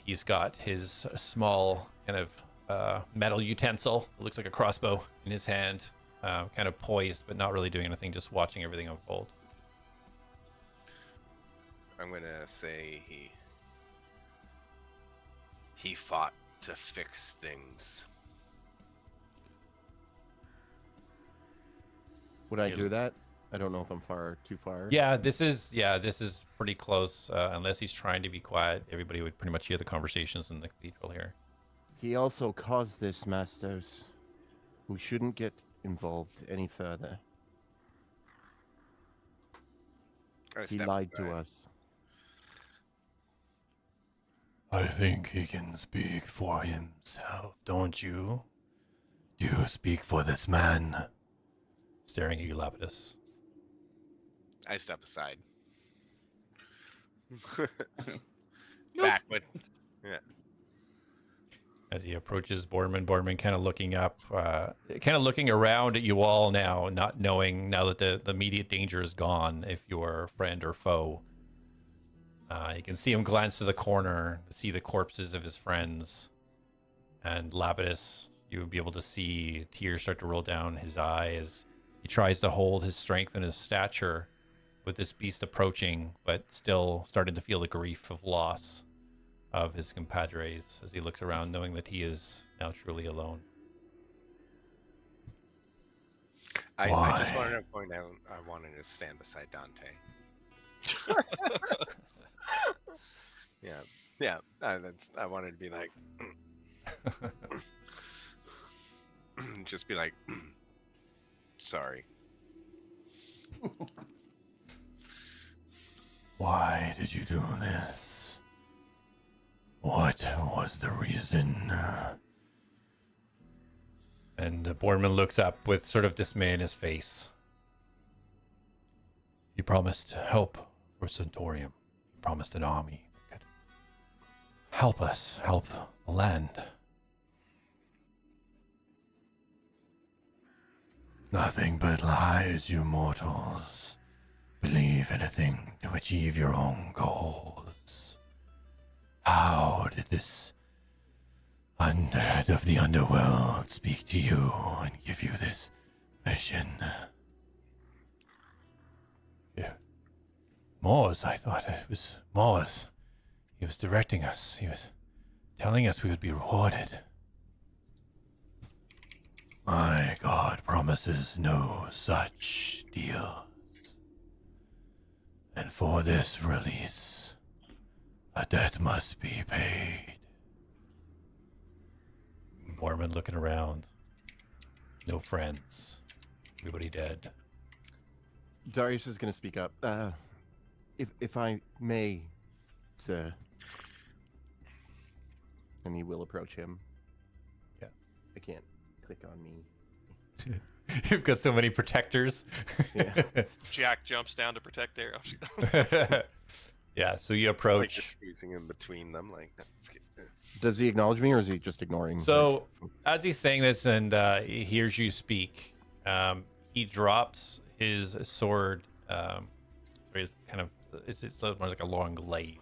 He's got his small kind of metal utensil. It looks like a crossbow in his hand, kind of poised, but not really doing anything, just watching everything unfold. I'm gonna say he fought to fix things. Would I do that? I don't know if I'm too far. Yeah, this is pretty close. Unless he's trying to be quiet, everybody would pretty much hear the conversations in the cathedral here. He also caused this, Mastos. We shouldn't get involved any further. I He step lied to aside. us. I think he can speak for himself, don't you? Do you speak for this man? Staring at you, Lapidus. I step aside. Backward. Yeah. As he approaches Borman kind of looking up, kind of looking around at you all now, not knowing now that the immediate danger is gone if you're friend or foe. You can see him glance to the corner, see the corpses of his friends. And Lapidus, you would be able to see tears start to roll down his eye as he tries to hold his strength and his stature with this beast approaching, but still starting to feel the grief of loss of his compadres as he looks around, knowing that he is now truly alone. I Why? just wanted to point out I wanted to stand beside Dante. Yeah. I wanted to be like, just be like, sorry. Why did you do this? What was the reason? And Borman looks up with sort of dismay in his face. You promised help for Centaurium. You promised an army that could help us, help the land. Nothing but lies, you mortals. Believe anything to achieve your own goals. How did this undead of the underworld speak to you and give you this mission? Yeah. Moors, I thought it was Moors. He was directing us. He was telling us we would be rewarded. My God promises no such deals. And for this release, a debt must be paid. Borman looking around. No friends. Everybody dead. Darius is going to speak up. If I may, sir. And he will approach him. Yeah. I can't click on me. You've got so many protectors. Yeah. Jak jumps down to protect Arrow. Yeah, so you Like approach. just squeezing in between them, like that's good. Does he acknowledge me, or is he just ignoring? So as he's saying this and he hears you speak, he drops his sword. It's kind of it's more like a long glaive.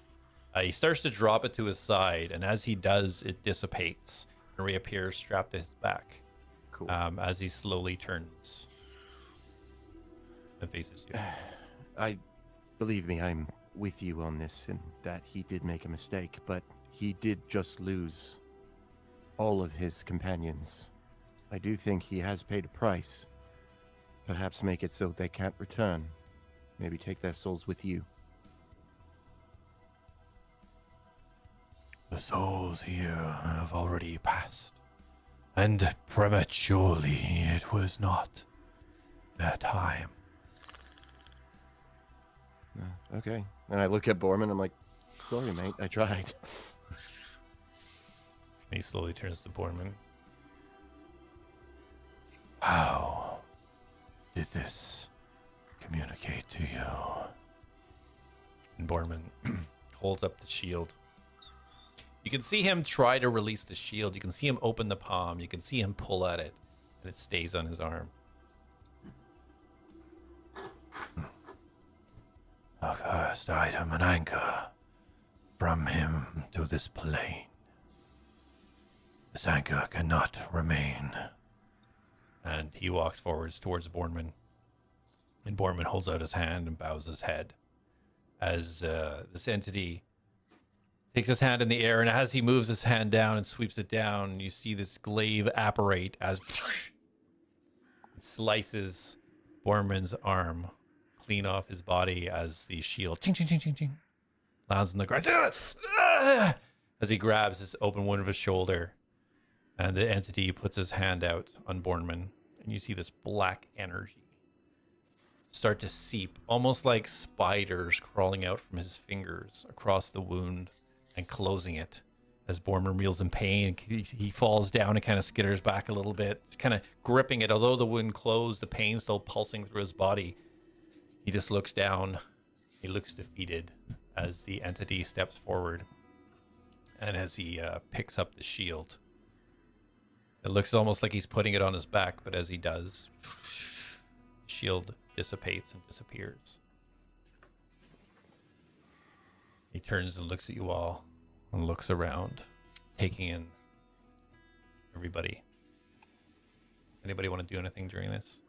He starts to drop it to his side, and as he does, it dissipates and reappears strapped to his back. Cool. As he slowly turns and faces you. Believe me, I'm with you on this, and that he did make a mistake, but he did just lose all of his companions. I do think he has paid a price. Perhaps make it so they can't return. Maybe take their souls with you. The souls here have already passed, and prematurely it was not their time. Okay. And I look at Borman, I'm like, sorry, mate, I tried. He slowly turns to Borman. How did this communicate to you? And Borman holds up the shield. You can see him try to release the shield. You can see him open the palm. You can see him pull at it, and it stays on his arm. A cursed item, an anchor, from him to this plane. This anchor cannot remain. And he walks forwards towards Borman. And Borman holds out his hand and bows his head as this entity takes his hand in the air, and as he moves his hand down and sweeps it down, you see this glaive apparate as it slices Borman's arm clean off his body as the shield ching, ching, ching, ching, ching, lands on the ground as he grabs this open wound of his shoulder, and the entity puts his hand out on Borman, and you see this black energy start to seep, almost like spiders crawling out from his fingers across the wound and closing it. As Borman reels in pain, he falls down and kind of skitters back a little bit, kind of gripping it. Although the wound closed, the pain still pulsing through his body. He just looks down. He looks defeated as the entity steps forward, and as he picks up the shield. It looks almost like he's putting it on his back, but as he does, shield dissipates and disappears. He turns and looks at you all and looks around, taking in everybody. Anybody want to do anything during this?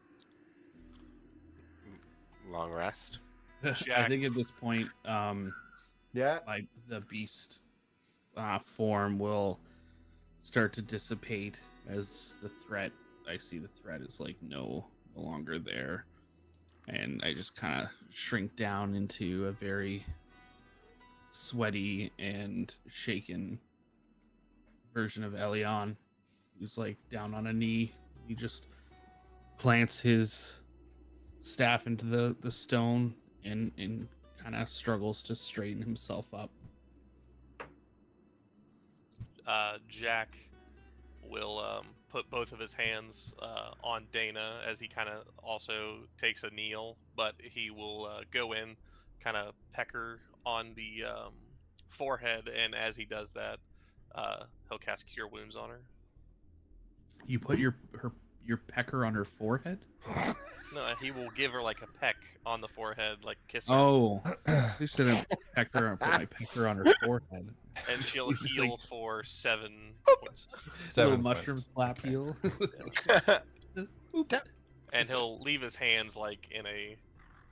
Long rest. I think at this point, Yeah. like the beast form will start to dissipate as the threat. I see the threat is like no longer there, and I just kind of shrink down into a very sweaty and shaken version of Elion, who's like down on a knee. He just plants his staff into the stone and kind of struggles to straighten himself up. Jack will put both of his hands on Dana as he kind of also takes a kneel, but he will go in, kind of peck her on the forehead, and as he does that, he'll cast Cure Wounds on her. You put your pecker on her forehead? No, he will give her like a peck on the forehead, like kiss her, Oh, you should have pecker and put my pecker on her forehead. and she'll It's heal like- for 7 points. Seven Little mushroom points. slap heal. And he'll leave his hands like in a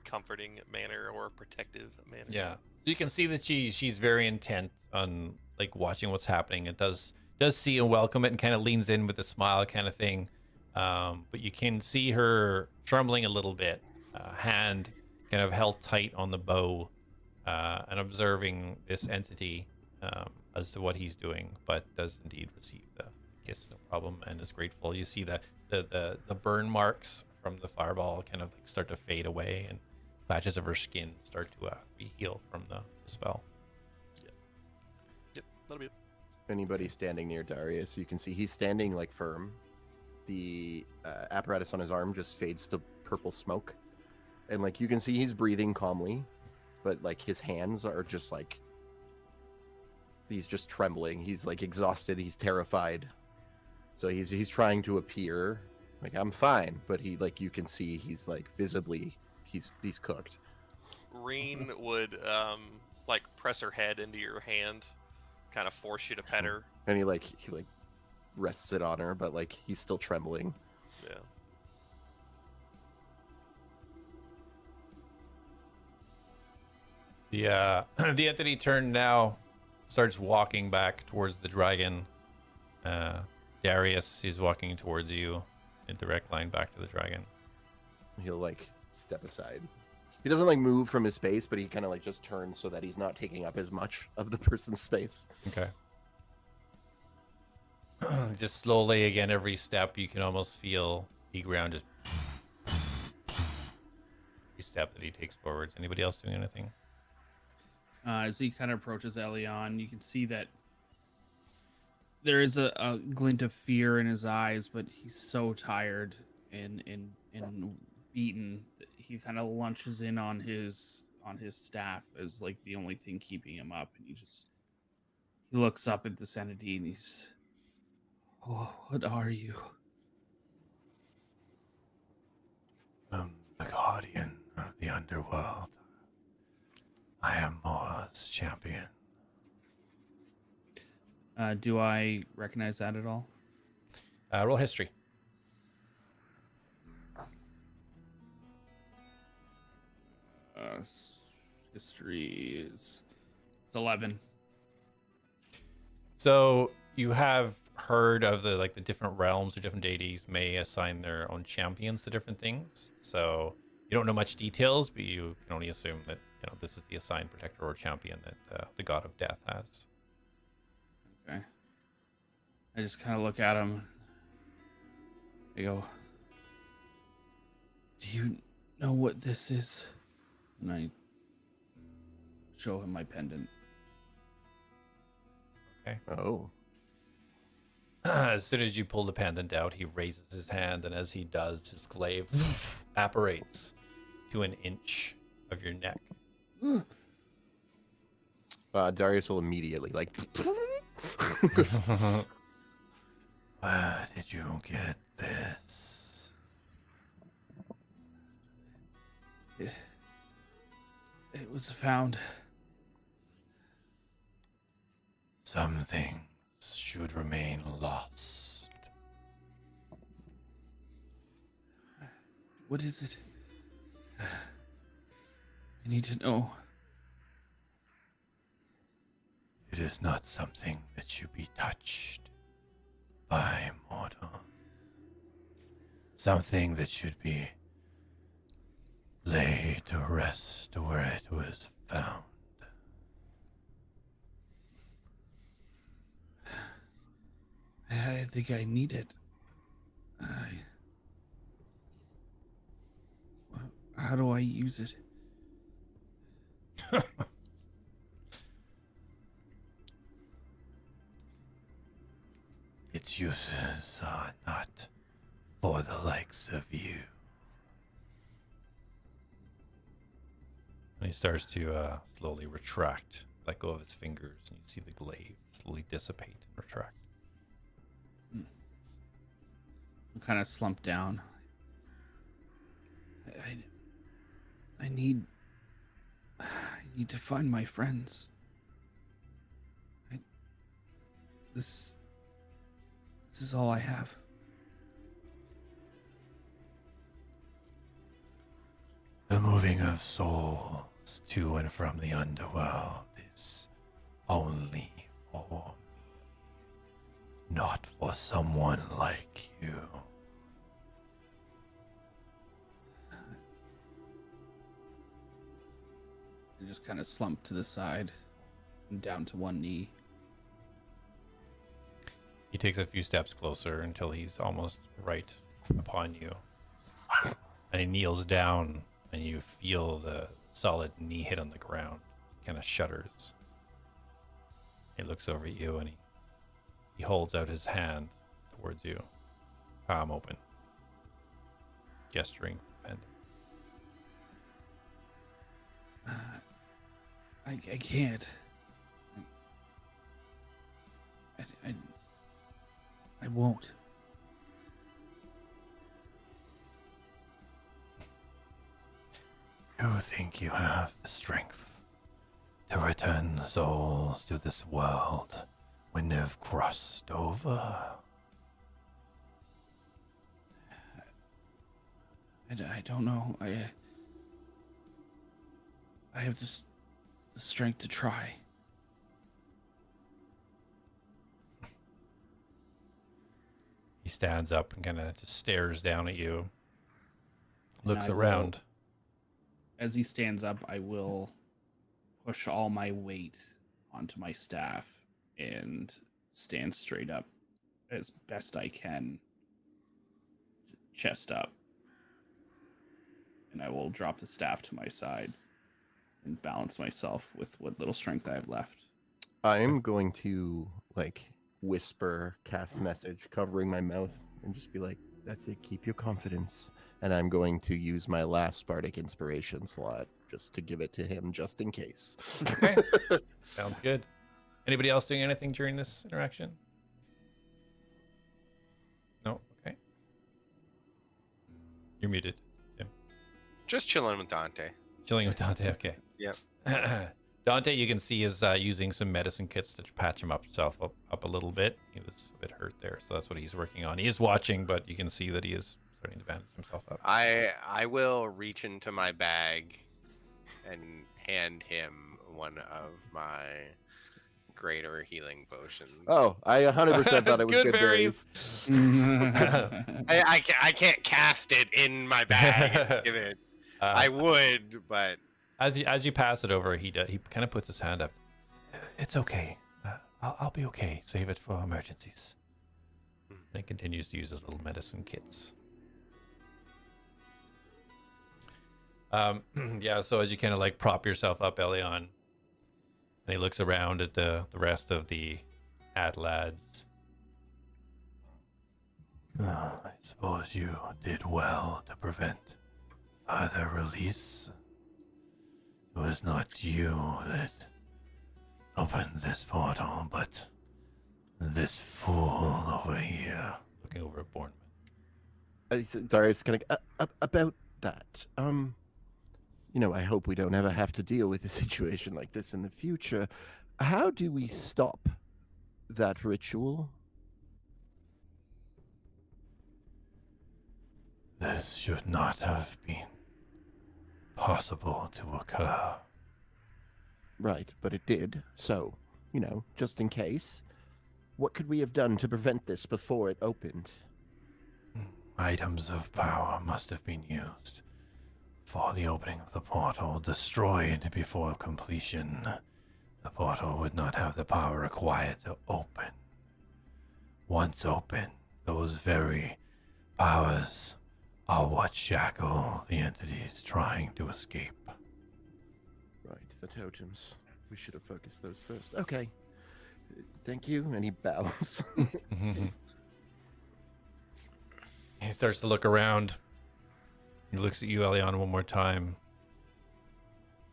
comforting manner or protective manner. Yeah. So you can see that she's very intent on like watching what's happening. It does see and welcome it and kind of leans in with a smile kind of thing. But you can see her trembling a little bit, hand kind of held tight on the bow, and observing this entity as to what he's doing, but does indeed receive the kiss, no problem, and is grateful. You see the burn marks from the fireball kind of like start to fade away, and patches of her skin start to re-heal from the spell. Yep, that'll be it. Anybody standing near Darius, you can see he's standing like firm. The apparatus on his arm just fades to purple smoke, and like you can see he's breathing calmly, but like his hands are just like he's just trembling. He's like exhausted. He's terrified. So he's trying to appear like I'm fine, but he like you can see he's like visibly he's cooked. Reen would like press her head into your hand, kind of force you to pet her. And he rests it on her, but like he's still trembling. Yeah. The entity turned now starts walking back towards the dragon. Darius is walking towards you in direct line back to the dragon. He'll like step aside. He doesn't like move from his space, but he kind of like just turns so that he's not taking up as much of the person's space. Okay. Just slowly again, every step you can almost feel the ground just every step that he takes forwards. Anybody else doing anything? As he kind of approaches Elion, you can see that there is a glint of fear in his eyes, but he's so tired and beaten that he kind of lunges in on his staff as like the only thing keeping him up, and he looks up at this entity and he's, "Oh, what are you?" The guardian of the underworld. I am Moa's champion. Do I recognize that at all? Roll history. History is 11. So you have heard of the different realms or different deities may assign their own champions to different things. So you don't know much details, but you can only assume that this is the assigned protector or champion that the god of death has. Okay. I just kind of look at him. I go, "Do you know what this is?" And I show him my pendant. Oh. As soon as you pull the pendant out, he raises his hand, and as he does, his glaive apparates to an inch of your neck. Darius will immediately like. Where did you get this? It was found. Some things should remain lost. What is it? I need to know. It is not something that should be touched by mortals. Something that should be laid to rest where it was found. I think I need it. How do I use it? Its uses are not for the likes of you. And he starts to slowly retract, let go of his fingers, and you see the glaive slowly dissipate and retract. I'm kind of slumped down. I need to find my friends. This is all I have. The moving of souls to and from the underworld is only for me, not for someone like you. I just kind of slumped to the side and down to one knee. He takes a few steps closer until he's almost right upon you. And he kneels down, and you feel the solid knee hit on the ground. Kind of shudders. He looks over at you, and he holds out his hand towards you, palm open, gesturing for pen. I can't. I won't. You think you have the strength to return souls to this world when they've crossed over? I don't know. I have the strength to try. He stands up and kind of just stares down at you, looks I will- around. As he stands up, I will push all my weight onto my staff and stand straight up as best I can, chest up. And I will drop the staff to my side and balance myself with what little strength I have left. I'm going to whisper, cast message, covering my mouth, and just be like, "That's it. Keep your confidence." And I'm going to use my last bardic inspiration slot just to give it to him, just in case. Okay. Sounds good. Anybody else doing anything during this interaction? No? Okay. You're muted. Tim. Just chilling with Dante. Chilling with Dante, okay. Yep. Dante, you can see, is using some medicine kits to patch him up a little bit. He was a bit hurt there, so that's what he's working on. He is watching, but you can see that he is starting to bandage himself up. I will reach into my bag and hand him one of my greater healing potions. Oh, I 100% thought it was Good good berries. I can't cast it in my bag and give it. I would, but as you pass it over, he kind of puts his hand up. It's okay. I'll be okay. Save it for emergencies. And he continues to use his little medicine kits. Yeah, so as you kind of prop yourself up, Elion, and he looks around at the rest of the ATLADS. I suppose you did well to prevent further release. It was not you that opened this portal, but this fool over here. Looking over at Bournemouth. Darius kind of about that. I hope we don't ever have to deal with a situation like this in the future. How do we stop that ritual? This should not have been possible to occur. Right, but it did. So, just in case, what could we have done to prevent this before it opened? Items of power must have been used for the opening of the portal. Destroyed before completion, the portal would not have the power required to open. Once open, those very powers are what shackle the entities trying to escape. Right, the totems. We should have focused those first. Okay. Thank you. And he bows. He starts to look around. He looks at you, Elion, one more time.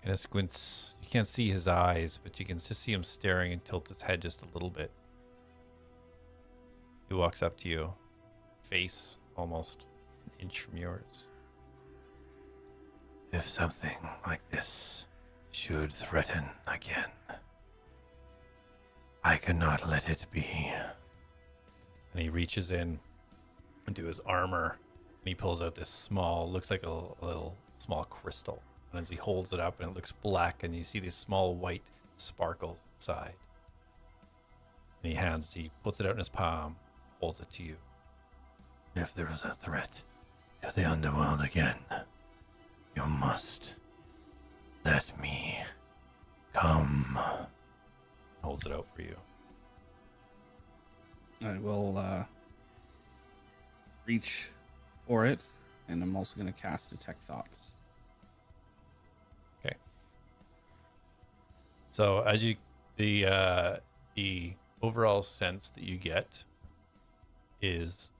Kind of squints. You can't see his eyes, but you can just see him staring and tilt his head just a little bit. He walks up to you, face almost an inch from yours. If something like this should threaten again, I cannot let it be. And he reaches in into his armor, and he pulls out this small, looks like a little small crystal. And as he holds it up, and it looks black, and you see these small white sparkles inside. And he puts it out in his palm, holds it to you. If there is a threat to the underworld again, you must let me come. Holds it out for you. I will reach for it, and I'm also going to cast Detect Thoughts. Okay. So as you the overall sense that you get is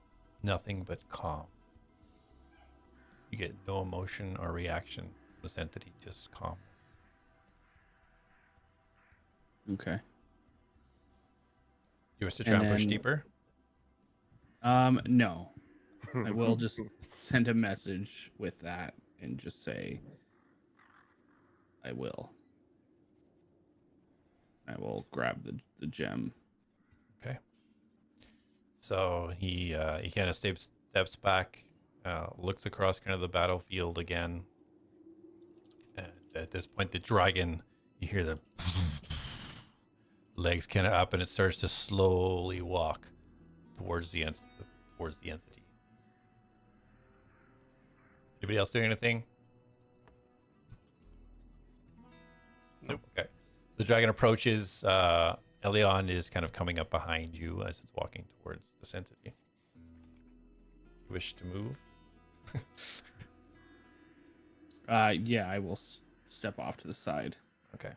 nothing but calm. You get no emotion or reaction from this entity, just calm. Okay. You wish to try and push then- deeper? No. I will just send a message with that and just say, I will. I will grab the gem. Okay. So he kind of steps back, looks across kind of the battlefield again. And at this point, the dragon, you hear the legs kind of up, and it starts to slowly walk towards the entity. Anybody else doing anything? Nope. Okay. The dragon approaches. Elion is kind of coming up behind you as it's walking towards this entity. You wish to move? Yeah, I will step off to the side. Okay.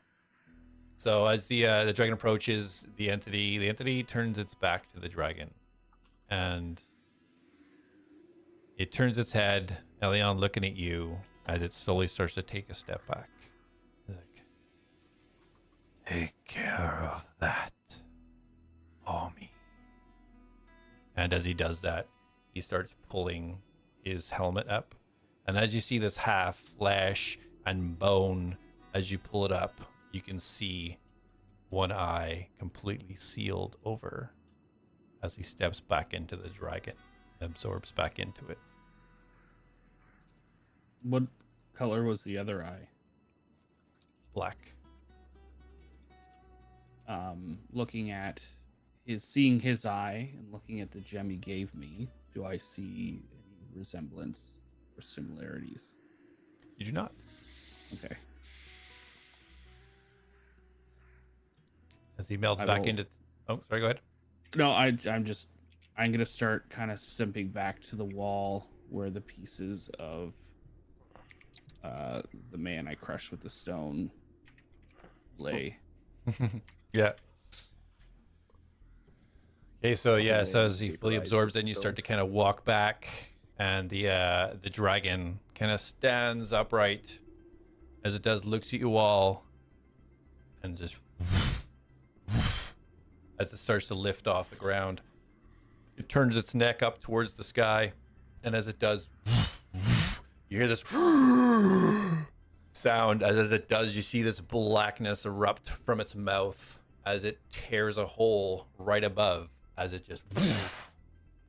So as the dragon approaches the entity turns its back to the dragon, and it turns its head. Elion looking at you as it slowly starts to take a step back. He's like, take care of that for me. And as he does that, he starts pulling his helmet up. And as you see this half flesh and bone, as you pull it up, you can see one eye completely sealed over as he steps back into the dragon, absorbs back into it. What color was the other eye? Black. Looking at seeing his eye and looking at the gem he gave me, do I see any resemblance or similarities? You do not. Okay. As he melts I back will- into... Oh, sorry, go ahead. No, I'm gonna start kind of simping back to the wall where the pieces of the man I crushed with the stone lay. Yeah. Okay, so yeah, so Yeah, as he fully vaporized absorbs, with then you the start to kind of walk back, and the dragon kind of stands upright as it does, looks at you all, and just as it starts to lift off the ground, it turns its neck up towards the sky, and as it does, you hear this sound. As it does, you see this blackness erupt from its mouth as it tears a hole right above, as it just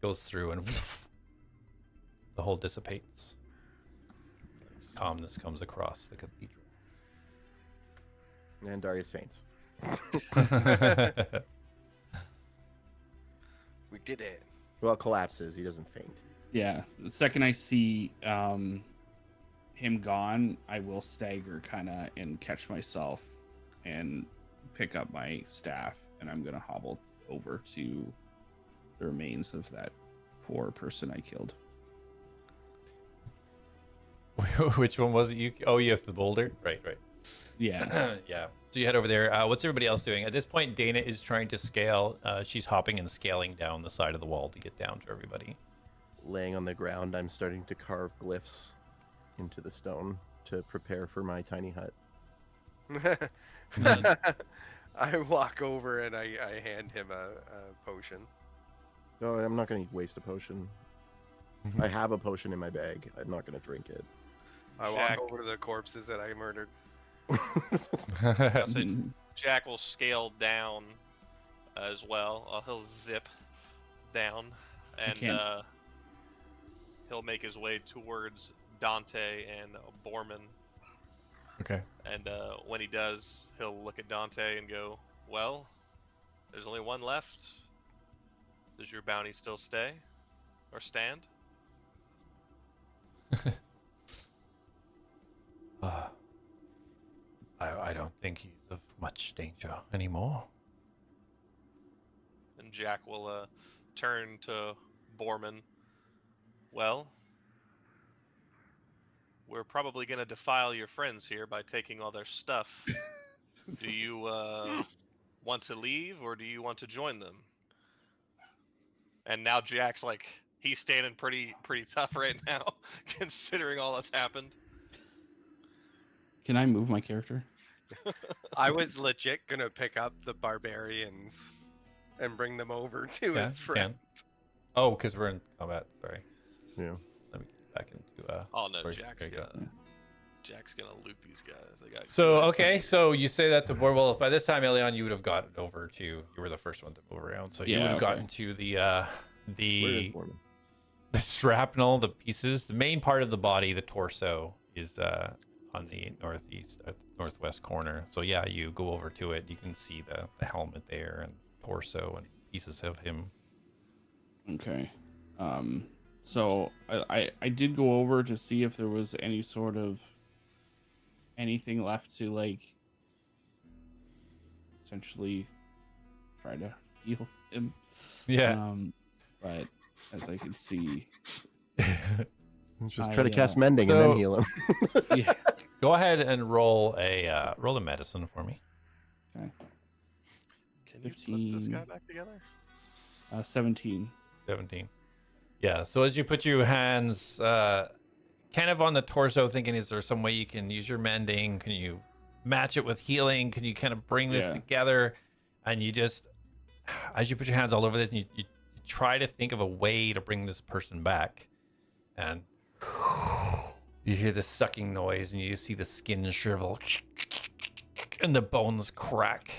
goes through, and the hole dissipates. Calmness comes across the cathedral. And Darius faints. We did it. Well, collapses. He doesn't faint. Yeah, the second I see him gone, I will stagger kind of and catch myself and pick up my staff, and I'm gonna hobble over to the remains of that poor person I killed. Which one was it? Oh, yes, the boulder. Right. Yeah. Yeah. So you head over there. What's everybody else doing? At this point, Dana is trying to scale. She's hopping and scaling down the side of the wall to get down to everybody. Laying on the ground, I'm starting to carve glyphs into the stone to prepare for my tiny hut. I walk over and I hand him a potion. No, I'm not going to waste a potion. I have a potion in my bag. I'm not going to drink it. I Jack. walk over to the corpses that I murdered. I'll say Jak will scale down as well. He'll zip down, and he'll make his way towards Dante and Borman. Okay. And when he does, he'll look at Dante and go, "Well, there's only one left. Does your bounty still stay or stand?" I don't think he's of much danger anymore. And Jak will turn to Borman. "Well, we're probably going to defile your friends here by taking all their stuff. Do you want to leave, or do you want to join them?" And now Jak's like, he's standing pretty tough right now, considering all that's happened. Can I move my character? I was legit gonna pick up the barbarians and bring them over to Yeah, his friend. Oh, because we're in combat. Sorry. Yeah. Let me get back into. Oh no, Sorry, Jak's there you go. gonna loot these guys. They got So okay, so you say that to Borman. Well, by this time, Elion, you would have gotten over to. You were the first one to move around, so you Yeah, would have okay. gotten to Where is the Borman? the shrapnel, the pieces. The main part of the body, the torso, is on the northwest corner. So yeah, you go over to it. You can see the helmet there and torso and pieces of him. Okay. So I did go over to see if there was any sort of anything left to like essentially try to heal him. Yeah. But as I can see, Just try to cast mending and so- then heal him. yeah. Go ahead and roll a medicine for me. Okay. Can you put this 15. guy back together? 17. 17. Yeah. So as you put your hands kind of on the torso, thinking, is there some way you can use your mending? Can you match it with healing? Can you kind of bring this Yeah. together? And you just, as you put your hands all over this, and you try to think of a way to bring this person back, and you hear this sucking noise, and you see the skin shrivel, and the bones crack,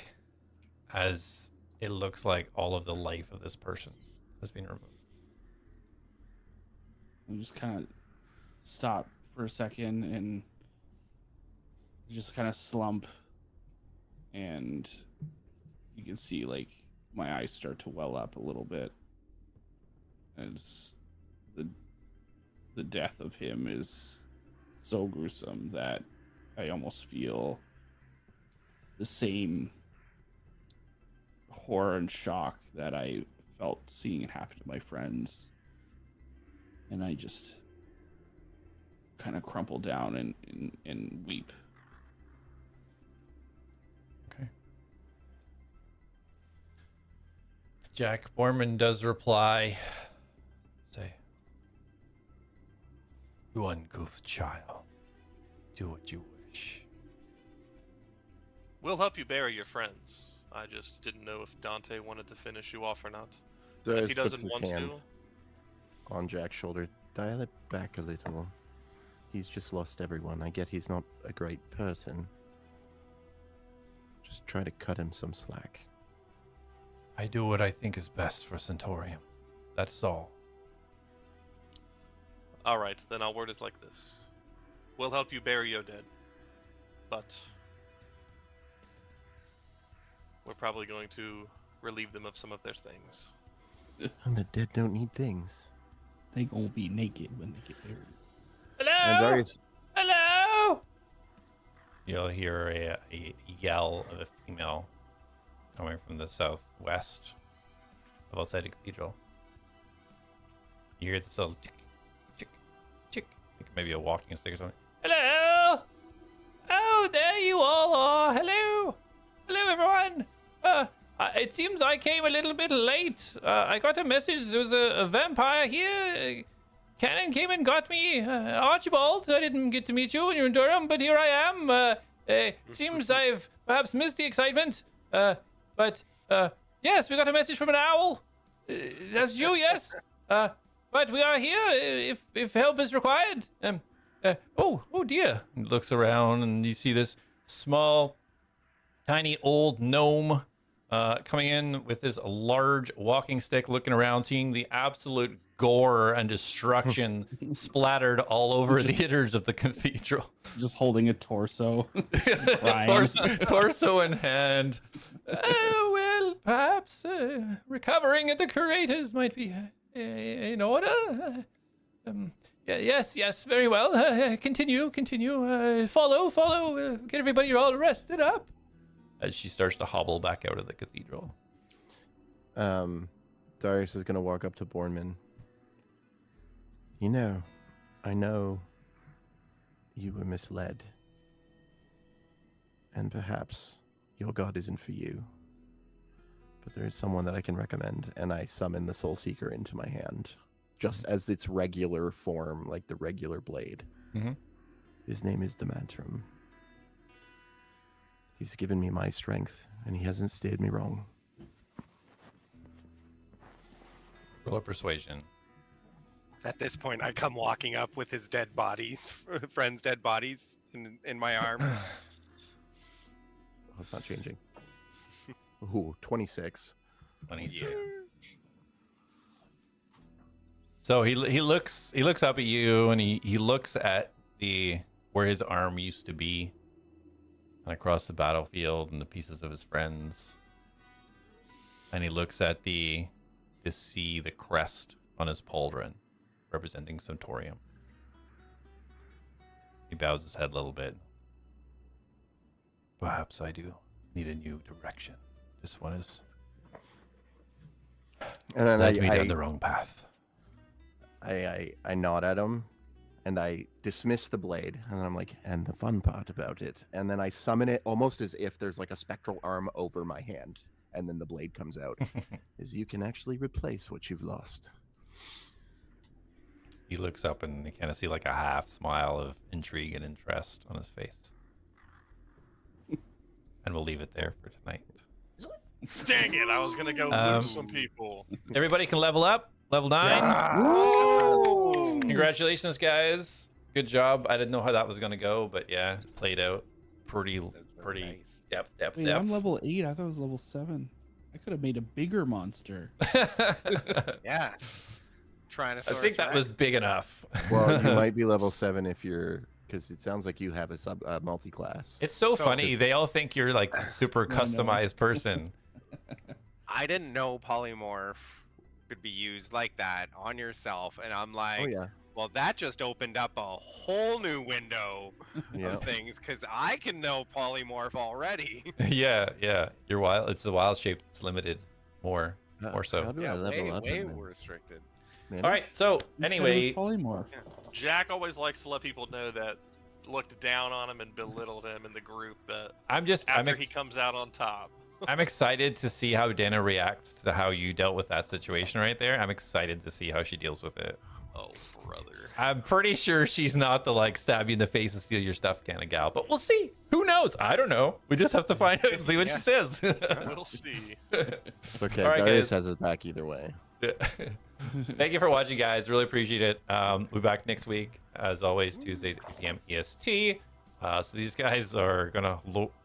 as it looks like all of the life of this person has been removed. I just kind of stop for a second and just kind of slump, and you can see like my eyes start to well up a little bit as the death of him is so gruesome that I almost feel the same horror and shock that I felt seeing it happen to my friends. And I just kind of crumple down and weep. Okay. Jak Borman does reply, say, "You uncouth child, do what you wish." We'll help you bury your friends. I just didn't know if Dante wanted to finish you off or not. So If he puts doesn't his want hand to, on Jack's shoulder. Dial it back a little. He's just lost everyone. I get he's not a great person. Just try to cut him some slack. I do what I think is best for Centaurium. That's all. all right, then I'll word it like this. We'll help you bury your dead, but we're probably going to relieve them of some of their things. And the dead don't need things. They gonna be naked when they get buried. And Hello? Darius, Hello? You'll hear a yell of a female coming from the southwest of outside the cathedral. You hear this little tick, tick, tick. Like maybe a walking stick or something. Hello? Oh, Oh, there you all are. Hello. Hello, everyone. It seems I came a little bit late. I got a message. There was a vampire here. Cannon came and got me. Archibald, I didn't get to meet you when you were in Durham, but here I am. Seems I've perhaps missed the excitement. But yes, we got a message from an owl. That's you, yes. But we are here if help is required. Oh dear. He looks around and you see this small, tiny old gnome coming in with this large walking stick, looking around, seeing the absolute gore and destruction splattered all over the innards of the cathedral. Just holding a torso. torso in hand. Well, perhaps recovering at the curators might be in order. Yes, very well. Continue. Follow. Get everybody all rested up. As she starts to hobble back out of the cathedral. Darius is going to walk up to Bornman. You know, I know you were misled. And perhaps your god isn't for you. But there is someone that I can recommend, and I summon the Soul Seeker into my hand. Just as its regular form, like the regular blade. Mm-hmm. His name is Demantrum. He's given me my strength, and he hasn't steered me wrong. Roll a persuasion. At this point, I come walking up with his dead bodies, friends' dead bodies in my arms. Oh, it's not changing. Ooh, 26. 26. Yeah. So he looks up at you and he looks at where his arm used to be, and across the battlefield and the pieces of his friends, and he looks at the crest on his pauldron representing Centurium. He bows his head a little bit. Perhaps I do need a new direction. This one is And then led me down the wrong path. I nod at him, and I dismiss the blade, and I'm like, and the fun part about it. And then I summon it almost as if there's like a spectral arm over my hand, and then the blade comes out. Is you can actually replace what you've lost. He looks up and you kind of see like a half smile of intrigue and interest on his face. And we'll leave it there for tonight. Dang it! I was gonna go lose some people. Everybody can level up. Level 9. Yeah. Congratulations, guys. Good job. I didn't know how that was gonna go, but yeah, it played out pretty Nice. depth. Wait, I'm level 8. I thought it was level 7. I could have made a bigger monster. Yeah. I think that was big enough. Well, you might be level 7 if you're, because it sounds like you have a multi-class. It's so funny. They all think you're like a super customized person. I didn't know polymorph could be used like that on yourself, and I'm like, Oh yeah. well, that just opened up a whole new window Yeah. of things, because I can know polymorph already. Yeah. You're wild. It's the wild shape that's limited more so. How do Yeah, I level up way in more this? restricted. Man, All right. So You said it was anyway, polymorph. Jack always likes to let people know that looked down on him and belittled him in the group. That I'm he comes out on top. I'm excited to see how Dana reacts to how you dealt with that situation right there. I'm excited to see how she deals with it. Oh, brother. I'm pretty sure she's not the like stab you in the face and steal your stuff kind of gal, but we'll see. Who knows? I don't know. We just have to find out and see what she says. We'll see. It's okay. All right, Darius guys. has his back either way. Thank you for watching, guys. Really appreciate it. We'll be back next week, as always, Tuesdays 8 p.m. EST. So these guys are gonna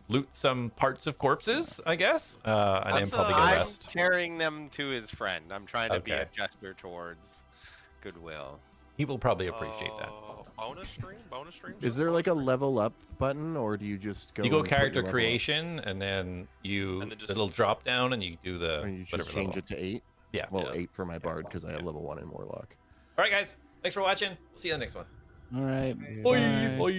loot some parts of corpses, I guess, and then probably go I'm rest. carrying them to his friend. I'm trying to be a Okay. gesture towards goodwill. He will probably appreciate that. Bonus stream? Bonus stream? Is there like a level up button, or do you just go? You go and put your character level up? creation, and then And then just- it'll drop down, and you do the Or you just whatever change level. it to 8? Yeah. Well, Yeah. 8 for my bard because I have level 1 in Warlock. All right, guys. Thanks for watching. We'll see you in the next one. All right. Bye. Bye.